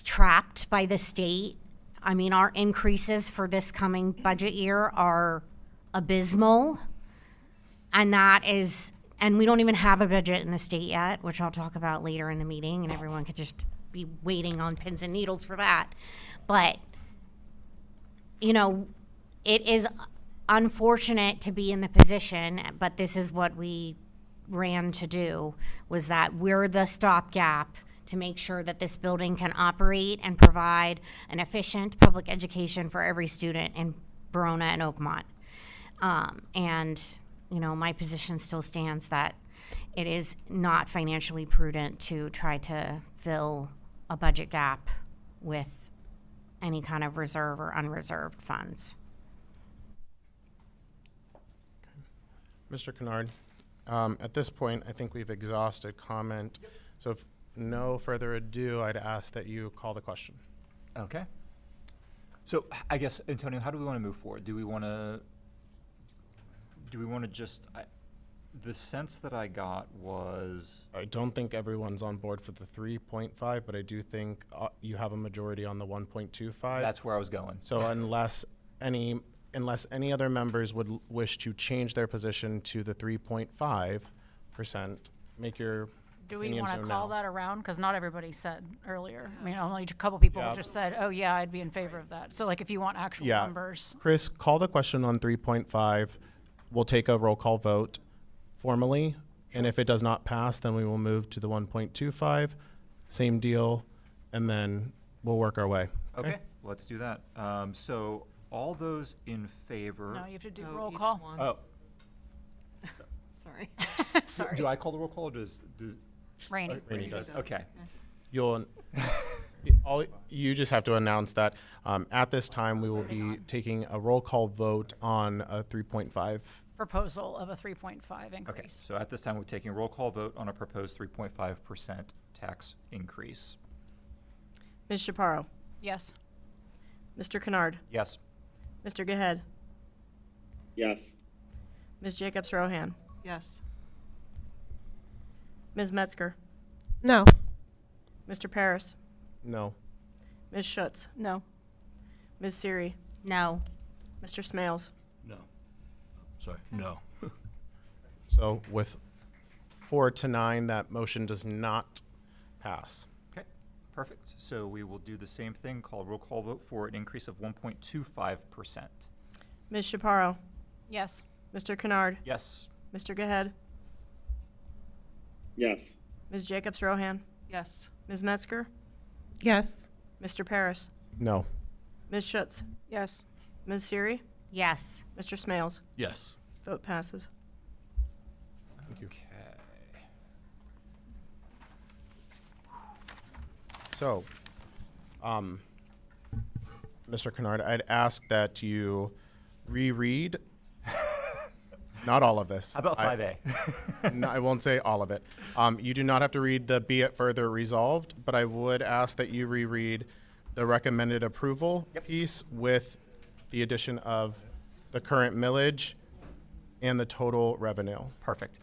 trapped by the state. I mean, our increases for this coming budget year are abysmal. And we don't even have a budget in the state yet, which I'll talk about later in the meeting, and everyone could just be waiting on pins and needles for that. But, you know, it is unfortunate to be in the position, but this is what we ran to do, was that we're the stopgap to make sure that this building can operate and provide an efficient public education for every student in Verona and Oakmont. And, you know, my position still stands that it is not financially prudent to try to fill a budget gap with any kind of reserve or unreserved funds. Mr. Kennard, at this point, I think we've exhausted comment. So if no further ado, I'd ask that you call the question. Okay. So I guess, Antonio, how do we want to move forward? Do we want to just, the sense that I got was, I don't think everyone's on board for the 3.5, but I do think you have a majority on the 1.25. that's where I was going. So unless any other members would wish to change their position to the 3.5%, make your Do we opinions want to known call now. that around? Because not everybody said earlier. I mean, only a couple people Yeah. just said, oh, yeah, I'd be in favor of that. So like if you want actual Yeah. numbers. Chris, call the question on 3.5. We'll take a roll call vote formally, and if it does not pass, then we will move to the 1.25. Same deal, and then we'll work our way. okay, let's do that. So all those in favor? No, you have to do No, roll each call. one. Oh, Sorry. Sorry. do I call the roll call or does? Rainey. Rainey does. Okay. You'll, you just have to announce that at this time, we will be taking a roll call vote on a 3.5. Proposal of a 3.5 increase. Okay, so at this time, we're taking a roll call vote on a proposed 3.5% tax increase. Ms. Chaparro? Yes. Mr. Kennard? Yes. Mr. Gahed? Yes. Ms. Jacobs Rohan? Yes. Ms. Metzger? No. Mr. Paris? No. Ms. Schutz? No. Ms. Siri? No. Mr. Smales? No. Sorry, no. So with 4-9, that motion does not pass. Okay, perfect. So we will do the same thing, call a roll call vote for an increase of 1.25%. Ms. Chaparro? Yes. Mr. Kennard? Yes. Mr. Gahed? Yes. Ms. Jacobs Rohan? Yes. Ms. Metzger? Yes. Mr. Paris? No. Ms. Schutz? Yes. Ms. Siri? Yes. Mr. Smales? Yes. Vote passes. Thank you. Okay. So, Mr. Kennard, I'd ask that you reread Not all of this. How about 5A? No, I won't say all of it. You do not have to read the be it further resolved, but I would ask that you reread the recommended approval piece with the addition of the current millage and the total revenue. Perfect.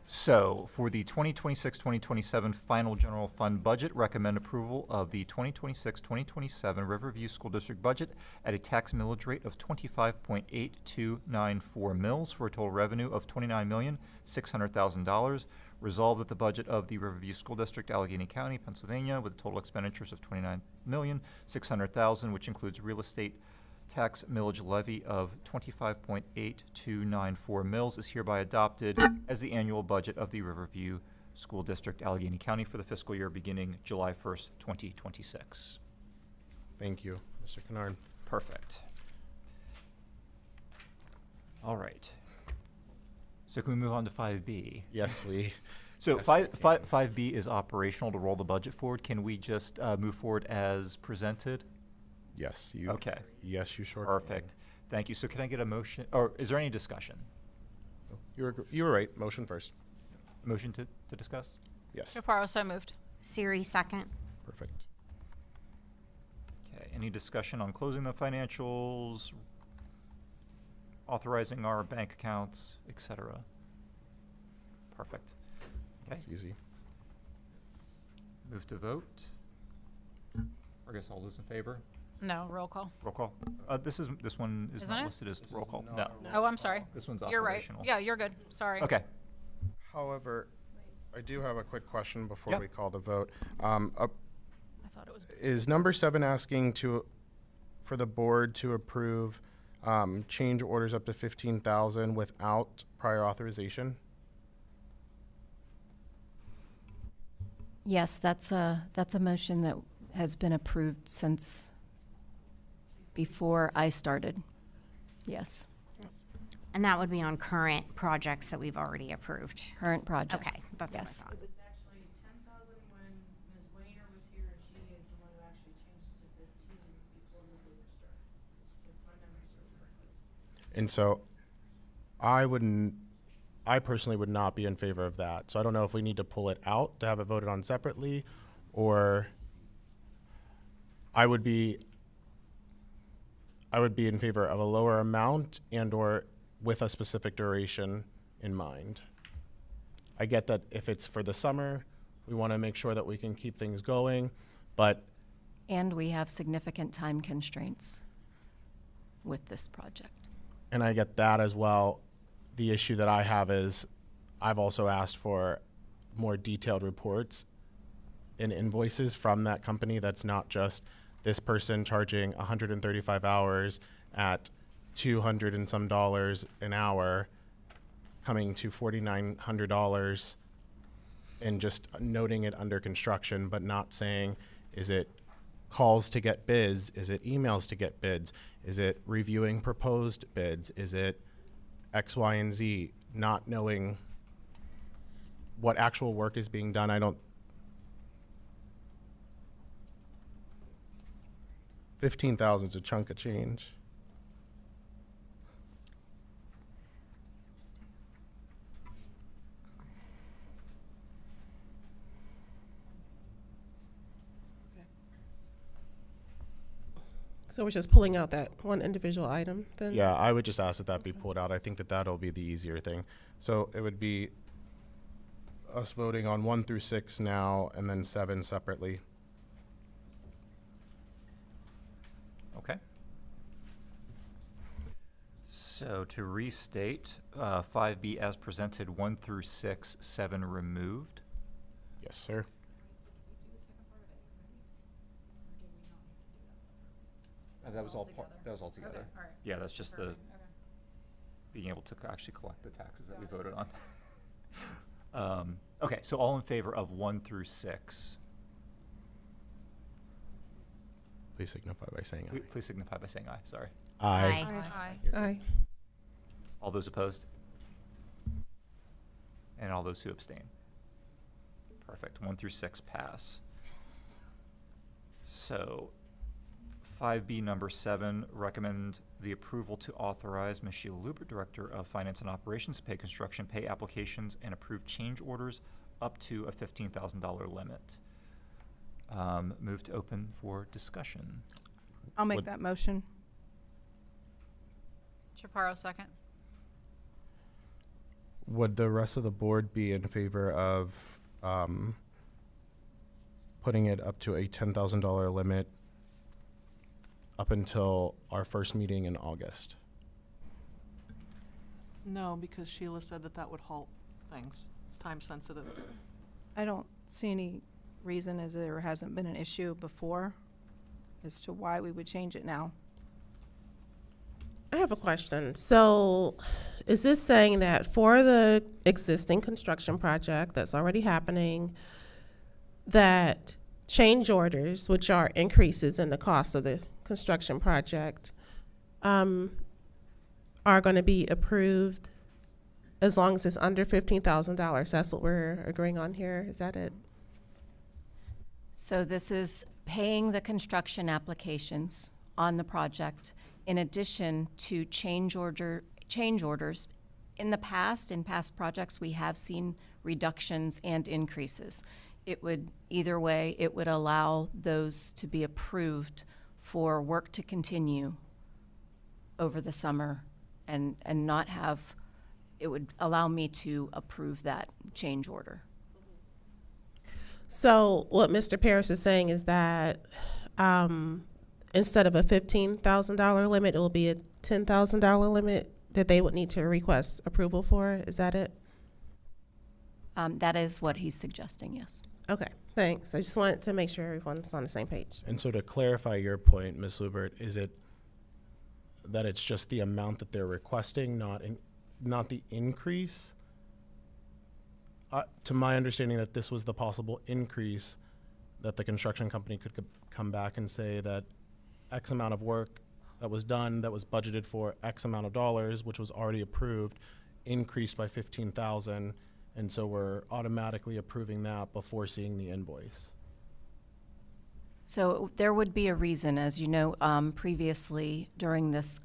So for the 2026-2027 final general fund budget, recommend approval of the 2026-2027 Riverview School District budget at a tax millage rate of 25.8294 mils for a total revenue of $29,600,000. Resolved that the budget of the Riverview School District, Allegheny County, Pennsylvania, with total expenditures of $29,600,000, which includes real estate tax millage levy of 25.8294 mils, is hereby adopted as the annual budget of the Riverview School District, Allegheny County for the fiscal year beginning July 1st, 2026. Thank you, Mr. Kennard. Perfect. All right. So can we move on to 5B? Yes, we. So yes, 5B is operational to roll the budget forward. Can we just move forward as presented? Yes, you. Okay. Yes, you sure. Perfect. Thank you. So can I get a motion, or is there any discussion? You were right. Motion first. Motion to discuss? Yes. Chaparro, so moved. Siri, second. Perfect. Okay. Any discussion on closing the financials, authorizing our bank accounts, etc.? Perfect. Okay. It's easy. Move to vote. I guess all those in favor? No, roll call. Roll call. This one is Isn't not it? listed as roll call. No. Oh, I'm sorry. This one's You're right. operational. Yeah, you're good. Sorry. Okay. However, I do have a quick question before Yep. we call the vote. I thought it was. Is number 7 asking for the board to approve change orders up to 15,000 without prior authorization? Yes, that's a motion that has been approved since before I started. Yes, And that would be on current projects that we've already approved. current projects. Okay, that's Yes. what I thought. was actually 10,000 when Ms. Wayner was here, and she is the one who actually changed it to 15 before Ms. Luker started, if my memory serves correctly. And so I personally would not be in favor of that. So I don't know if we need to pull it out to have it voted on separately, or I would be in favor of a lower amount and or with a specific duration in mind. I get that if it's for the summer, we want to make sure that we can keep things going, but And we have significant time constraints with this project. and I get that as well. The issue that I have is I've also asked for more detailed reports and invoices from that company that's not just this person charging 135 hours at $200 and some an hour, coming to $4,900 and just noting it under construction, but not saying, is it calls to get bids? Is it emails to get bids? Is it reviewing proposed bids? Is it X, Y, and Z? Not knowing what actual work is being done. 15,000 is a chunk of change. So we're just pulling out that one individual item then? Yeah, I would just ask that that be pulled out. I think that that'll be the easier thing. So it would be us voting on 1 through 6 now, and then 7 separately. Okay. So to restate, 5B as presented, 1 through 6, 7 removed. Yes, sir. That was all together. All right. Yeah, that's just the Perfect. being able to actually collect the taxes that we voted on. Okay, so all in favor of 1 through 6? Please signify by saying aye. Please signify by saying aye, sorry. Aye. Aye. Aye. All those opposed? And all those who abstain? Perfect. 1 through 6 pass. So 5B, number 7, recommend the approval to authorize Ms. Sheila Lubert, Director of Finance and Operations, to pay construction pay applications and approve change orders up to a $15,000 limit. Move to open for discussion. I'll make that motion. Chaparro, second. Would the rest of the board be in favor of putting it up to a $10,000 limit up until our first meeting in August? No, because Sheila said that that would halt things. It's time sensitive. I don't see any reason, as there hasn't been an issue before, as to why we would change it now. I have a question. So is this saying that for the existing construction project that's already happening, that change orders, which are increases in the cost of the construction project, are going to be approved as long as it's under $15,000? That's what we're agreeing on here. Is that it? So this is paying the construction applications on the project in addition to change orders. In the past, in past projects, we have seen reductions and increases. It would, either way, it would allow those to be approved for work to continue over the summer and not have, it would allow me to approve that change order. So what Mr. Paris is saying is that instead of a $15,000 limit, it will be a $10,000 limit that they would need to request approval for. Is that it? That is what he's suggesting, yes. Okay, thanks. I just wanted to make sure everyone's on the same page. And so to clarify your point, Ms. Lubert, is it that it's just the amount that they're requesting, not the increase? To my understanding, that this was the possible increase, that the construction company could come back and say that X amount of work that was done, that was budgeted for X amount of dollars, which was already approved, increased by 15,000, and so we're automatically approving that before seeing the invoice. So there would be a reason, as you know, previously during this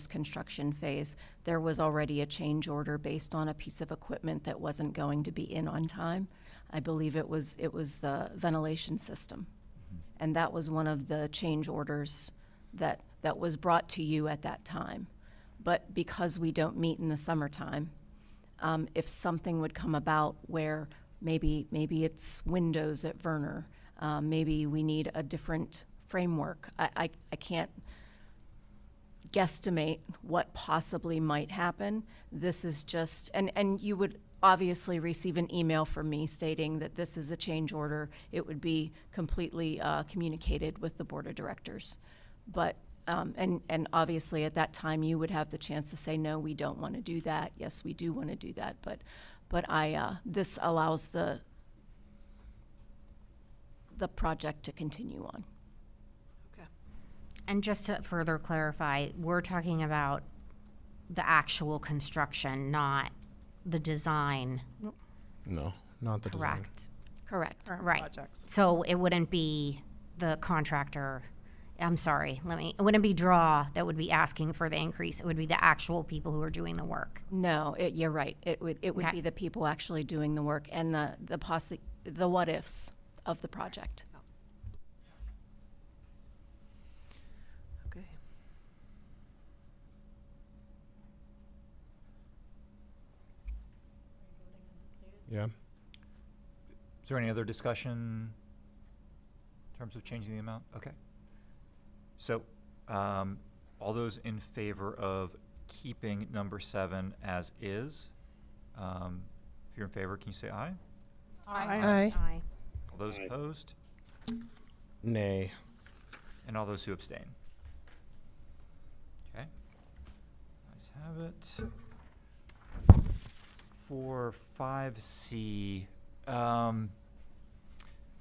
construction phase, there was already a change order based on a piece of equipment that wasn't going to be in on time. I believe it was the ventilation system. And that was one of the change orders that was brought to you at that time. But because we don't meet in the summertime, if something would come about where maybe it's windows at Werner, maybe we need a different framework. I can't guesstimate what possibly might happen. This is just, and you would obviously receive an email from me stating that this is a change order. It would be completely communicated with the board of directors. But, and obviously at that time you would have the chance to say, no, we don't want to do that. Yes, we do want to do that. But this allows the project to continue on. And just to further clarify, we're talking about the actual construction, not the design. No, not the design. Correct. Current Right. projects. So it wouldn't be the contractor, I'm sorry, it wouldn't be DRAW that would be asking for the increase. It would be the actual people who are doing the work. No, you're right. It would Okay. be the people actually doing the work and the what ifs of the project. Okay. Yeah. Is there any other discussion in terms of changing the amount? Okay. So, all those in favor of keeping number 7 as is, if you're in favor, can you say aye? Aye. Aye. All those Aye. opposed? Nay. And all those who abstain? Okay. Ayes have it. For 5C, I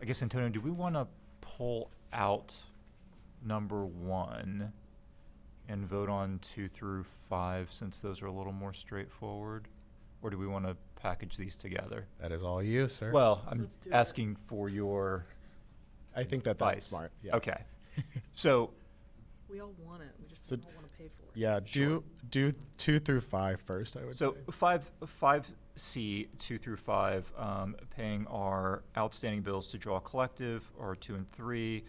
guess, Antonio, do we want to pull out number 1 and vote on 2 through 5 since those are a little more straightforward? Or do we want to package these together? That is all you, sir. Well, I'm asking for your I think that's advice. smart. Yes. Okay. So We all want it, we just So- don't all wanna pay for it. Yeah, do 2 through 5 first, I would So say. 5C, 2 through 5, paying our outstanding bills to Draw Collective, or 2 and 3,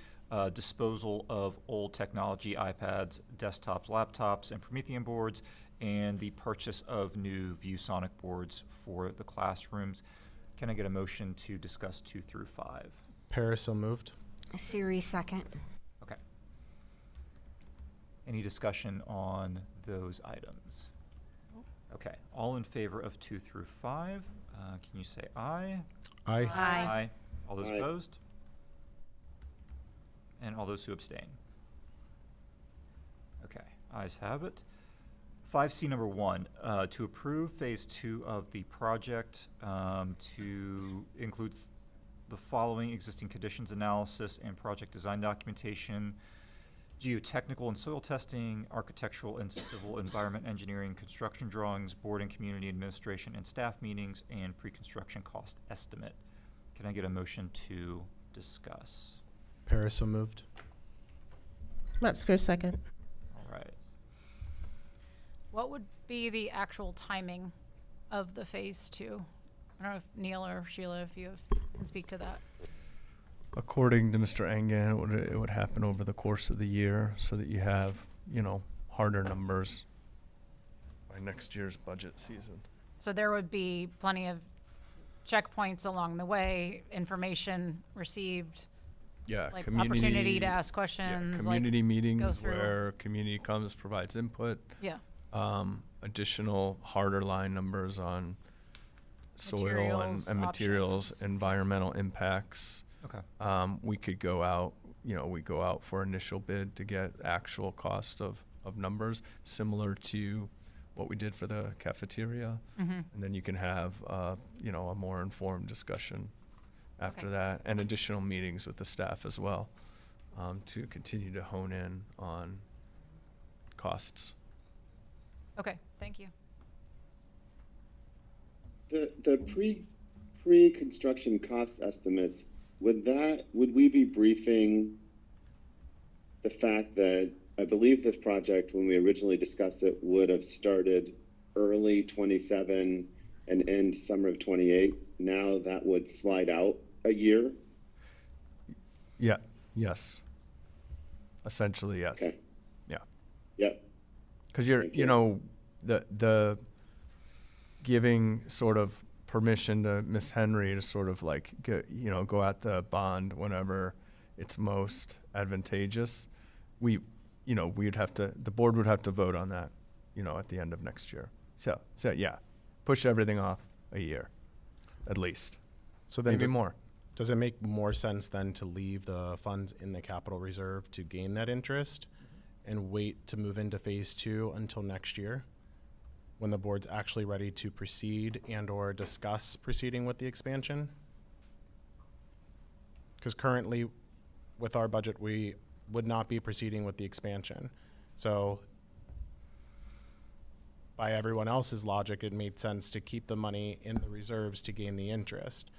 disposal of old technology, iPads, desktops, laptops, and Promethean boards, and the purchase of new ViewSonic boards for the classrooms. Can I get a motion to discuss 2 through 5? Paris, so moved. Siri, second. Okay. Any discussion on those items? Okay, all in favor of 2 through 5, can you say aye? Aye. Aye. All those Aye. opposed? And all those who abstain? Okay, ayes have it. 5C number 1, to approve phase 2 of the project, to include the following existing conditions analysis and project design documentation, geotechnical and soil testing, architectural and civil environment engineering, construction drawings, board and community administration and staff meetings, and pre-construction cost estimate. Can I get a motion to discuss? Paris, so moved. Metzger, second. All right. What would be the actual timing of the phase 2? I don't know if Neil or Sheila, if you can speak to that. According to Mr. Engan, it would happen over the course of the year so that you have, harder numbers by next year's budget season. So there would be plenty of checkpoints along the way, information received, Yeah, like opportunity to ask yeah, questions, like community go meetings through. where community comes, provides input. Yeah. Additional harder line numbers on soil Materials, and materials, options. environmental impacts. Okay. We could go out, we go out for initial bid to get actual cost of numbers, similar to what we did for the cafeteria. Mhm. And then you can have, a more informed discussion after Okay. that, and additional meetings with the staff as well, to continue to hone in on costs. Okay, thank you. The pre-construction cost estimates, would we be briefing the fact that I believe this project, when we originally discussed it, would have started early 27 and end summer of 28? Now that would slide out a year? Yeah, yes. Essentially, yes. Okay. Yeah. Yep. Because you're, Thank you. the giving sort of permission to Miss Henry to sort of like, go at the bond whenever it's most advantageous. We'd have to, the board would have to vote on that, at the end of next year. So yeah, push everything off a year, at least. So then Maybe more. Does it make more sense then to leave the funds in the capital reserve to gain that interest and wait to move into phase 2 until next year, when the board's actually ready to proceed and or discuss proceeding with the expansion? Because currently, with our budget, we would not be proceeding with the expansion. So by everyone else's logic, it made sense to keep the money in the reserves to gain the interest.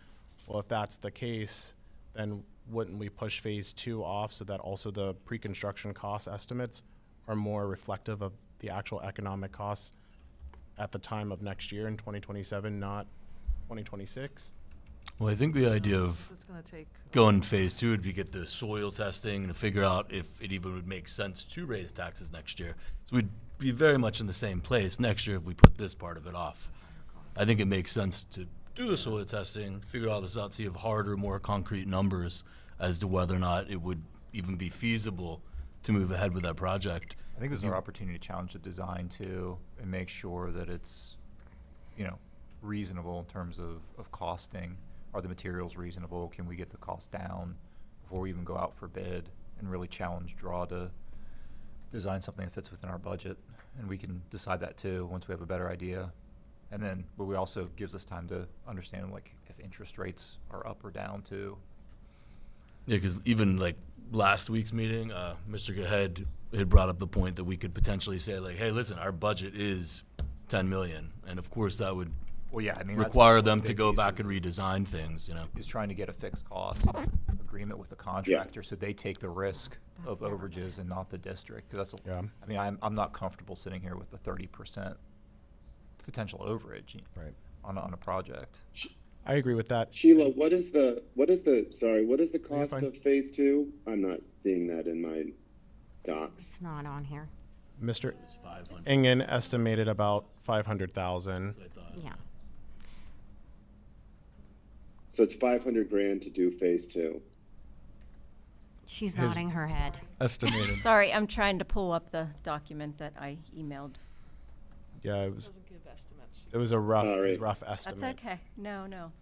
Well, if that's the case, then wouldn't we push phase 2 off so that also the pre-construction cost estimates are more reflective of the actual economic costs at the time of next year in 2027, not 2026? Well, I think the idea of It's gonna take. going phase 2 would be get the soil testing and to figure out if it even would make sense to raise taxes next year. So we'd be very much in the same place next year if we put this part of it off. I think it makes sense to do the soil testing, figure all this out, see if harder, more concrete numbers as to whether or not it would even be feasible to move ahead with that project. I think this is our opportunity to challenge the design too, and make sure that it's, reasonable in terms of costing. Are the materials reasonable? Can we get the cost down before we even go out for bid, and really challenge Draw to design something that fits within our budget? And we can decide that too, once we have a better idea. And then, but we also gives us time to understand like if interest rates are up or down too. Yeah, because even like last week's meeting, Mr. Gahead had brought up the point that we could potentially say like, hey, listen, our budget is 10 million. And of course that would Well, yeah, I mean, that's require the them big to go piece back is- and redesign things, you know. Is trying to get a fixed cost agreement with the contractor, so they take the risk of overages and not the district. 'Cause that's, Yeah. I mean, I'm not comfortable sitting here with a 30% potential overage on a project. I agree with that. Sheila, what is the you're cost fine. of phase two? I'm not seeing that in my docs. It's not on here. Mr. Ingen estimated about 500,000. Yeah. So it's 500 grand to do phase two. She's nodding her head. Estimated. Sorry, I'm trying to pull up the document that I emailed. Yeah, it was. Doesn't give estimates. It was a rough, All it was right. rough estimate. That's okay. No.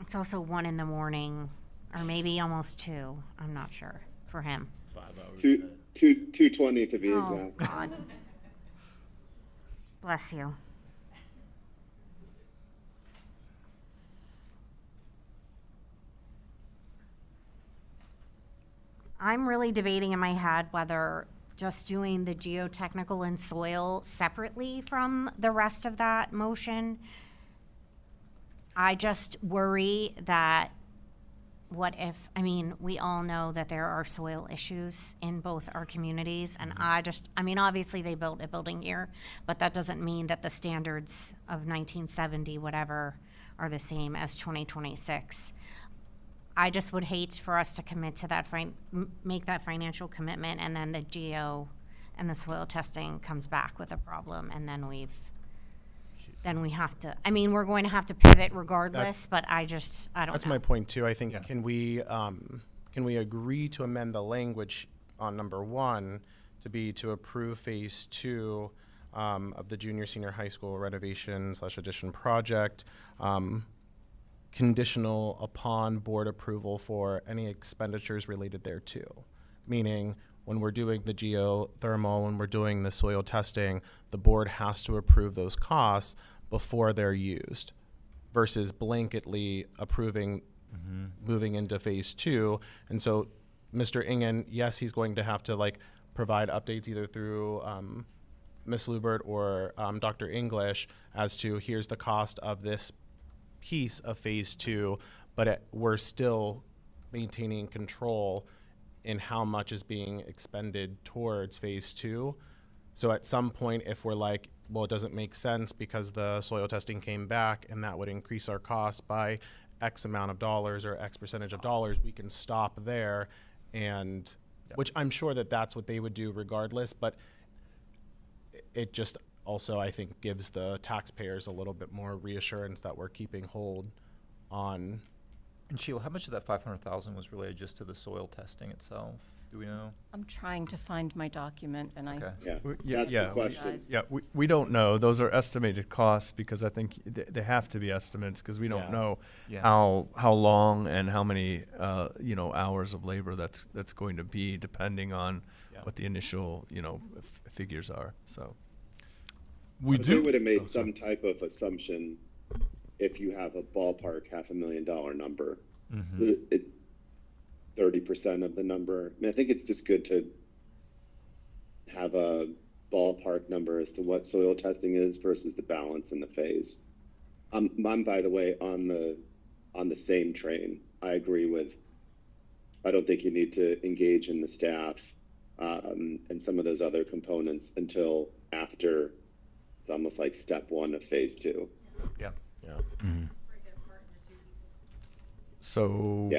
It's also 1 in the morning, or maybe almost 2. I'm not sure for him. 5 hours. 220 to be Oh, exact. God. Bless you. I'm really debating in my head whether just doing the geotechnical and soil separately from the rest of that motion. I just worry that what if, I mean, we all know that there are soil issues in both our communities, and obviously they built a building here, but that doesn't mean that the standards of 1970, whatever, are the same as 2026. I just would hate for us to commit to that, make that financial commitment, and then the geo and the soil testing comes back with a problem, and then we have to, we're going to have to pivot regardless, but I don't know. That's my point too. I think, can we agree to amend the language on number 1 to be to approve phase 2 of the junior senior high school renovation/addition project, conditional upon board approval for any expenditures related thereto? Meaning, when we're doing the geothermal, when we're doing the soil testing, the board has to approve those costs before they're used, versus blanketly approving moving into phase 2. And so Mr. Ingen, yes, he's going to have to provide updates either through Ms. Lubert or Dr. English as to here's the cost of this piece of phase 2, but we're still maintaining control in how much is being expended towards phase 2. So at some point, if we're like, well, it doesn't make sense because the soil testing came back and that would increase our costs by X amount of dollars or X percentage of dollars, we can stop there. And which I'm sure that's what they would do regardless, but it just also, I think, gives the taxpayers a little bit more reassurance that we're keeping hold on. And Sheila, how much of that 500,000 was related just to the soil testing itself? Do we know? I'm trying to find my document, and Okay. That's the question. We don't know. Those are estimated costs because I think they have to be estimates because we don't know how long and how many hours of labor that's going to be depending on what the initial figures are. So They would have made some type of assumption if you have a ballpark $500,000 number. So 30% of the number. I think it's just good to have a ballpark number as to what soil testing is versus the balance in the phase. I'm by the way, on the same train. I agree with, I don't think you need to engage in the staff and some of those other components until after it's almost like step 1 of phase 2. Yeah. So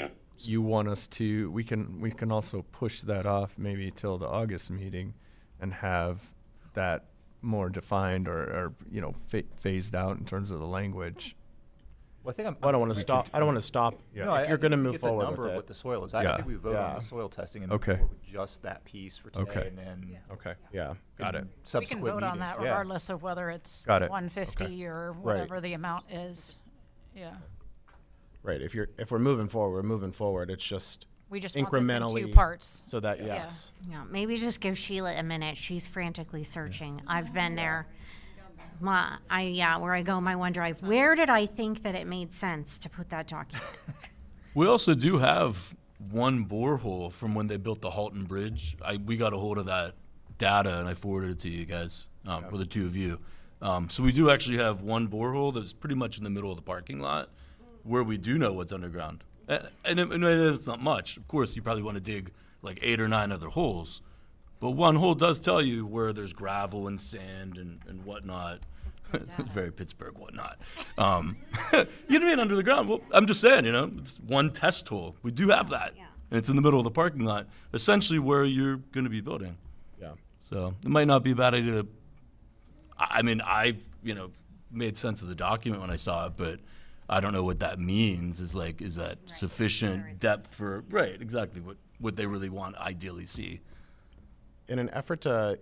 you want us to, we can also push that off maybe till the August meeting and have that more defined or phased out in terms of the language. Well, I think I don't want to stop. I don't want to stop. No, if you're going to move forward the number with of it. what the soil is. I think we vote on the soil testing and move forward with just that piece for today, and then got it. We can Subsequent vote on meetings. that regardless of whether it's Got it. 150 or whatever the amount is. Yeah. Right. If we're moving forward, we're moving forward. It's just We just want this in incrementally 2 parts. so that yes. Yeah, maybe just give Sheila a minute. She's frantically searching. I've been there. Where I go, my OneDrive. Where did I think that it made sense to put that document? We also do have one borehole from when they built the Halton Bridge. We got a hold of that data and I forwarded it to you guys, for the two of you. So we do actually have one borehole that's pretty much in the middle of the parking lot where we do know what's underground. And it's not much. Of course, you probably want to dig like 8 or 9 other holes. But one hole does tell you where there's gravel and sand and whatnot. It's very Pittsburgh whatnot. You know what I mean, under the ground. Well, I'm just saying, it's one test hole. We do have that. Yeah. And it's in the middle of the parking lot, essentially where you're going to be building. Yeah. So it might not be a bad idea to, I mean, I made sense of the document when I saw it, but I don't know what that means. Is that sufficient depth for, right, exactly what they really want ideally see. In an effort to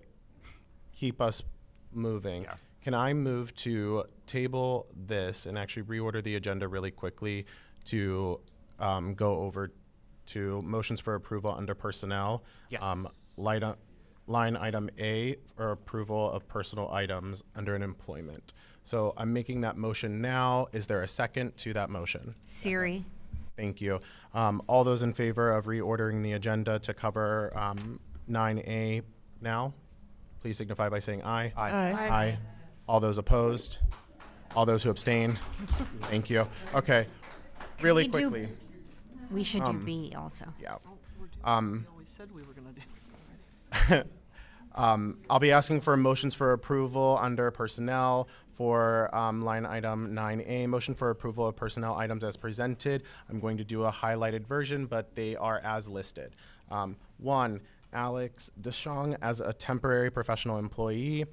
keep us moving, can I move to table this and actually reorder the agenda really quickly to go over to motions for approval under personnel? Yes. Line item A for approval of personal items under an employment. So I'm making that motion now. Is there a second to that motion? Siri. Thank you. All those in favor of reordering the agenda to cover 9A now, please signify by saying aye. Aye. Aye. Aye. All those opposed? All those who abstain? Thank you. Okay, really we do- quickly. We should do B also. Yeah. We always said we were gonna do. I'll be asking for motions for approval under personnel for line item 9A, motion for approval of personnel items as presented. I'm going to do a highlighted version, but they are as listed. 1, Alex Deschong as a temporary professional employee.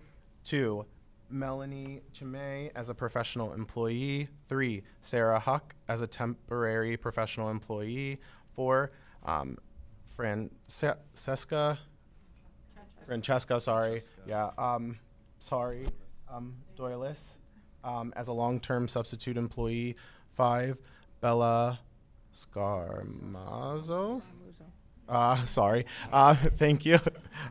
2, Melanie Chimay as a professional employee. 3, Sarah Huck as a temporary professional employee. 4, Francesca, sorry. Yeah, Doylis, as a long-term substitute employee. 5, Bella Scarmazzo. Sorry. Thank you.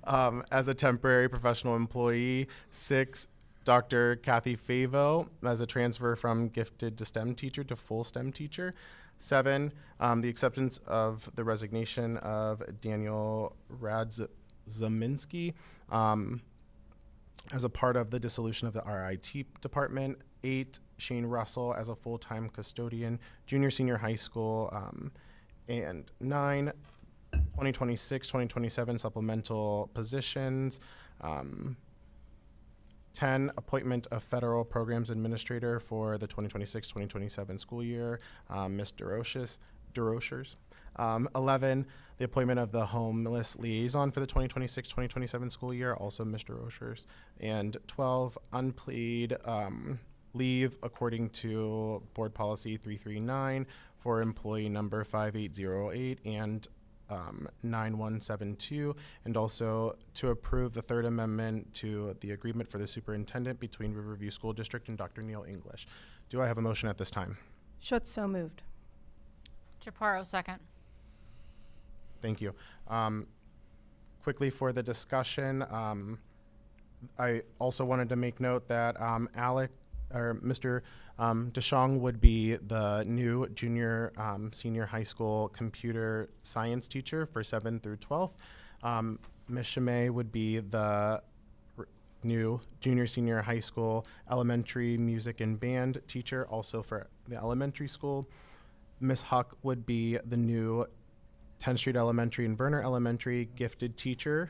As a temporary professional employee. 6, Dr. Kathy Favo as a transfer from gifted to STEM teacher to full STEM teacher. 7, the acceptance of the resignation of Daniel Radzaminski as a part of the dissolution of the RIT department. 8, Shane Russell as a full-time custodian, junior senior high school. And 9, 2026-2027 supplemental positions. 10, appointment of federal programs administrator for the 2026-2027 school year, Ms. DeRochers. 11, the appointment of the homeless liaison for the 2026-2027 school year, also Ms. DeRochers. And 12, unpaid leave according to board policy 339 for employee number 5808 and 9172, and also to approve the third amendment to the agreement for the superintendent between Riverview School District and Dr. Neil English. Do I have a motion at this time? Schutz, so moved. Chaparro, second. Thank you. Quickly for the discussion, I also wanted to make note that Mr. Deschong would be the new junior senior high school computer science teacher for 7th through 12th. Ms. Chimay would be the new junior senior high school elementary music and band teacher, also for the elementary school. Ms. Huck would be the new 10th Street Elementary and Verner Elementary gifted teacher.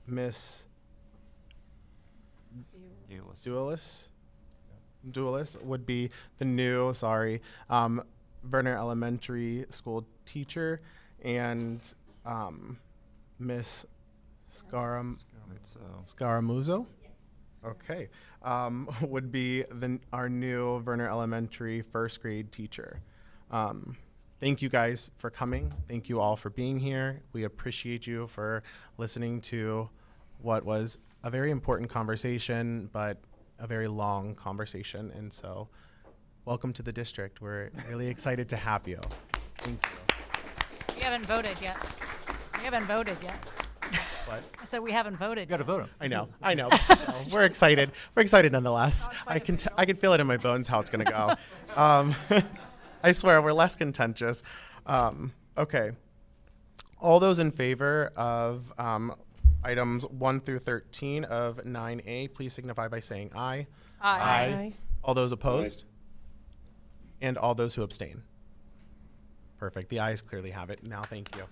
Miss Dualis would be the new, Verner Elementary School teacher, and Miss Scaramuzzo, okay, would be our new Verner Elementary first grade teacher. Thank you guys for coming. Thank you all for being here. We appreciate you for listening to what was a very important conversation, but a very long conversation. And so welcome to the district. We're really excited to have you. Thank you. We haven't voted yet. What? I said we haven't voted. You gotta vote 'em. I know. We're excited. We're excited nonetheless. I can feel it in my bones how it's gonna go. I swear we're less contentious. Okay. All those in favor of Items 1 through 13 of 9A, please signify by saying aye. Aye. All those opposed? And all those who abstain? Perfect. The ayes clearly have it. Now, thank you.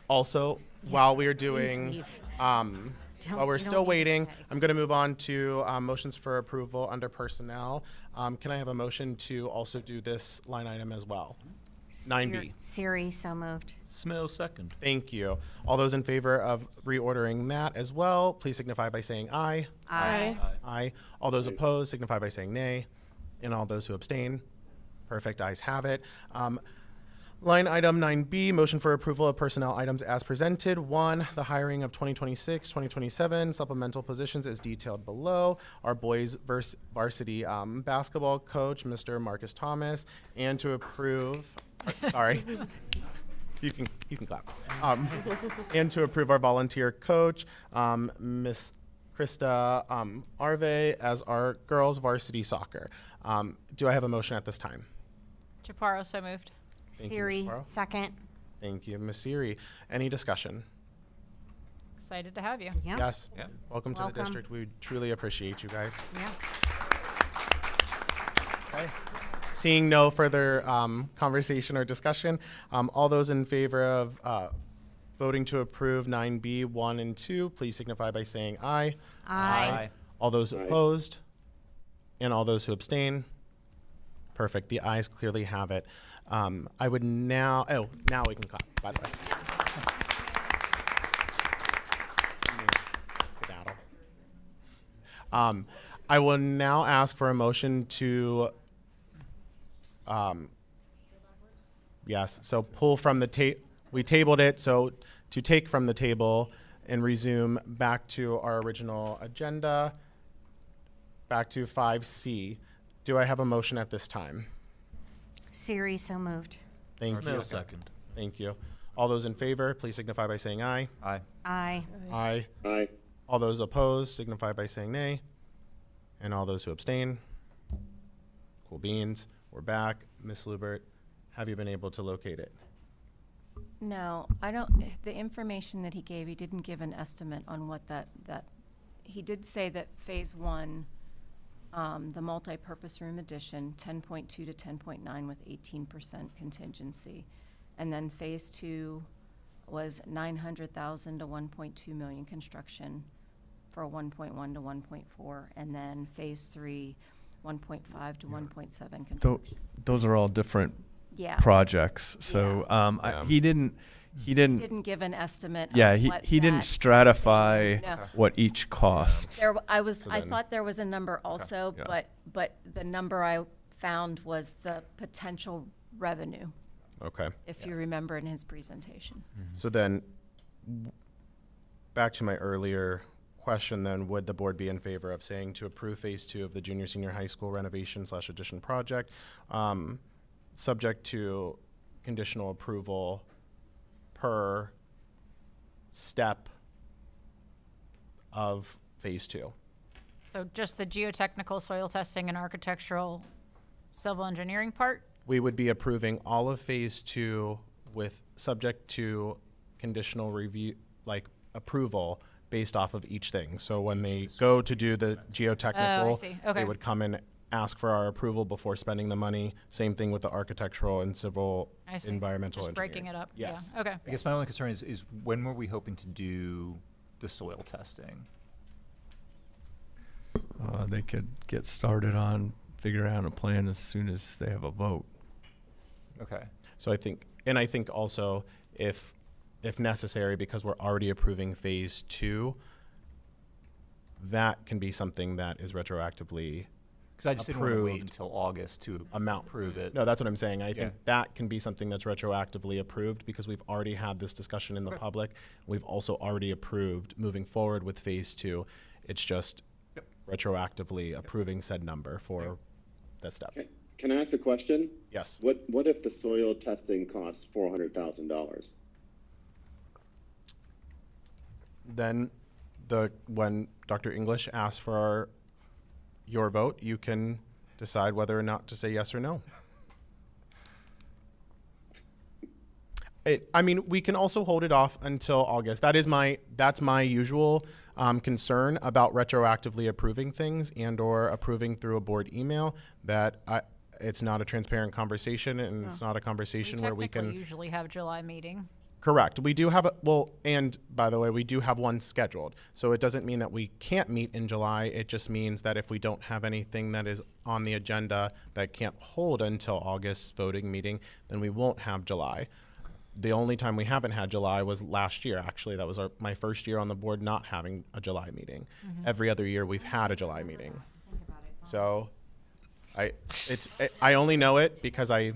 Also, while we are doing, while we're still waiting, I'm going to move on to motions for approval under personnel. Can I have a motion to also do this line item as well? 9B. Siri, so moved. Smale second. Thank you. All those in favor of reordering that as well, please signify by saying aye. Aye. Aye. All those opposed signify by saying nay. And all those who abstain, perfect, ayes have it. Line item 9B, motion for approval of personnel items as presented. 1, the hiring of 2026, 2027 supplemental positions as detailed below. Our boys varsity basketball coach, Mr. Marcus Thomas, and to approve, sorry, you can clap. And to approve our volunteer coach, Miss Krista Arve, as our girls varsity soccer. Do I have a motion at this time? Chaparro, so moved. Thank you, Siri, Ms. Farrell. second. Thank you, Ms. Siri. Any discussion? Excited to have you. Yeah. Yes. Yeah. Welcome to the Welcome. district. We truly appreciate you guys. Yeah. Okay. Seeing no further conversation or discussion, all those in favor of voting to approve 9B 1 and 2, please signify by saying aye. Aye. All those Aye. opposed, and all those who abstain. Perfect. The ayes clearly have it. I would now. Oh, now we can clap. By the way. Skedaddle. I will now ask for a motion to. Yes. So pull from the tape. We tabled it. So to take from the table and resume back to our original agenda. Back to 5C. Do I have a motion at this time? Siri, so moved. Thank Smale you. second. Thank you. All those in favor, please signify by saying aye. Aye. Aye. Aye. Aye. All those opposed signify by saying nay. And all those who abstain. Cool beans. We're back. Ms. Lubert, have you been able to locate it? No, I don't, the information that he gave, he didn't give an estimate on what that, he did say that phase 1, the multi-purpose room addition, 10.2 to 10.9 with 18% contingency. And then phase 2 was 900,000 to 1.2 million construction for a 1.1 to 1.4. And then phase 3, 1.5 to 1.7 construction. Those are all different Yeah. projects. So he didn't. He didn't give an estimate. Yeah, of he what he didn't that stratify No. what each costs. There, I then- thought there was a number also, Yeah. but the number I found was the potential revenue, Okay. if you remember in his presentation. So then, back to my earlier question then, would the board be in favor of saying to approve phase 2 of the junior senior high school renovation / addition project, subject to conditional approval per step of phase 2? So just the geotechnical, soil testing, and architectural civil engineering part? We would be approving all of phase 2 with subject to conditional review, like approval based off of each thing. So when they go to do the geotechnical, see. they Okay. would come and ask for our approval before spending the money. Same thing with the architectural and civil I see. environmental Just engineering. breaking it up. Yes. Yeah. Okay. I guess my only concern is when were we hoping to do the soil testing? They could get started on figuring out a plan as soon as they have a vote. Okay. So I think also if necessary, because we're already approving phase 2, that can be something that is retroactively Because I just didn't want to wait approved. until August to Amount. approve it. No, that's what I'm saying. I Yeah. think that can be something that's retroactively approved because we've already had this discussion in the public. We've also already approved moving forward with phase 2. It's just retroactively approving said number for that step. Can I ask a question? Yes. What if the soil testing costs $400,000? Then when Dr. English asks for your vote, you can decide whether or not to say yes or no. I mean, we can also hold it off until August. That's my usual concern about retroactively approving things and or approving through a board email, that it's not a transparent conversation, and it's not a conversation where we can. Usually have July meeting. Correct. We do have and by the way, we do have one scheduled. So it doesn't mean that we can't meet in July. It just means that if we don't have anything that is on the agenda that can't hold until August's voting meeting, then we won't have July. The only time we haven't had July was last year. Actually, that was my first year on the board not having a July meeting. Every other year we've had a July meeting. So I only know it because I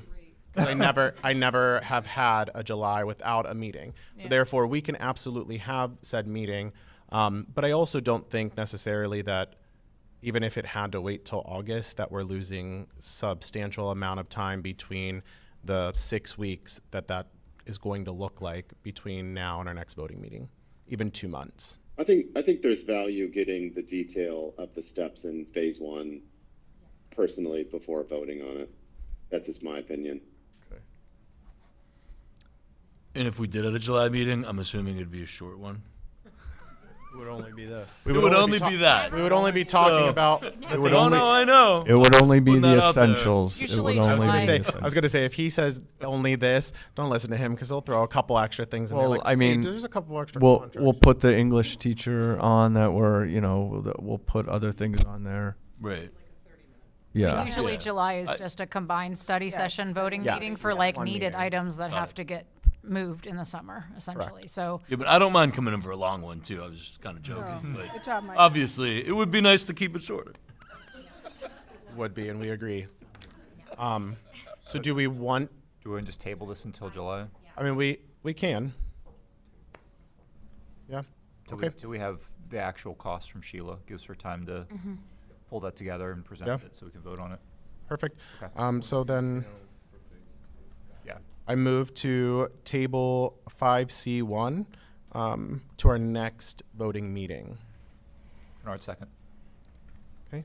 never have had a July without a meeting. So therefore, we can absolutely have said meeting. But I also don't think necessarily that even if it had to wait till August, that we're losing substantial amount of time between the 6 weeks that is going to look like between now and our next voting meeting, even 2 months. I think there's value getting the detail of the steps in phase 1 personally before voting on it. That's just my opinion. And if we did at a July meeting, I'm assuming it'd be a short one. It would only be this. It would only be that. We would only be talking about. It would Oh, only, no, I know. It would only be Putting the that out there. essentials. It would only be the I essentials. was gonna say, if he says only this, don't listen to him, because he'll throw a couple extra things in there. Well, Like, I mean, hey, there's a couple extra. we'll contracts. put the English teacher on that we'll put other things on there. Right. Yeah. Usually Yeah. July is I- just a combined study session voting Yes. meeting for Yeah, like one needed meeting. items that Got have it. to get moved in the summer, essentially. So Yeah, but I don't mind coming in for a long one too. I was just kind of joking, but Good job, Mike. obviously it would be nice to keep it shorter. Would be, and we agree. So do we want? Do we just table this until July? I mean, we can. Yeah. Okay. Do we have the actual cost from Sheila? Gives her time to pull that together and present Yeah. it so we can vote on it. Perfect. Okay. So then Yeah. I move to table 5C1 to our next voting meeting. Kennard, second. Okay.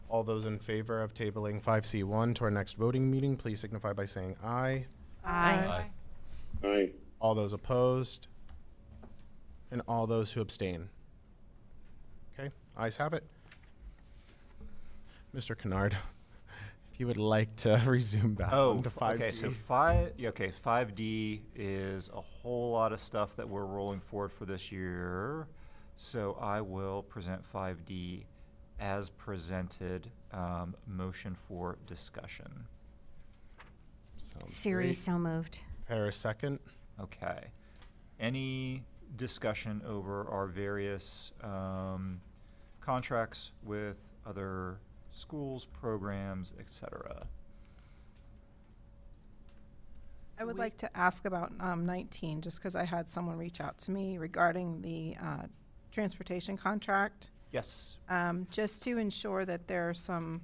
All those in favor of tabling 5C1 to our next voting meeting, please signify by saying aye. Aye. Aye. All those opposed? And all those who abstain? Okay, ayes have it. Mr. Kennard, if you would like to resume back onto 5D. Okay, so 5D is a whole lot of stuff that we're rolling forward for this year. So I will present 5D as presented, motion for discussion. Sounds Siri, great. so moved. Paris, second. Okay. Any discussion over our various contracts with other schools, programs, etc.? I would like to ask about 19, just because I had someone reach out to me regarding the transportation contract. Yes. Just to ensure that there's some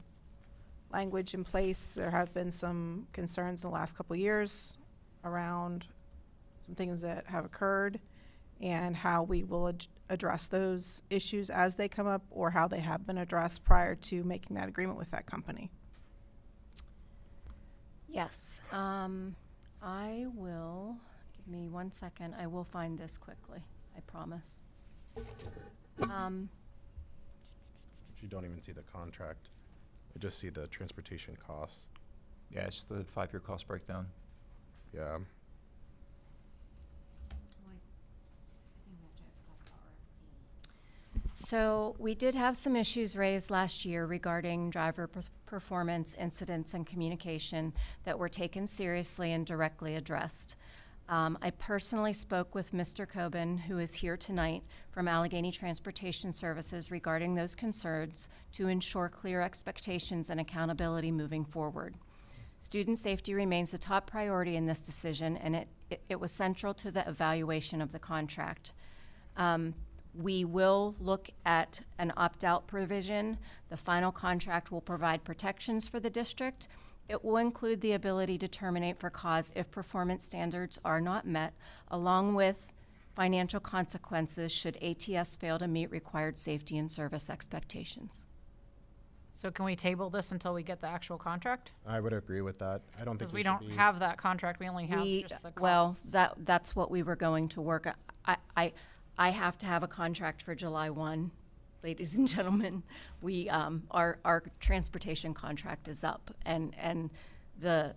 language in place. There have been some concerns in the last couple of years around some things that have occurred and how we will address those issues as they come up, or how they have been addressed prior to making that agreement with that company. Yes, I will, give me 1 second, I will find this quickly, I promise. You don't even see the contract. I just see the transportation costs. Yeah, it's the 5-year cost breakdown. Yeah. So we did have some issues raised last year regarding driver performance incidents and communication that were taken seriously and directly addressed. I personally spoke with Mr. Coben, who is here tonight from Allegheny Transportation Services, regarding those concerns to ensure clear expectations and accountability moving forward. Student safety remains a top priority in this decision, and it was central to the evaluation of the contract. We will look at an opt-out provision. The final contract will provide protections for the district. It will include the ability to terminate for cause if performance standards are not met, along with financial consequences should ATS fail to meet required safety and service expectations. So can we table this until we get the actual contract? I would agree with that. I don't think Because we we should don't be- have that contract, we only have We, just the costs. well, that's what we were going to work. I have to have a contract for July 1, ladies and gentlemen. We, our transportation contract is up, and the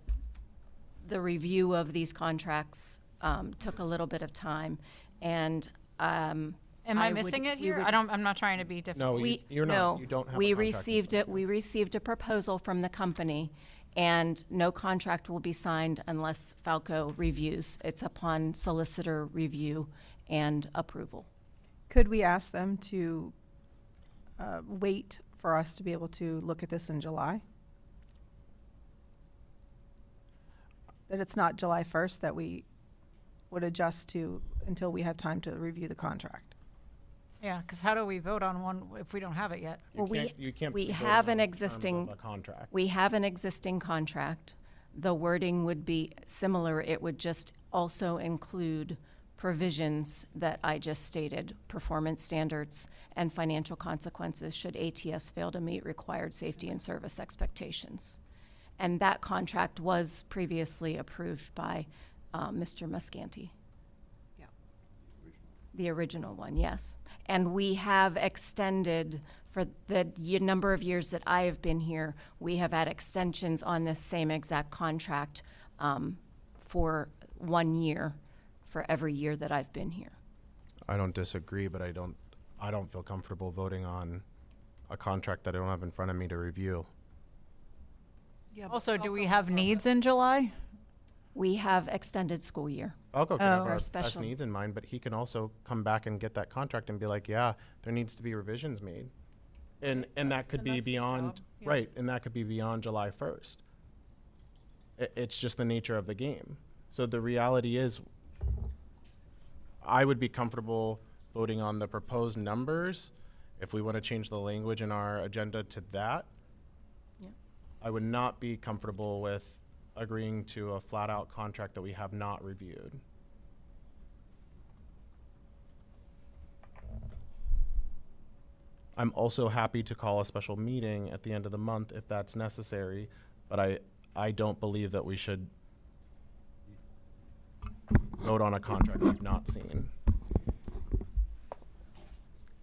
review of these contracts took a little bit of time, and Am I missing it here? I'm not trying to be difficult. No, you're not. You don't have a We contract in received it. We received a proposal from the company, and no contract will be signed unless Falco reviews. It's upon solicitor review and approval. Could we ask them to wait for us to be able to look at this in July? That it's not July 1st that we would adjust to until we have time to review the contract? Yeah, because how do we vote on one if we don't have it yet? Well, You can't we vote have on an terms of existing a contract. We have an existing contract. The wording would be similar. It would just also include provisions that I just stated, performance standards and financial consequences should ATS fail to meet required safety and service expectations. And that contract was previously approved by Mr. Muscanti. Yeah. The original one, yes. And we have extended, for the number of years that I have been here, we have had extensions on this same exact contract for 1 year for every year that I've been here. I don't disagree, but I don't feel comfortable voting on a contract that I don't have in front of me to review. Yeah, but Also, do Falco we have has needs in July? We have extended school year. Falco can Oh. have Or our best special. needs in mind, but he can also come back and get that contract and be like, yeah, there needs to be revisions made. And that could And be that's his beyond, job, yeah. right, and that could be beyond July 1st. It's just the nature of the game. So the reality is, I would be comfortable voting on the proposed numbers. If we want to change the language in our agenda to that, Yeah. I would not be comfortable with agreeing to a flat-out contract that we have not reviewed. I'm also happy to call a special meeting at the end of the month if that's necessary, but I don't believe that we should vote on a contract we've not seen.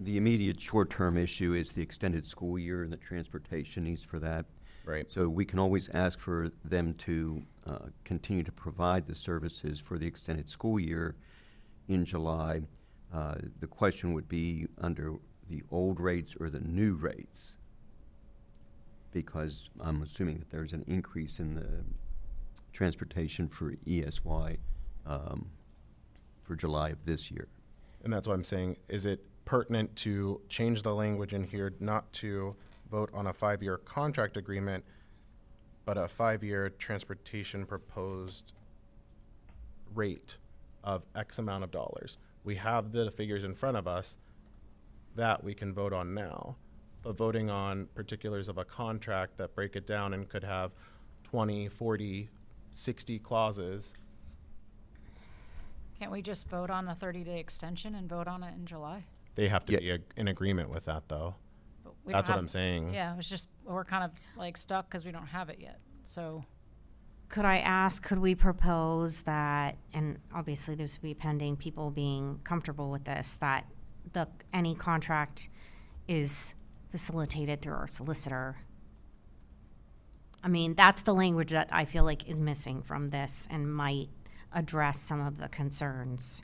The immediate short-term issue is the extended school year and the transportation needs for that. Right. So we can always ask for them to continue to provide the services for the extended school year in July. The question would be under the old rates or the new rates, because I'm assuming that there's an increase in the transportation for ESY for July of this year. And that's why I'm saying, is it pertinent to change the language in here not to vote on a 5-year contract agreement, but a 5-year transportation proposed rate of X amount of dollars? We have the figures in front of us that we can vote on now, but voting on particulars of a contract that break it down and could have 20, 40, 60 clauses. Can't we just vote on a 30-day extension and vote on it in July? They have to be in agreement with that, though. But we That's don't what have- I'm saying. Yeah, it's just, we're kind of like stuck because we don't have it yet, so. Could I ask, could we propose that, and obviously this would be pending people being comfortable with this, that any contract is facilitated through our solicitor? I mean, that's the language that I feel like is missing from this and might address some of the concerns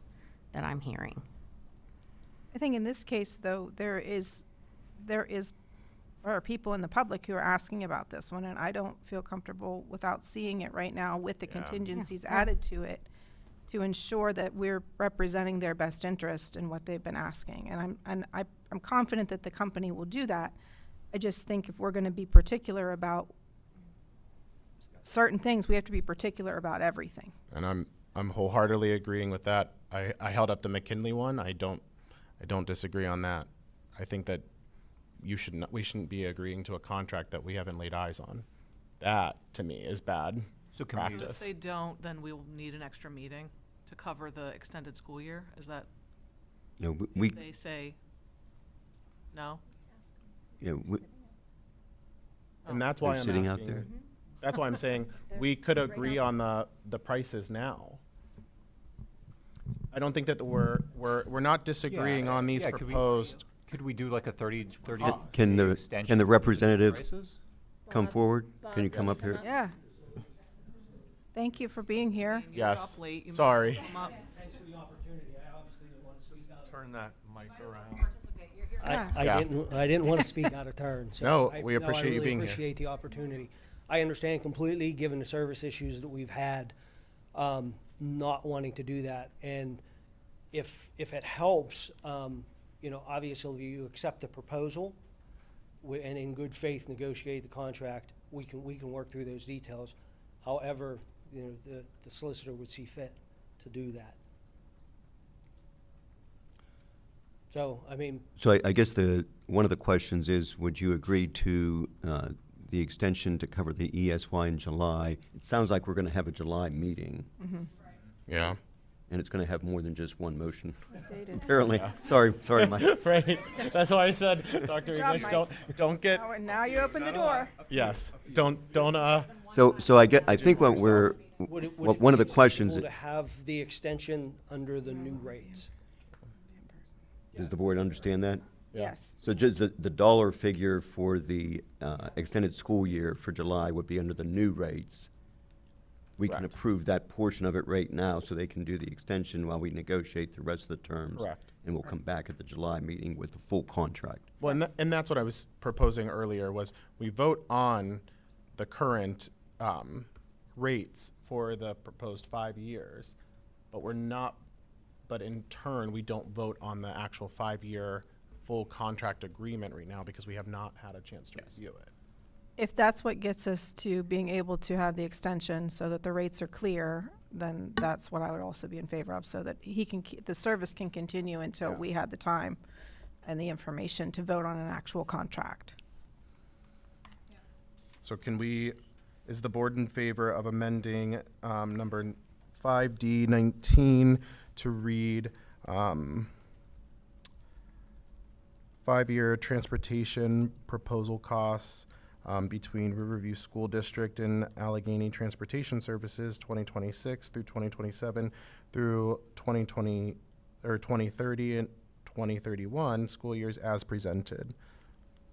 that I'm hearing. I think in this case, though, there are people in the public who are asking about this one, and I don't feel comfortable without seeing it right now with the contingencies added to it to ensure that we're representing their best interest in what they've been asking. And I'm confident that the company will do that. I just think if we're going to be particular about certain things, we have to be particular about everything. And I'm wholeheartedly agreeing with that. I held up the McKinley one. I don't disagree on that. I think that we shouldn't be agreeing to a contract that we haven't laid eyes on. That to me is bad practice. So if they don't, then we'll need an extra meeting to cover the extended school year? Is that, You know, if they say no? you know, And that's why They're I'm sitting out asking. there? That's why I'm saying we could agree on the prices now. I don't think that we're not disagreeing on these proposed. Could we do like a 30 Can day the, extension can the of representative prices? come forward? Can you come up here? Yeah. Thank you for being here. Yes. late, you might Sorry. come up. Thanks for the opportunity. I obviously didn't want to speak out. Turn that mic around. Yeah. I didn't want to speak out of turn. So No, I we appreciate you really being here. appreciate the opportunity. I understand completely, given the service issues that we've had, not wanting to do that. And if it helps, obviously you accept the proposal and in good faith negotiate the contract, we can work through those details. However, the solicitor would see fit to do that. So, I mean, So I guess one of the questions is, would you agree to the extension to cover the ESY in July? It sounds like we're going to have a July meeting. Yeah. And it's going to have more than just one motion. Updated. Apparently. Sorry, Mike. Right. That's why I said, Dr. job, English, Mike. don't get. Now you open the door. Yes. Don't. So I think what we're, would it one of the be questions, acceptable to have the extension under the new rates? does the board understand that? Yes. So just the dollar figure for the extended school year for July would be under the new rates. We can Correct. approve that portion of it right now, so they can do the extension while we negotiate the rest of the terms. Correct. And we'll come back at the July meeting with the full contract. Well, and that's what I was proposing earlier was we vote on the current rates for the proposed 5 years, but in turn, we don't vote on the actual 5-year full contract agreement right now because we have not had a chance to review it. If that's what gets us to being able to have the extension so that the rates are clear, then that's what I would also be in favor of, so that the service can continue until we had the time and the information to vote on an actual contract. So is the board in favor of amending number 5D19 to read 5-year transportation proposal costs between Riverview School District and Allegheny Transportation Services 2026 through 2027 through 2020 or 2030 and 2031 school years as presented?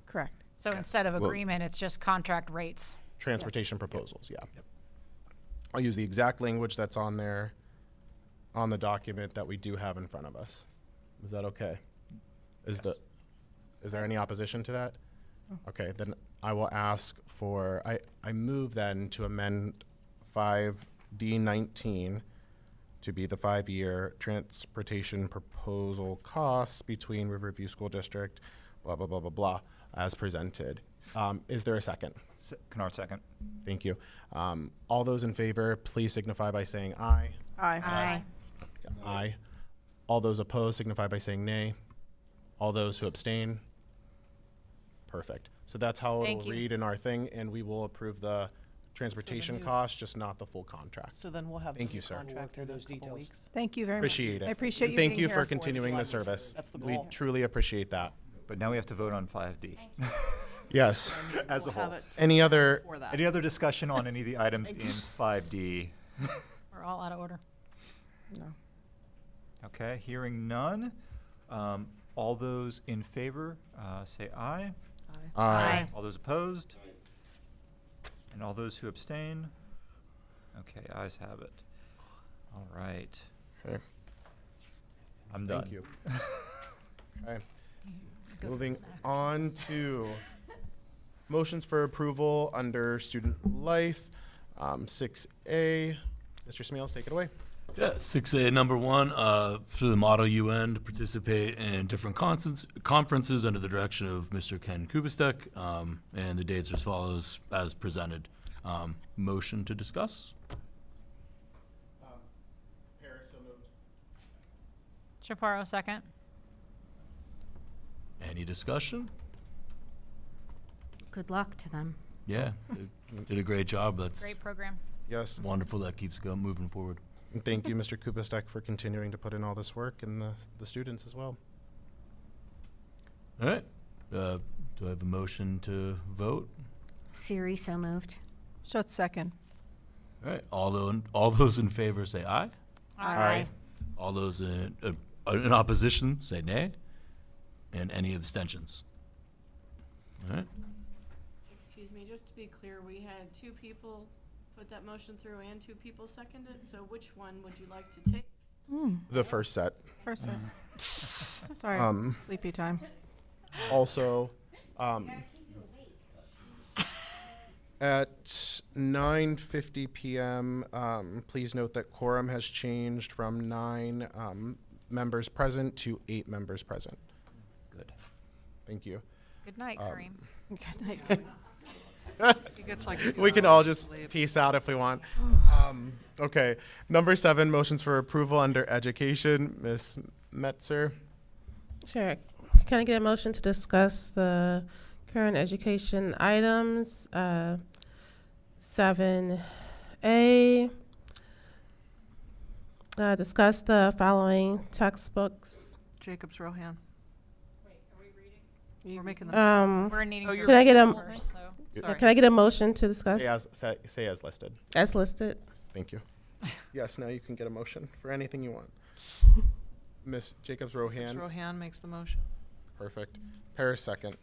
Correct. So instead of Well- agreement, it's just contract rates. Transportation proposals, yeah. I'll use the exact language that's on there, on the document that we do have in front of us. Is that okay? Is there any opposition to that? Okay, then I will ask for, I move then to amend 5D19 to be the 5-year transportation proposal costs between Riverview School District, blah, blah, blah, blah, blah, as presented. Is there a second? Kennard, second. Thank you. All those in favor, please signify by saying aye. Aye. Aye. All those opposed signify by saying nay. All those who abstain. Perfect. So that's how Thank it'll you. read in our thing, and we will approve the transportation you- cost, just not the full contract. So then we'll have. Thank the you, sir. contract We'll work through in a those couple details. weeks. Thank you very Appreciate much. it. I appreciate And you thank being you here. for continuing the service. That's the We goal. truly appreciate that. But now we have to vote on 5D. Yes. As a We'll have whole. it Any other? before that. Any other discussion on any of the items in 5D? We're all out of order. No. Okay, hearing none. All those in favor, say aye. Aye. All those opposed? And all those who abstain? Okay, ayes have it. All right. Okay. I'm done. Thank you. Okay. Moving on to motions for approval under student life. 6A. Mr. Smeals, take it away. Yeah, 6A, number 1, for the Model UN to participate in different conferences under the direction of Mr. Ken Kubistek, and the dates are as follows as presented. Motion to discuss? Paris, so moved. Chaparro, second. Any discussion? Good luck to them. Yeah, they did a great job. That's Great program. Yes. wonderful. That keeps moving forward. And thank you, Mr. Kubistek, for continuing to put in all this work, and the students as well. All right. Do I have a motion to vote? Siri, so moved. Schutz, second. All right, all those in favor say aye. Aye. All those in opposition say nay. And any abstentions? All right. Excuse me, just to be clear, we had 2 people put that motion through and 2 people seconded, so which one would you like to take? The first set. First set. Sorry, Um, sleepy time. Also, at 9:50 p.m., please note that quorum has changed from 9 members present to 8 members present. Good. Thank you. Good night, Kareem. Good night. He gets like We can all just peace out if we want. Okay, number 7, motions for approval under education. Ms. Metzer. Sure. Can I get a motion to discuss the current education items? 7A. Discuss the following textbooks. Jacobs Rohan. Wait, are we reading? We're making them. We're needing Oh, to you're Can I get a- approve first, so. Sorry. Can I get a motion to discuss? Say as listed. As listed. Thank you. Yes, now you can get a motion for anything you want. Ms. Jacobs Rohan. Rohan makes the motion. Perfect. Paris second.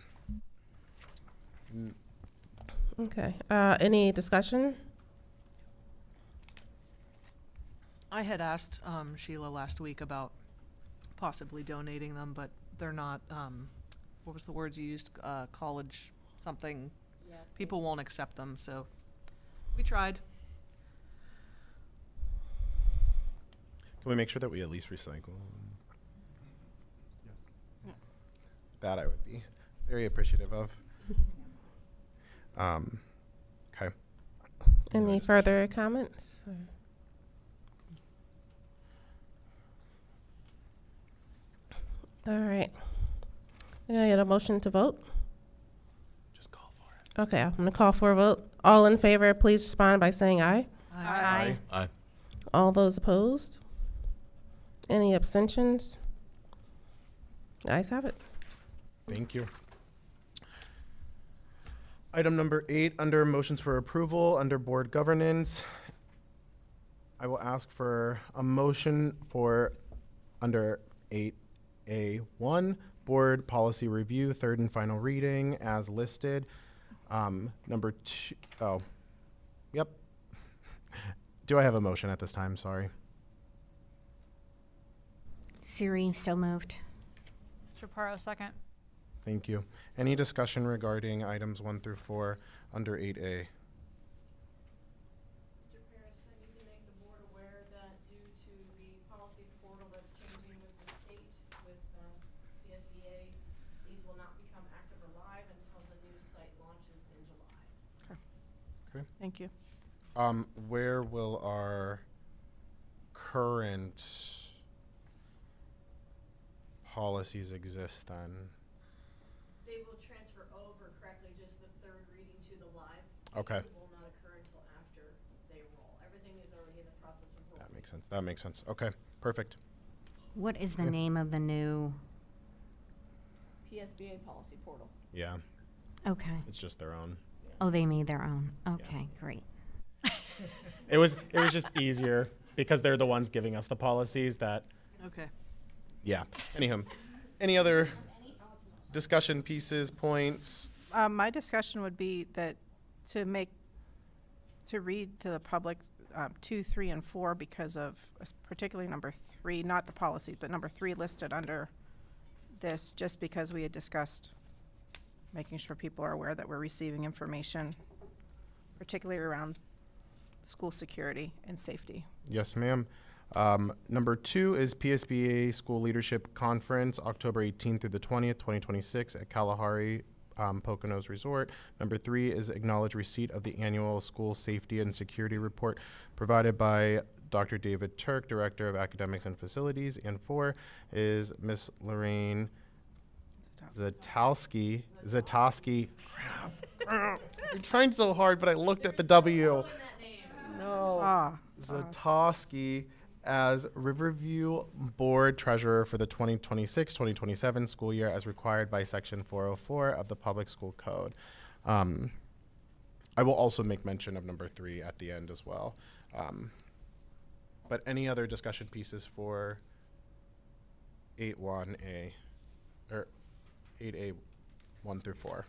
Okay. Any discussion? I had asked Sheila last week about possibly donating them, but they're not, what was the words you used? College something. Yeah. People won't accept them, so we tried. Can we make sure that we at least recycle? That I would be very appreciative of. Okay. Any further comments? All right. Can I get a motion to vote? Just call for it. Okay, I'm gonna call for a vote. All in favor, please respond by saying aye. Aye. Aye. All those opposed? Any abstentions? Ayes have it. Thank you. Item number 8, under motions for approval, under board governance. I will ask for a motion for under 8A1, board policy review, third and final reading as listed. Number 2, oh, yep. Do I have a motion at this time? Sorry. Siri, so moved. Chaparro, second. Thank you. Any discussion regarding items 1 through 4 under 8A? Mr. Paris, I need to make the board aware that due to the policy portal that's changing with the state, with PSBA, these will not become active or live until the new site launches in July. Okay. Thank you. Where will our current policies exist then? They will transfer over correctly, just the third reading to the live. Okay. It will not occur until after they roll. Everything is already in the process of rolling. That makes sense. That makes sense. Okay, perfect. What is the Yeah. name of the new? PSBA policy portal. Yeah, Okay. it's just their own. Oh, they made their own. Okay, great. It was just easier because they're the ones giving us the policies that, Okay. yeah. Anywho, any other discussion pieces, points? My discussion would be that to read to the public 2, 3, and 4 because of particularly number 3, not the policy, but number 3 listed under this, just because we had discussed making sure people are aware that we're receiving information, particularly around school security and safety. Yes, ma'am. Number 2 is PSBA School Leadership Conference, October 18th through the 20th, 2026 at Kalahari Poconos Resort. Number 3 is acknowledge receipt of the annual school safety and security report provided by Dr. David Turk, Director of Academics and Facilities. And 4 is Miss Lorraine Zatowski. Crap. I'm trying so hard, but I looked at the W. No. Zatowski as Riverview Board Treasurer for the 2026-2027 school year as required by Section 404 of the Public School Code. I will also make mention of number 3 at the end as well. But any other discussion pieces for 8.1A, or 8A 1 through 4?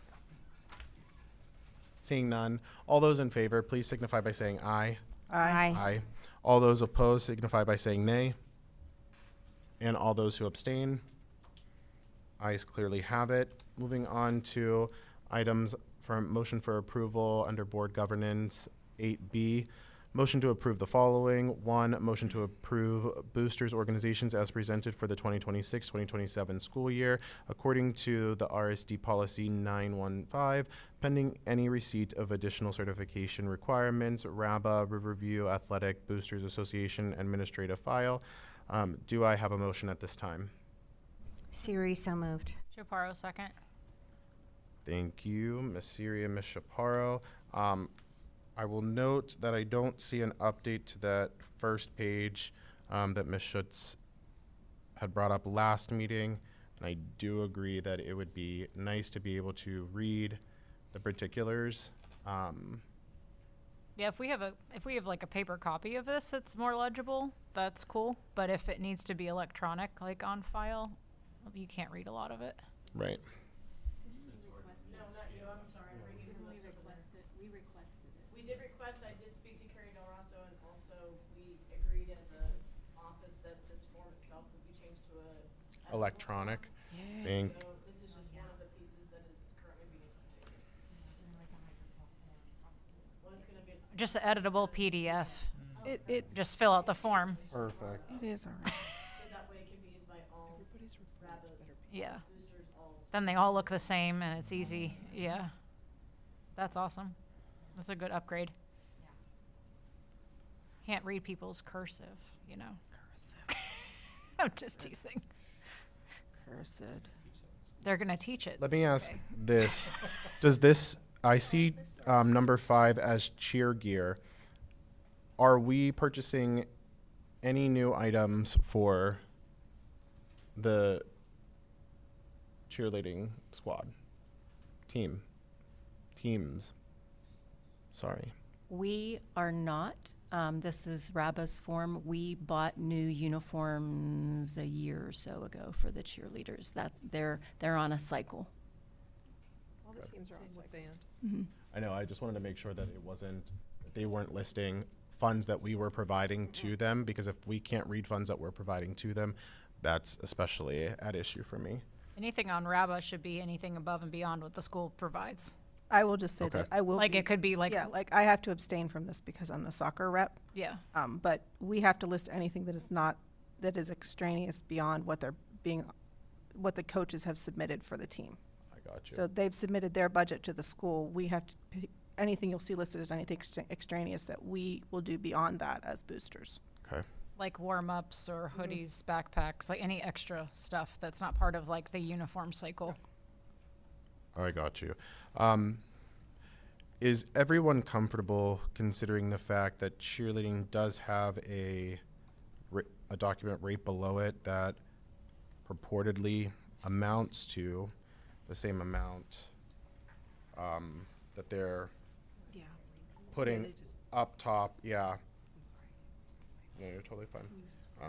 Seeing none, all those in favor, please signify by saying aye. Aye. Aye. All those opposed signify by saying nay. And all those who abstain, ayes clearly have it. Moving on to items for motion for approval under board governance, 8B. Motion to approve the following. 1, motion to approve boosters organizations as presented for the 2026-2027 school year according to the RSD policy 915, pending any receipt of additional certification requirements, RABA, Riverview Athletic Boosters Association administrative file. Do I have a motion at this time? Siri, so moved. Chaparro, second. Thank you, Ms. Siri and Ms. Chaparro. I will note that I don't see an update to that first page that Ms. Schutz had brought up last meeting, and I do agree that it would be nice to be able to read the particulars. Yeah, if we have like a paper copy of this, it's more legible. That's cool. But if it needs to be electronic, like on file, you can't read a lot of it. Right. No, not you, I'm sorry, I'm reading the list over there. We requested it. We did request, I did speak to Carrie Del Rosso, and also we agreed as a office that this form itself would be changed to a. Electronic. Yeah. Thank. So this is just one of the pieces that is currently being updated. Well, it's gonna be. Just an editable PDF. It Just fill out the form. Perfect. it is all right. So that way it can be used by all rabbits, Yeah. boosters, all. Then they all look the same and it's easy. Yeah. That's awesome. That's a good upgrade. Can't read people's cursive, you know. I'm just teasing. Cursed. They're gonna teach it. Let me It's ask okay. this. Does this, I see number 5 as cheer gear. Are we purchasing any new items for the cheerleading squad? Teams. Sorry. We are not. This is RABA's form. We bought new uniforms a year or so ago for the cheerleaders. They're on a cycle. All the teams are on What band? Mm-hmm. I know, I just wanted to make sure that it wasn't, that they weren't listing funds that we were providing to them, because if we can't read funds that we're providing to them, that's especially at issue for me. Anything on RABA should be anything above and beyond what the school provides. I will just say Okay. that I will Like be- it could be like, yeah, like I have to abstain from this because I'm the soccer rep. yeah. But we have to list anything that is not, that is extraneous beyond what they're being, what the coaches have submitted for the team. I got you. So they've submitted their budget to the school. We have to, anything you'll see listed as anything extraneous that we will do beyond that as boosters. Okay. Like warm-ups or hoodies, backpacks, like any extra stuff that's not part of like the uniform cycle. I got you. Is everyone comfortable considering the fact that cheerleading does have a document right below it that purportedly amounts to the same amount that they're Yeah. putting they just- up top? Yeah. No, you're totally fine. Yeah.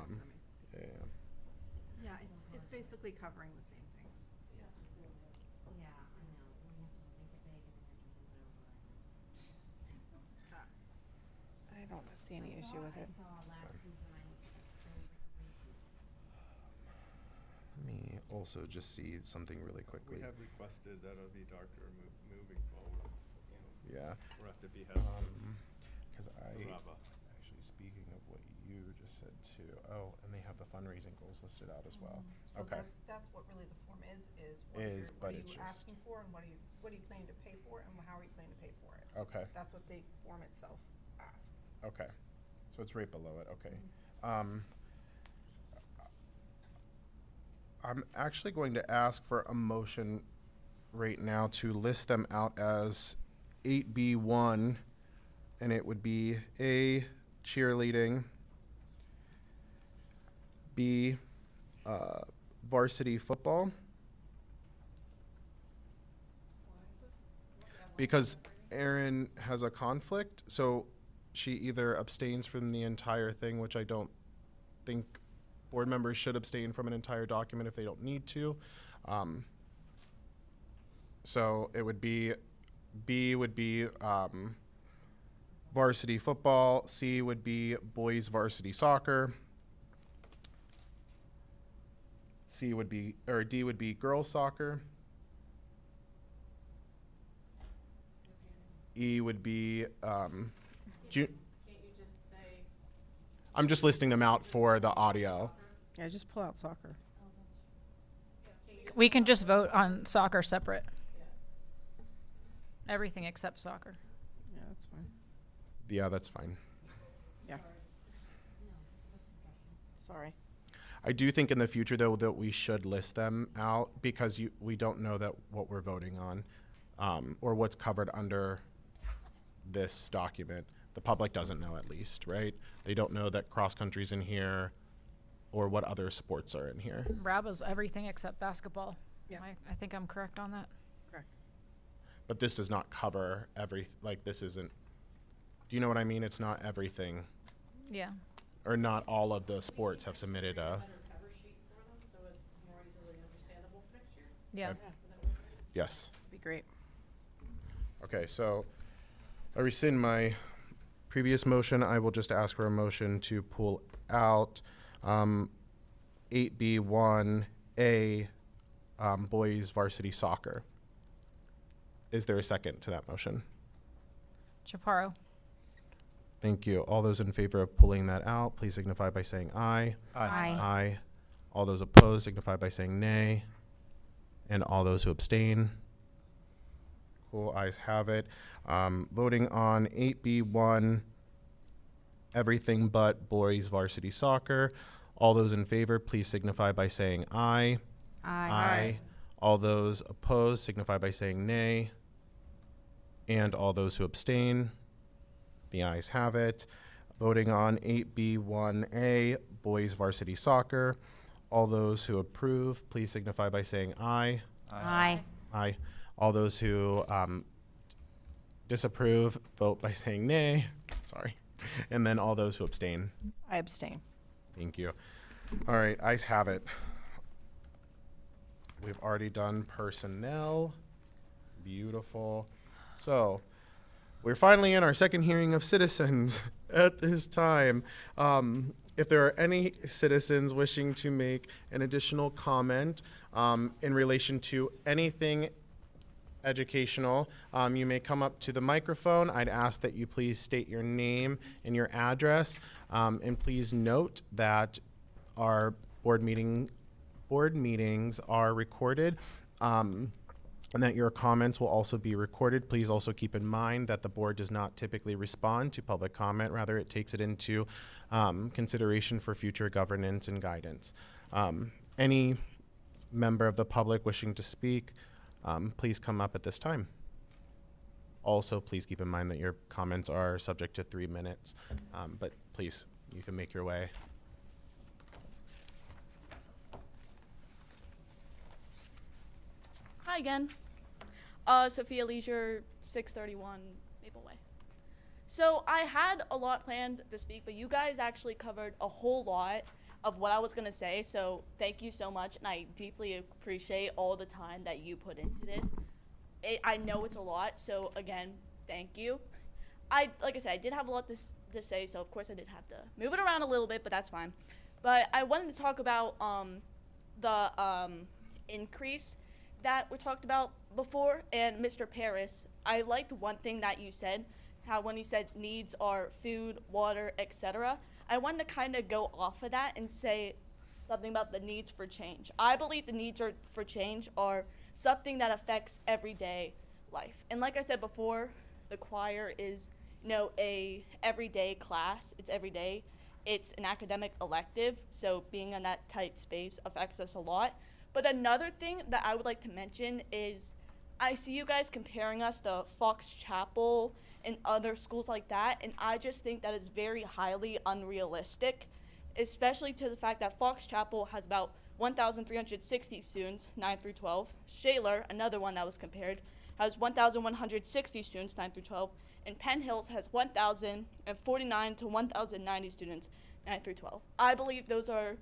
Yeah, it's basically covering the same things. I don't see any issue with it. Let me also just see something really quickly. We have requested that it'll be darker moving forward. Yeah. We'll have to be Because Raba. actually, speaking of what you just said too, oh, and they have the fundraising goals listed out as well. So Okay. that's what really the form is But what are it's you just- asking for and what are you planning to pay for and how are you planning to pay for it? Okay. That's what the form itself asks. Okay. So it's right below it. Okay. I'm actually going to ask for a motion right now to list them out as 8B1, and it would be A, cheerleading, B, varsity football. Because Erin has a conflict, so she either abstains from the entire thing, which I don't think board members should abstain from an entire document if they don't need to. So it would be, B would be varsity football, C would be boys varsity soccer, D would be girls soccer, E would be Can't you just say? I'm just listing them out for the audio. Yeah, just pull out soccer. We can just vote on soccer separate. Everything except soccer. Yeah, that's fine. Yeah, that's fine. Yeah. Sorry. I do think in the future, though, that we should list them out because we don't know that what we're voting on or what's covered under this document. The public doesn't know, at least, right? They don't know that cross country's in here or what other sports are in here. RABA's everything except basketball. Yeah. I think I'm correct on that. Correct. But this does not cover this isn't, do you know what I mean? It's not everything, Yeah. or not all of the sports have submitted a, Better cover sheet for them, so it's more easily understandable for next year. Yeah. yes. Be great. Okay, so I rescind my previous motion. I will just ask for a motion to pull out 8B1A, boys varsity soccer. Is there a second to that motion? Chaparro. Thank you. All those in favor of pulling that out, please signify by saying aye. Aye. Aye. All those opposed signify by saying nay. And all those who abstain. Cool, ayes have it. Voting on 8B1, everything but boys varsity soccer. All those in favor, please signify by saying aye. Aye. All those opposed signify by saying nay. And all those who abstain. The ayes have it. Voting on 8B1A, boys varsity soccer. All those who approve, please signify by saying aye. Aye. Aye. All those who disapprove, vote by saying nay. Sorry. And then all those who abstain. I abstain. Thank you. All right, ayes have it. We've already done personnel. Beautiful. So, we're finally in our second hearing of citizens at this time. If there are any citizens wishing to make an additional comment in relation to anything educational, you may come up to the microphone. I'd ask that you please state your name and your address, and please note that our board meetings are recorded, and that your comments will also be recorded. Please also keep in mind that the board does not typically respond to public comment. Rather, it takes it into consideration for future governance and guidance. Any member of the public wishing to speak, please come up at this time. Also, please keep in mind that your comments are subject to 3 minutes, but please, you can make your way. Hi again. Sophia Leisure, 631 Maple Way. So I had a lot planned to speak, but you guys actually covered a whole lot of what I was going to say, so thank you so much, and I deeply appreciate all the time that you put into this. I know it's a lot, so again, thank you. Like I said, I did have a lot to say, so of course I did have to move it around a little bit, but that's fine. But I wanted to talk about the increase that we talked about before, and Mr. Paris, I liked one thing that you said, how when he said needs are food, water, etc. I wanted to kind of go off of that and say something about the needs for change. I believe the needs for change are something that affects everyday life. And like I said before, the choir is, a everyday class. It's every day. It's an academic elective, so being in that tight space affects us a lot. But another thing that I would like to mention is I see you guys comparing us to Fox Chapel and other schools like that, and I just think that it's very highly unrealistic, especially to the fact that Fox Chapel has about 1,360 students, 9 through 12. Shaler, another one that was compared, has 1,160 students, 9 through 12, and Penn Hills has 1,049 to 1,090 students, 9 through 12. I believe those are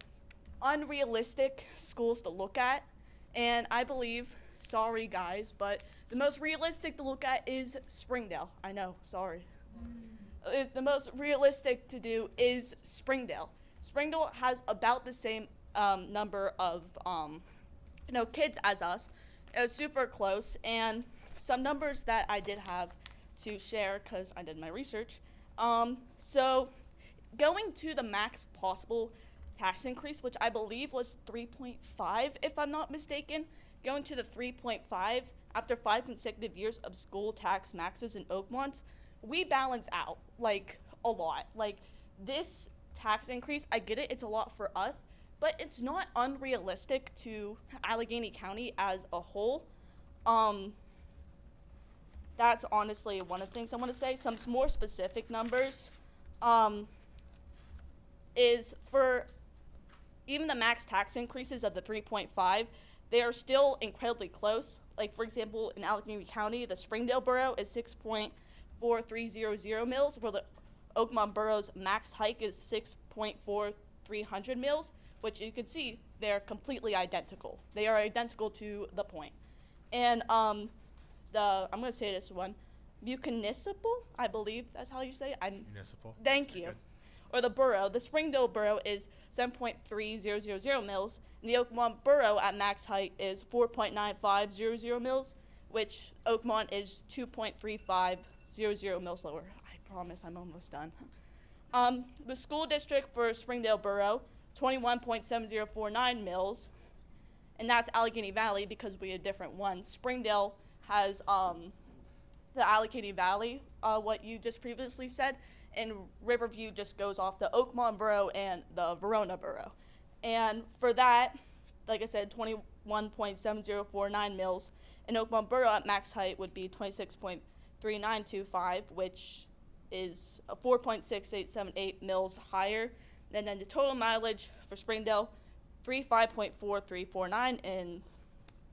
unrealistic schools to look at, and I believe, sorry guys, but the most realistic to look at is Springdale. I know, sorry. The most realistic to do is Springdale. Springdale has about the same number of kids as us. It was super close, and some numbers that I did have to share because I did my research. So going to the max possible tax increase, which I believe was 3.5 if I'm not mistaken, going to the 3.5 after 5 consecutive years of school tax maxes in Oakmont, we balance out like a lot. Like this tax increase, I get it, it's a lot for us, but it's not unrealistic to Allegheny County as a whole. That's honestly one of the things I want to say. Some more specific numbers is for even the max tax increases of the 3.5, they are still incredibly close. Like for example, in Allegheny County, the Springdale borough is 6.4300 mils, where the Oakmont borough's max hike is 6.4300 mils, which you can see they're completely identical. They are identical to the point. And I'm gonna say this one, municipal, I believe that's how you say it. Municipal. Thank you. Or the borough, the Springdale borough is 7.3000 mils, and the Oakmont borough at max height is 4.9500 mils, which Oakmont is 2.3500 mils lower. I promise I'm almost done. The school district for Springdale borough, 21.7049 mils, and that's Allegheny Valley because we had different ones. Springdale has the Allegheny Valley, what you just previously said, and Riverview just goes off the Oakmont borough and the Verona borough. And for that, like I said, 21.7049 mils, and Oakmont borough at max height would be 26.3925, which is 4.6878 mils higher. And then the total mileage for Springdale, 35.4349, and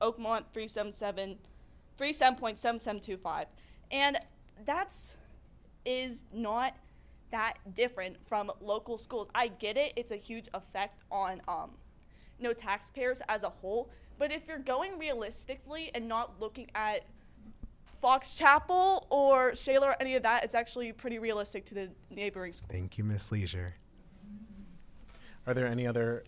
Oakmont 37.7725. And that's is not that different from local schools. I get it, it's a huge effect on taxpayers as a whole, but if you're going realistically and not looking at Fox Chapel or Shaler or any of that, it's actually pretty realistic to the neighboring schools. Thank you, Ms. Leisure. Are there any other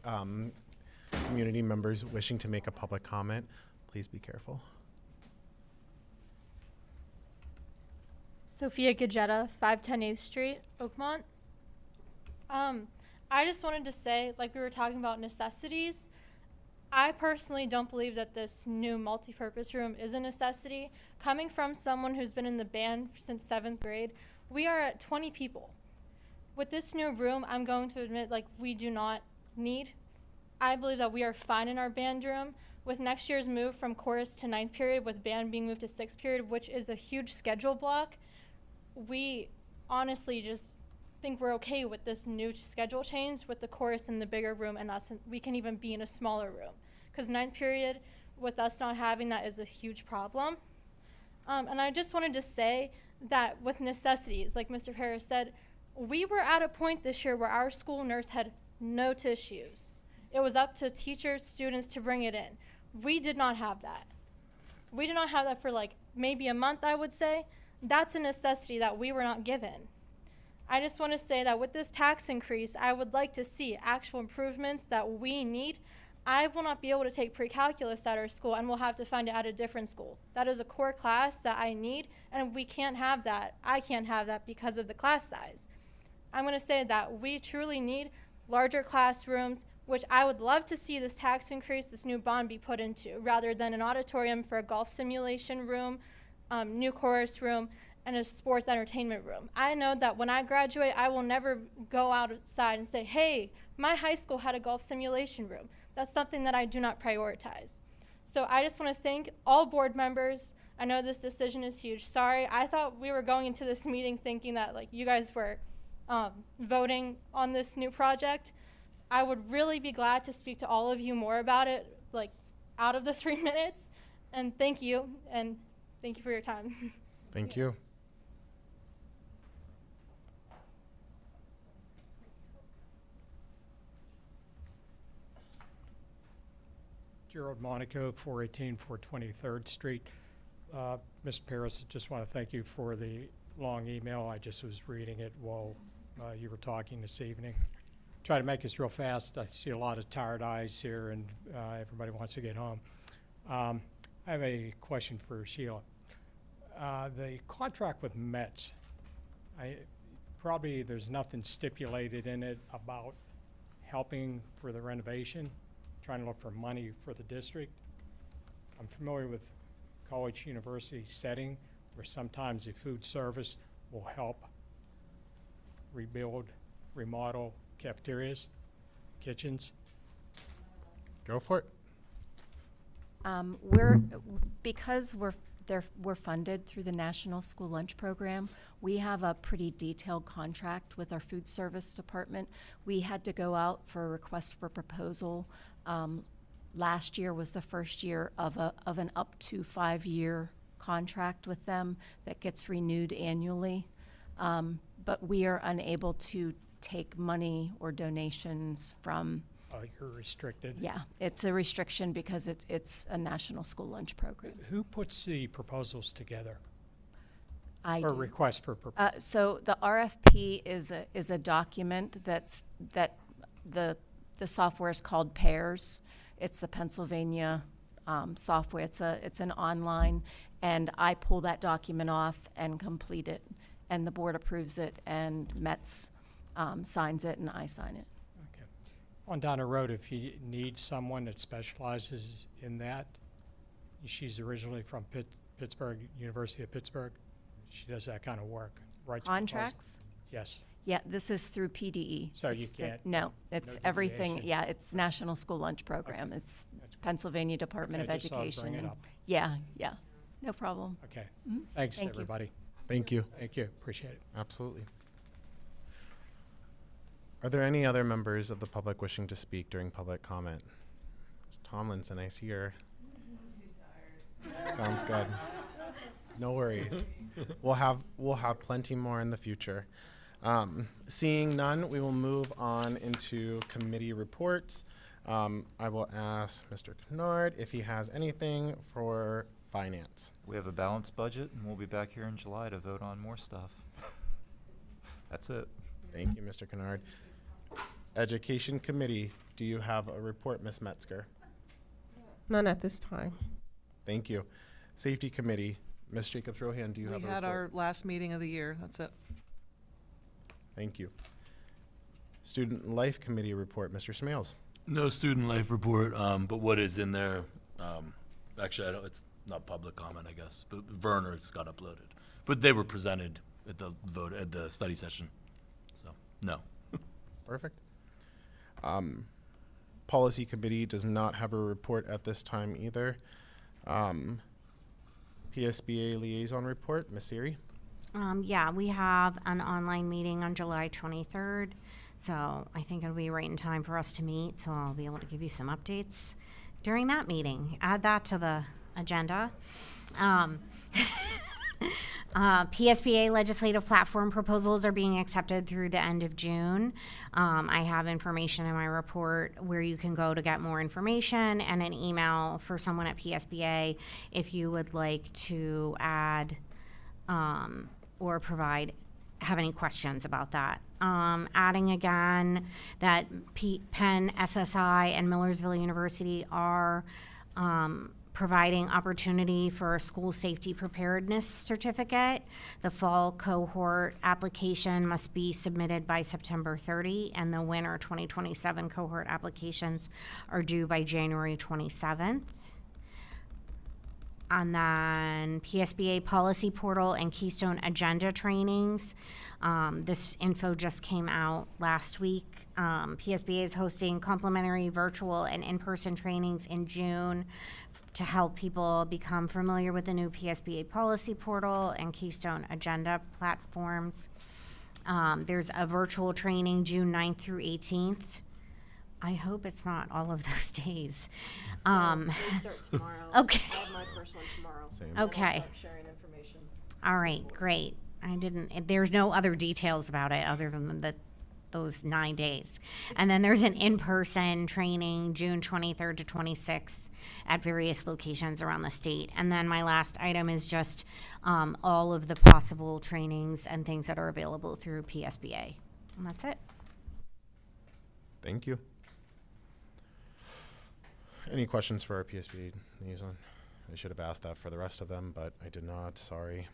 community members wishing to make a public comment? Please be careful. Sophia Gagetta, 510 8th Street, Oakmont. I just wanted to say, like we were talking about necessities, I personally don't believe that this new multipurpose room is a necessity. Coming from someone who's been in the band since 7th grade, we are at 20 people. With this new room, I'm going to admit, like, we do not need. I believe that we are fine in our band room. With next year's move from chorus to 9th period, with band being moved to 6th period, which is a huge schedule block, we honestly just think we're okay with this new schedule change with the chorus in the bigger room and us, we can even be in a smaller room. Because 9th period, with us not having that, is a huge problem. And I just wanted to say that with necessities, like Mr. Harris said, we were at a point this year where our school nurse had no tissues. It was up to teachers, students to bring it in. We did not have that. We did not have that for like maybe a month, I would say. That's a necessity that we were not given. I just want to say that with this tax increase, I would like to see actual improvements that we need. I will not be able to take pre-calculus at our school and we'll have to find it at a different school. That is a core class that I need, and we can't have that. I can't have that because of the class size. I'm going to say that we truly need larger classrooms, which I would love to see this tax increase, this new bond be put into, rather than an auditorium for a golf simulation room, new chorus room, and a sports entertainment room. I know that when I graduate, I will never go outside and say, hey, my high school had a golf simulation room. That's something that I do not prioritize. So I just want to thank all board members. I know this decision is huge. Sorry, I thought we were going into this meeting thinking that like you guys were voting on this new project. I would really be glad to speak to all of you more about it, like out of the 3 minutes. And thank you. And Thank you for your time. Thank you. Gerald Monaco, 418 423rd Street. Mr. Paris, just want to thank you for the long email. I just was reading it while you were talking this evening. Try to make this real fast. I see a lot of tired eyes here, and everybody wants to get home. I have a question for Sheila. The contract with Mets, probably there's nothing stipulated in it about helping for the renovation, trying to look for money for the district. I'm familiar with college university setting where sometimes the food service will help rebuild, remodel cafeterias, kitchens. Go for it. Because we're funded through the National School Lunch Program, we have a pretty detailed contract with our food service department. We had to go out for a request for proposal. Last year was the first year of an up to 5-year contract with them that gets renewed annually. But we are unable to take money or donations from. You're restricted. Yeah, it's a restriction because it's a national school lunch program. Who puts the proposals together? I Or do. request for proposals? So the RFP is a document that the software is called PAIRS. It's a Pennsylvania software. It's an online, and I pull that document off and complete it, and the board approves it, and METS signs it, and I sign it. Okay. On down the road, if you need someone that specializes in that, she's originally from Pittsburgh, University of Pittsburgh. She does that kind of work. Writes Contracts? proposals. Yes. Yeah, this is through PDE. So you It's the- can't- No, it's no everything, deviation? yeah, it's National School Lunch Program. It's Pennsylvania Department of Okay, just thought I'd Education. bring it and- up. Yeah, no problem. Okay. Mhm. Thanks, Thank you. everybody. Thank you. Thank you. Appreciate it. Absolutely. Are there any other members of the public wishing to speak during public comment? Ms. Tomlinson, I see her. Sounds good. No worries. We'll have plenty more in the future. Seeing none, we will move on into committee reports. I will ask Mr. Kennard if he has anything for finance. We have a balanced budget, and we'll be back here in July to vote on more stuff. That's it. Thank you, Mr. Kennard. Education Committee, do you have a report, Ms. Metzger? None at this time. Thank you. Safety Committee, Ms. Jacobs-Rohan, do you have a We report? had our last meeting of the year. That's it. Thank you. Student Life Committee report, Mr. Smales. No student life report, but what is in there, actually, it's not public comment, I guess, but Verner's got uploaded. But they were presented at the study session, so, no. Perfect. Policy Committee does not have a report at this time either. PSBA Liaison Report, Ms. Siri. Yeah, we have an online meeting on July 23rd, so I think it'll be right in time for us to meet, so I'll be able to give you some updates during that meeting. Add that to the agenda. PSBA legislative platform proposals are being accepted through the end of June. I have information in my report where you can go to get more information, and an email for someone at PSBA if you would like to add or have any questions about that. Adding again that Penn, SSI, and Millersville University are providing opportunity for a school safety preparedness certificate. The fall cohort application must be submitted by September 30, and the winter 2027 cohort applications are due by January 27th. And then PSBA policy portal and Keystone agenda trainings. This info just came out last week. PSBA is hosting complimentary virtual and in-person trainings in June to help people become familiar with the new PSBA policy portal and Keystone agenda platforms. There's a virtual training June 9th through 18th. I hope it's not all of those days. They start tomorrow. Okay. I have my first one tomorrow. Same. And then I'll Okay. start sharing information. All right, great. There's no other details about it other than those 9 days. And then there's an in-person training June 23rd to 26th at various locations around the state. And then my last item is just all of the possible trainings and things that are available through PSBA. And that's it. Thank you. Any questions for our PSB liaison? I should have asked that for the rest of them, but I did not, sorry.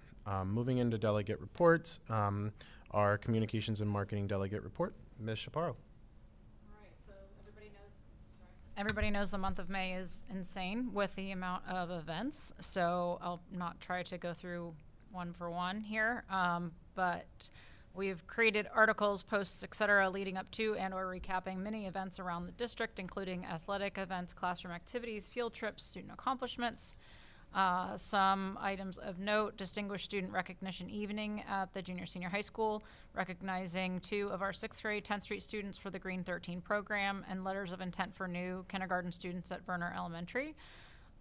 Moving into delegate reports, our communications and marketing delegate report, Ms. Chaparro. Everybody knows the month of May is insane with the amount of events, so I'll not try to go through one for one here, but we've created articles, posts, etc., leading up to and or recapping many events around the district, including athletic events, classroom activities, field trips, student accomplishments. Some items of note: Distinguished Student Recognition Evening at the Junior Senior High School, recognizing 2 of our 6th grade 10th Street students for the Green 13 program, and letters of intent for new kindergarten students at Verner Elementary.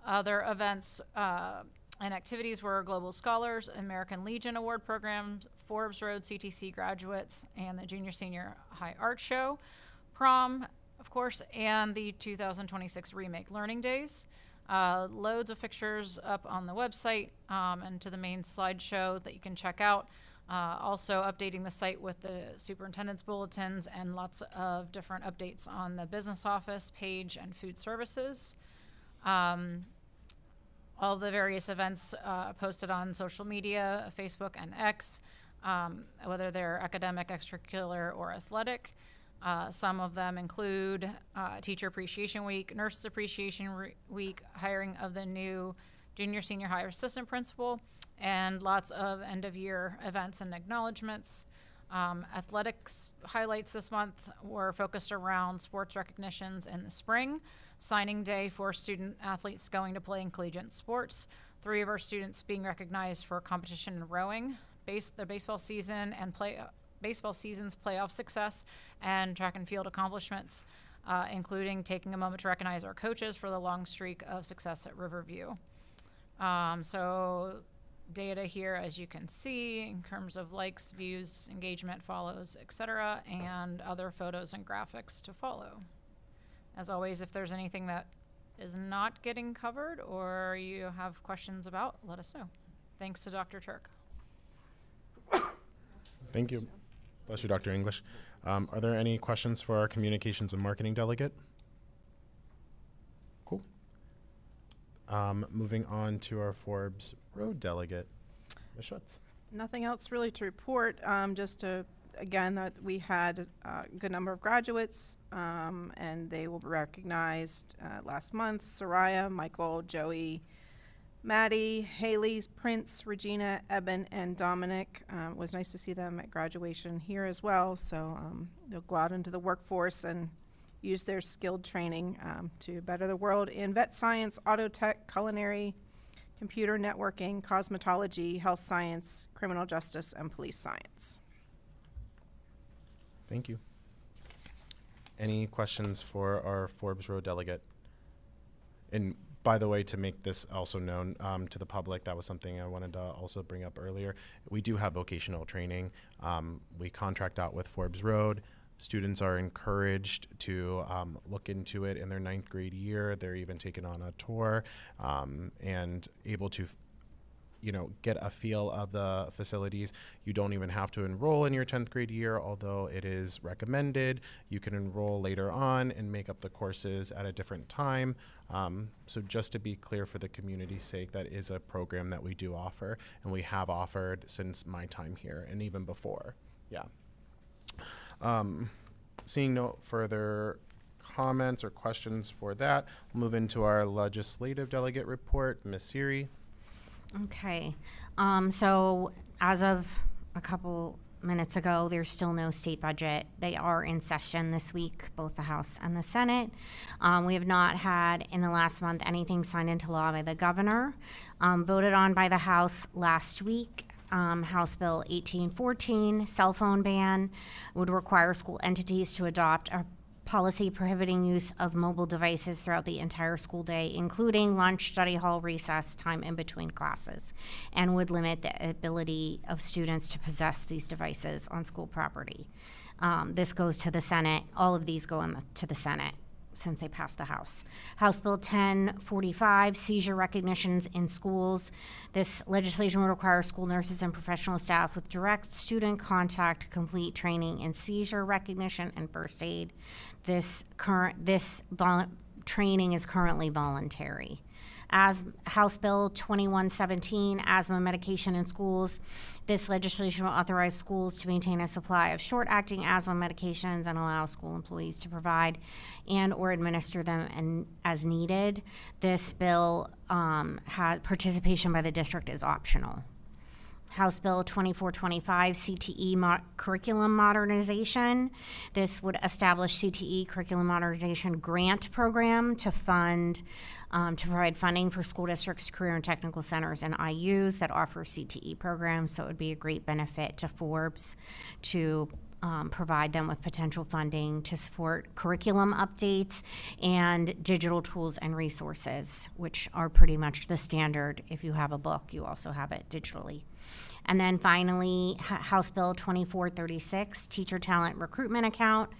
Other events and activities were Global Scholars, American Legion Award programs, Forbes Road CTC graduates, and the Junior Senior High Art Show, prom, of course, and the 2026 Remake Learning Days. Loads of pictures up on the website and to the main slideshow that you can check out. Also updating the site with the superintendent's bulletins and lots of different updates on the business office page and food services. All the various events posted on social media, Facebook and X, whether they're academic, extracurricular, or athletic. Some of them include Teacher Appreciation Week, Nurses Appreciation Week, hiring of the new junior senior high assistant principal, and lots of end-of-year events and acknowledgments. Athletics highlights this month were focused around sports recognitions in the spring, signing day for student athletes going to play in collegiate sports, 3 of our students being recognized for competition in rowing, the baseball season and baseball season's playoff success, and track and field accomplishments, including taking a moment to recognize our coaches for the long streak of success at Riverview. So data here, as you can see, in terms of likes, views, engagement, follows, etc., and other photos and graphics to follow. As always, if there's anything that is not getting covered or you have questions about, let us know. Thanks to Dr. Turk. Thank you. Bless you, Dr. English. Are there any questions for our communications and marketing delegate? Cool. Moving on to our Forbes Road delegate, Ms. Schutz. Nothing else really to report, just to, again, that we had a good number of graduates, and they will be recognized last month. Soraya, Michael, Joey, Maddie, Haley, Prince, Regina, Eben, and Dominic. It was nice to see them at graduation here as well. So they'll go out into the workforce and use their skilled training to better the world in vet science, auto tech, culinary, computer networking, cosmetology, health science, criminal justice, and police science. Thank you. Any questions for our Forbes Road delegate? And by the way, to make this also known to the public, that was something I wanted to also bring up earlier. We do have vocational training. We contract out with Forbes Road. Students are encouraged to look into it in their 9th grade year. They're even taken on a tour and able to get a feel of the facilities. You don't even have to enroll in your 10th grade year, although it is recommended. You can enroll later on and make up the courses at a different time. So just to be clear, for the community's sake, that is a program that we do offer, and we have offered since my time here and even before. Yeah. Seeing no further comments or questions for that, we'll move into our legislative delegate report. Ms. Siri. Okay, so as of a couple minutes ago, there's still no state budget. They are in session this week, both the House and the Senate. We have not had in the last month anything signed into law by the governor. Voted on by the House last week. House Bill 1814, cell phone ban, would require school entities to adopt a policy prohibiting use of mobile devices throughout the entire school day, including lunch, study hall, recess, time in between classes, and would limit the ability of students to possess these devices on school property. This goes to the Senate. All of these go to the Senate since they passed the House. House Bill 1045, seizure recognitions in schools. This legislation would require school nurses and professional staff with direct student contact to complete training in seizure recognition and first aid. This training is currently voluntary. As House Bill 2117, asthma medication in schools. This legislation will authorize schools to maintain a supply of short-acting asthma medications and allow school employees to provide and or administer them as needed. This bill participation by the district is optional. House Bill 2425, CTE curriculum modernization. This would establish CTE curriculum modernization grant program to provide funding for school districts, career and technical centers, and IUs that offer CTE programs. So it would be a great benefit to Forbes to provide them with potential funding to support curriculum updates and digital tools and resources, which are pretty much the standard. If you have a book, you also have it digitally. And then finally, House Bill 2436, Teacher Talent Recruitment Account.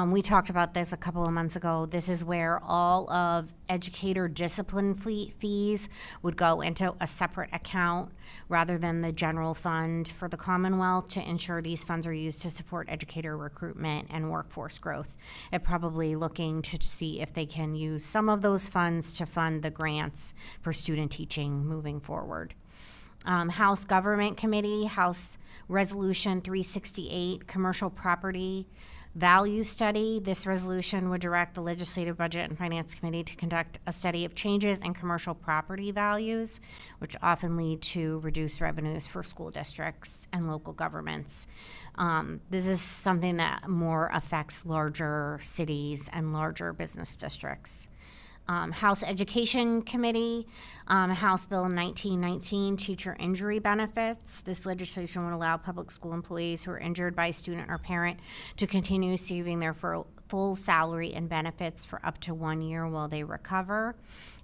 We talked about this a couple of months ago. This is where all of educator discipline fees would go into a separate account rather than the general fund for the Commonwealth to ensure these funds are used to support educator recruitment and workforce growth. They're probably looking to see if they can use some of those funds to fund the grants for student teaching moving forward. House Government Committee, House Resolution 368, Commercial Property Value Study. This resolution would direct the Legislative Budget and Finance Committee to conduct a study of changes in commercial property values, which often lead to reduced revenues for school districts and local governments. This is something that more affects larger cities and larger business districts. House Education Committee, House Bill 1919, Teacher Injury Benefits. This legislation would allow public school employees who are injured by a student or parent to continue receiving their full salary and benefits for up to 1 year while they recover.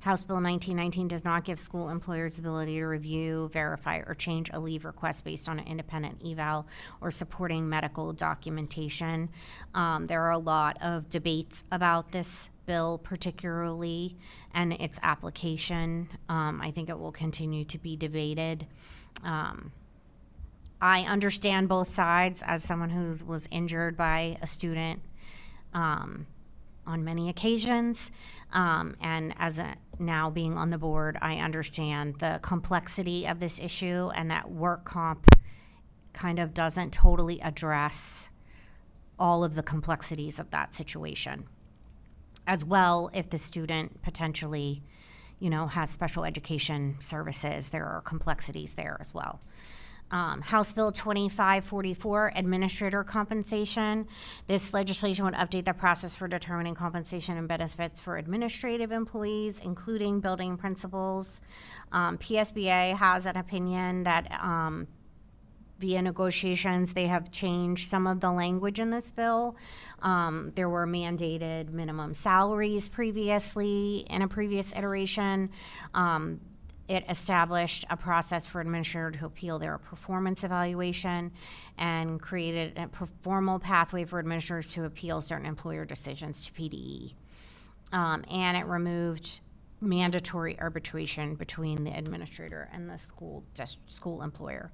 House Bill 1919 does not give school employers the ability to review, verify, or change a leave request based on an independent eval or supporting medical documentation. There are a lot of debates about this bill particularly and its application. I think it will continue to be debated. I understand both sides as someone who was injured by a student on many occasions, and as now being on the board, I understand the complexity of this issue and that work comp kind of doesn't totally address all of the complexities of that situation. As well, if the student potentially, has special education services, there are complexities there as well. House Bill 2544, Administrator Compensation. This legislation would update the process for determining compensation and benefits for administrative employees, including building principals. PSBA has an opinion that via negotiations, they have changed some of the language in this bill. There were mandated minimum salaries previously in a previous iteration. It established a process for administrators to appeal their performance evaluation and created a formal pathway for administrators to appeal certain employer decisions to PDE. And it removed mandatory arbitration between the administrator and the school employer.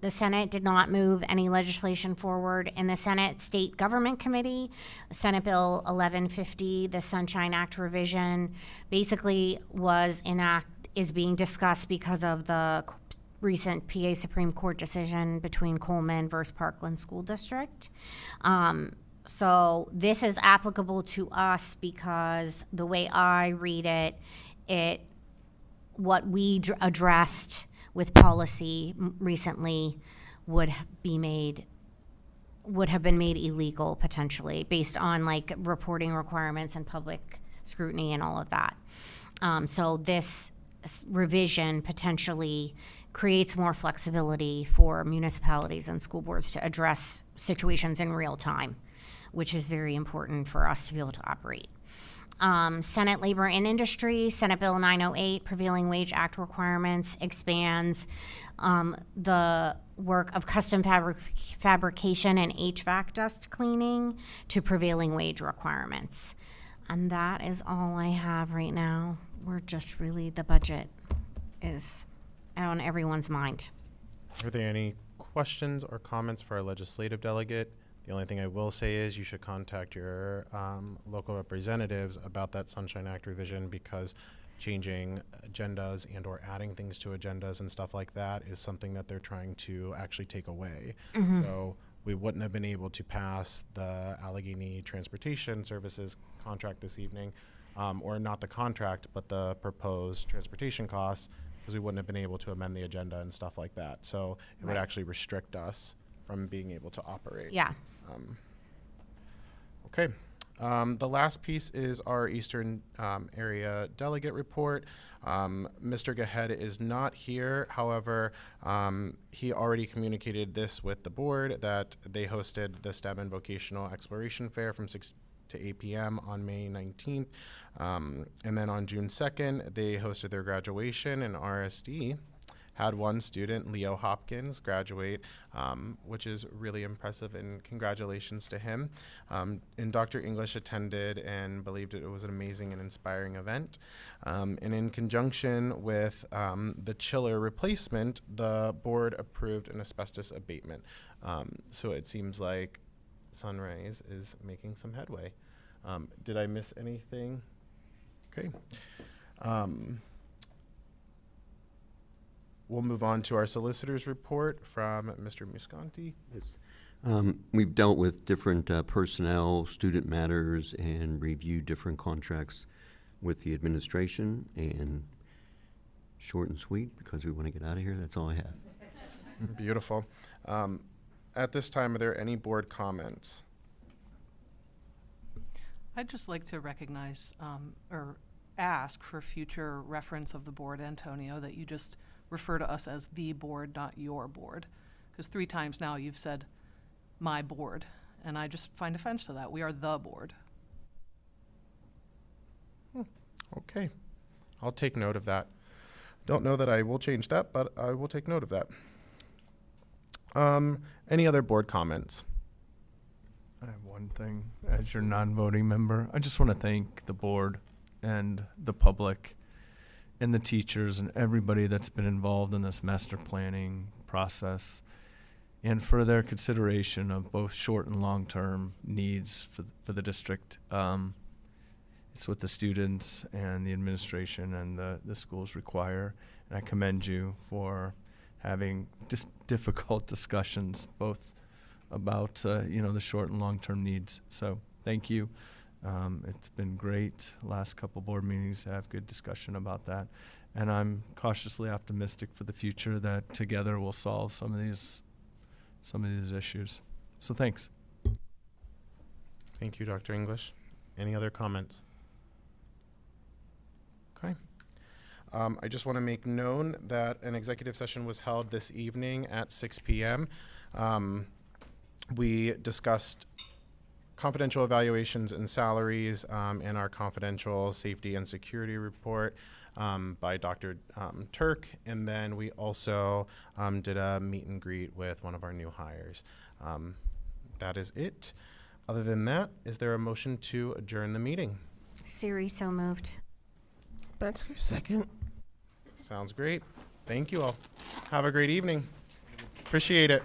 The Senate did not move any legislation forward. In the Senate State Government Committee, Senate Bill 1150, the Sunshine Act revision, basically is being discussed because of the recent PA Supreme Court decision between Coleman versus Parkland School District. So this is applicable to us because the way I read it, what we addressed with policy recently would have been made illegal potentially based on reporting requirements and public scrutiny and all of that. So this revision potentially creates more flexibility for municipalities and school boards to address situations in real time, which is very important for us to be able to operate. Senate Labor and Industry, Senate Bill 908, Prevailing Wage Act requirements, expands the work of custom fabrication and HVAC dust cleaning to prevailing wage requirements. And that is all I have right now. We're just really, the budget is on everyone's mind. Are there any questions or comments for our legislative delegate? The only thing I will say is you should contact your local representatives about that Sunshine Act revision, because changing agendas and or adding things to agendas and stuff like that is something that they're trying to actually take away. So we wouldn't have been able to pass the Allegheny Transportation Services contract this evening, or not the contract, but the proposed transportation costs, because we wouldn't have been able to amend the agenda and stuff like that. So it would actually restrict us from being able to operate. Yeah. Okay. The last piece is our Eastern Area Delegate Report. Mr. Gahed is not here. However, he already communicated this with the board, that they hosted the STEM and Vocational Exploration Fair from 6 to 8 p.m. on May 19th. And then on June 2nd, they hosted their graduation, and RSD had one student, Leo Hopkins, graduate, which is really impressive, and congratulations to him. And Dr. English attended and believed it was an amazing and inspiring event. And in conjunction with the chiller replacement, the board approved an asbestos abatement. So it seems like Sunrise is making some headway. Did I miss anything? Okay. We'll move on to our solicitor's report from Mr. Musconti. Yes. We've dealt with different personnel, student matters, and reviewed different contracts with the administration, and short and sweet, because we want to get out of here. That's all I have. Beautiful. At this time, are there any board comments? I'd just like to recognize or ask for future reference of the board, Antonio, that you just refer to us as the board, not your board. Because 3 times now you've said my board, and I just find offense to that. We are the board. Okay. I'll take note of that. Don't know that I will change that, but I will take note of that. Any other board comments? I have one thing. As your non-voting member, I just want to thank the board and the public and the teachers and everybody that's been involved in this master planning process, and for their consideration of both short and long-term needs for the district. It's what the students and the administration and the schools require, and I commend you for having just difficult discussions, both about the short and long-term needs. So thank you. It's been great last couple board meetings to have good discussion about that, and I'm cautiously optimistic for the future that together we'll solve some of these issues. So thanks. Thank you, Dr. English. Any other comments? Okay. I just want to make known that an executive session was held this evening at 6 p.m. We discussed confidential evaluations and salaries in our confidential safety and security report by Dr. Turk, and then we also did a meet and greet with one of our new hires. That is it. Other than that, is there a motion to adjourn the meeting? Siri, so moved. Metzger, second. Sounds great. Thank you all. Have a great evening. Appreciate it.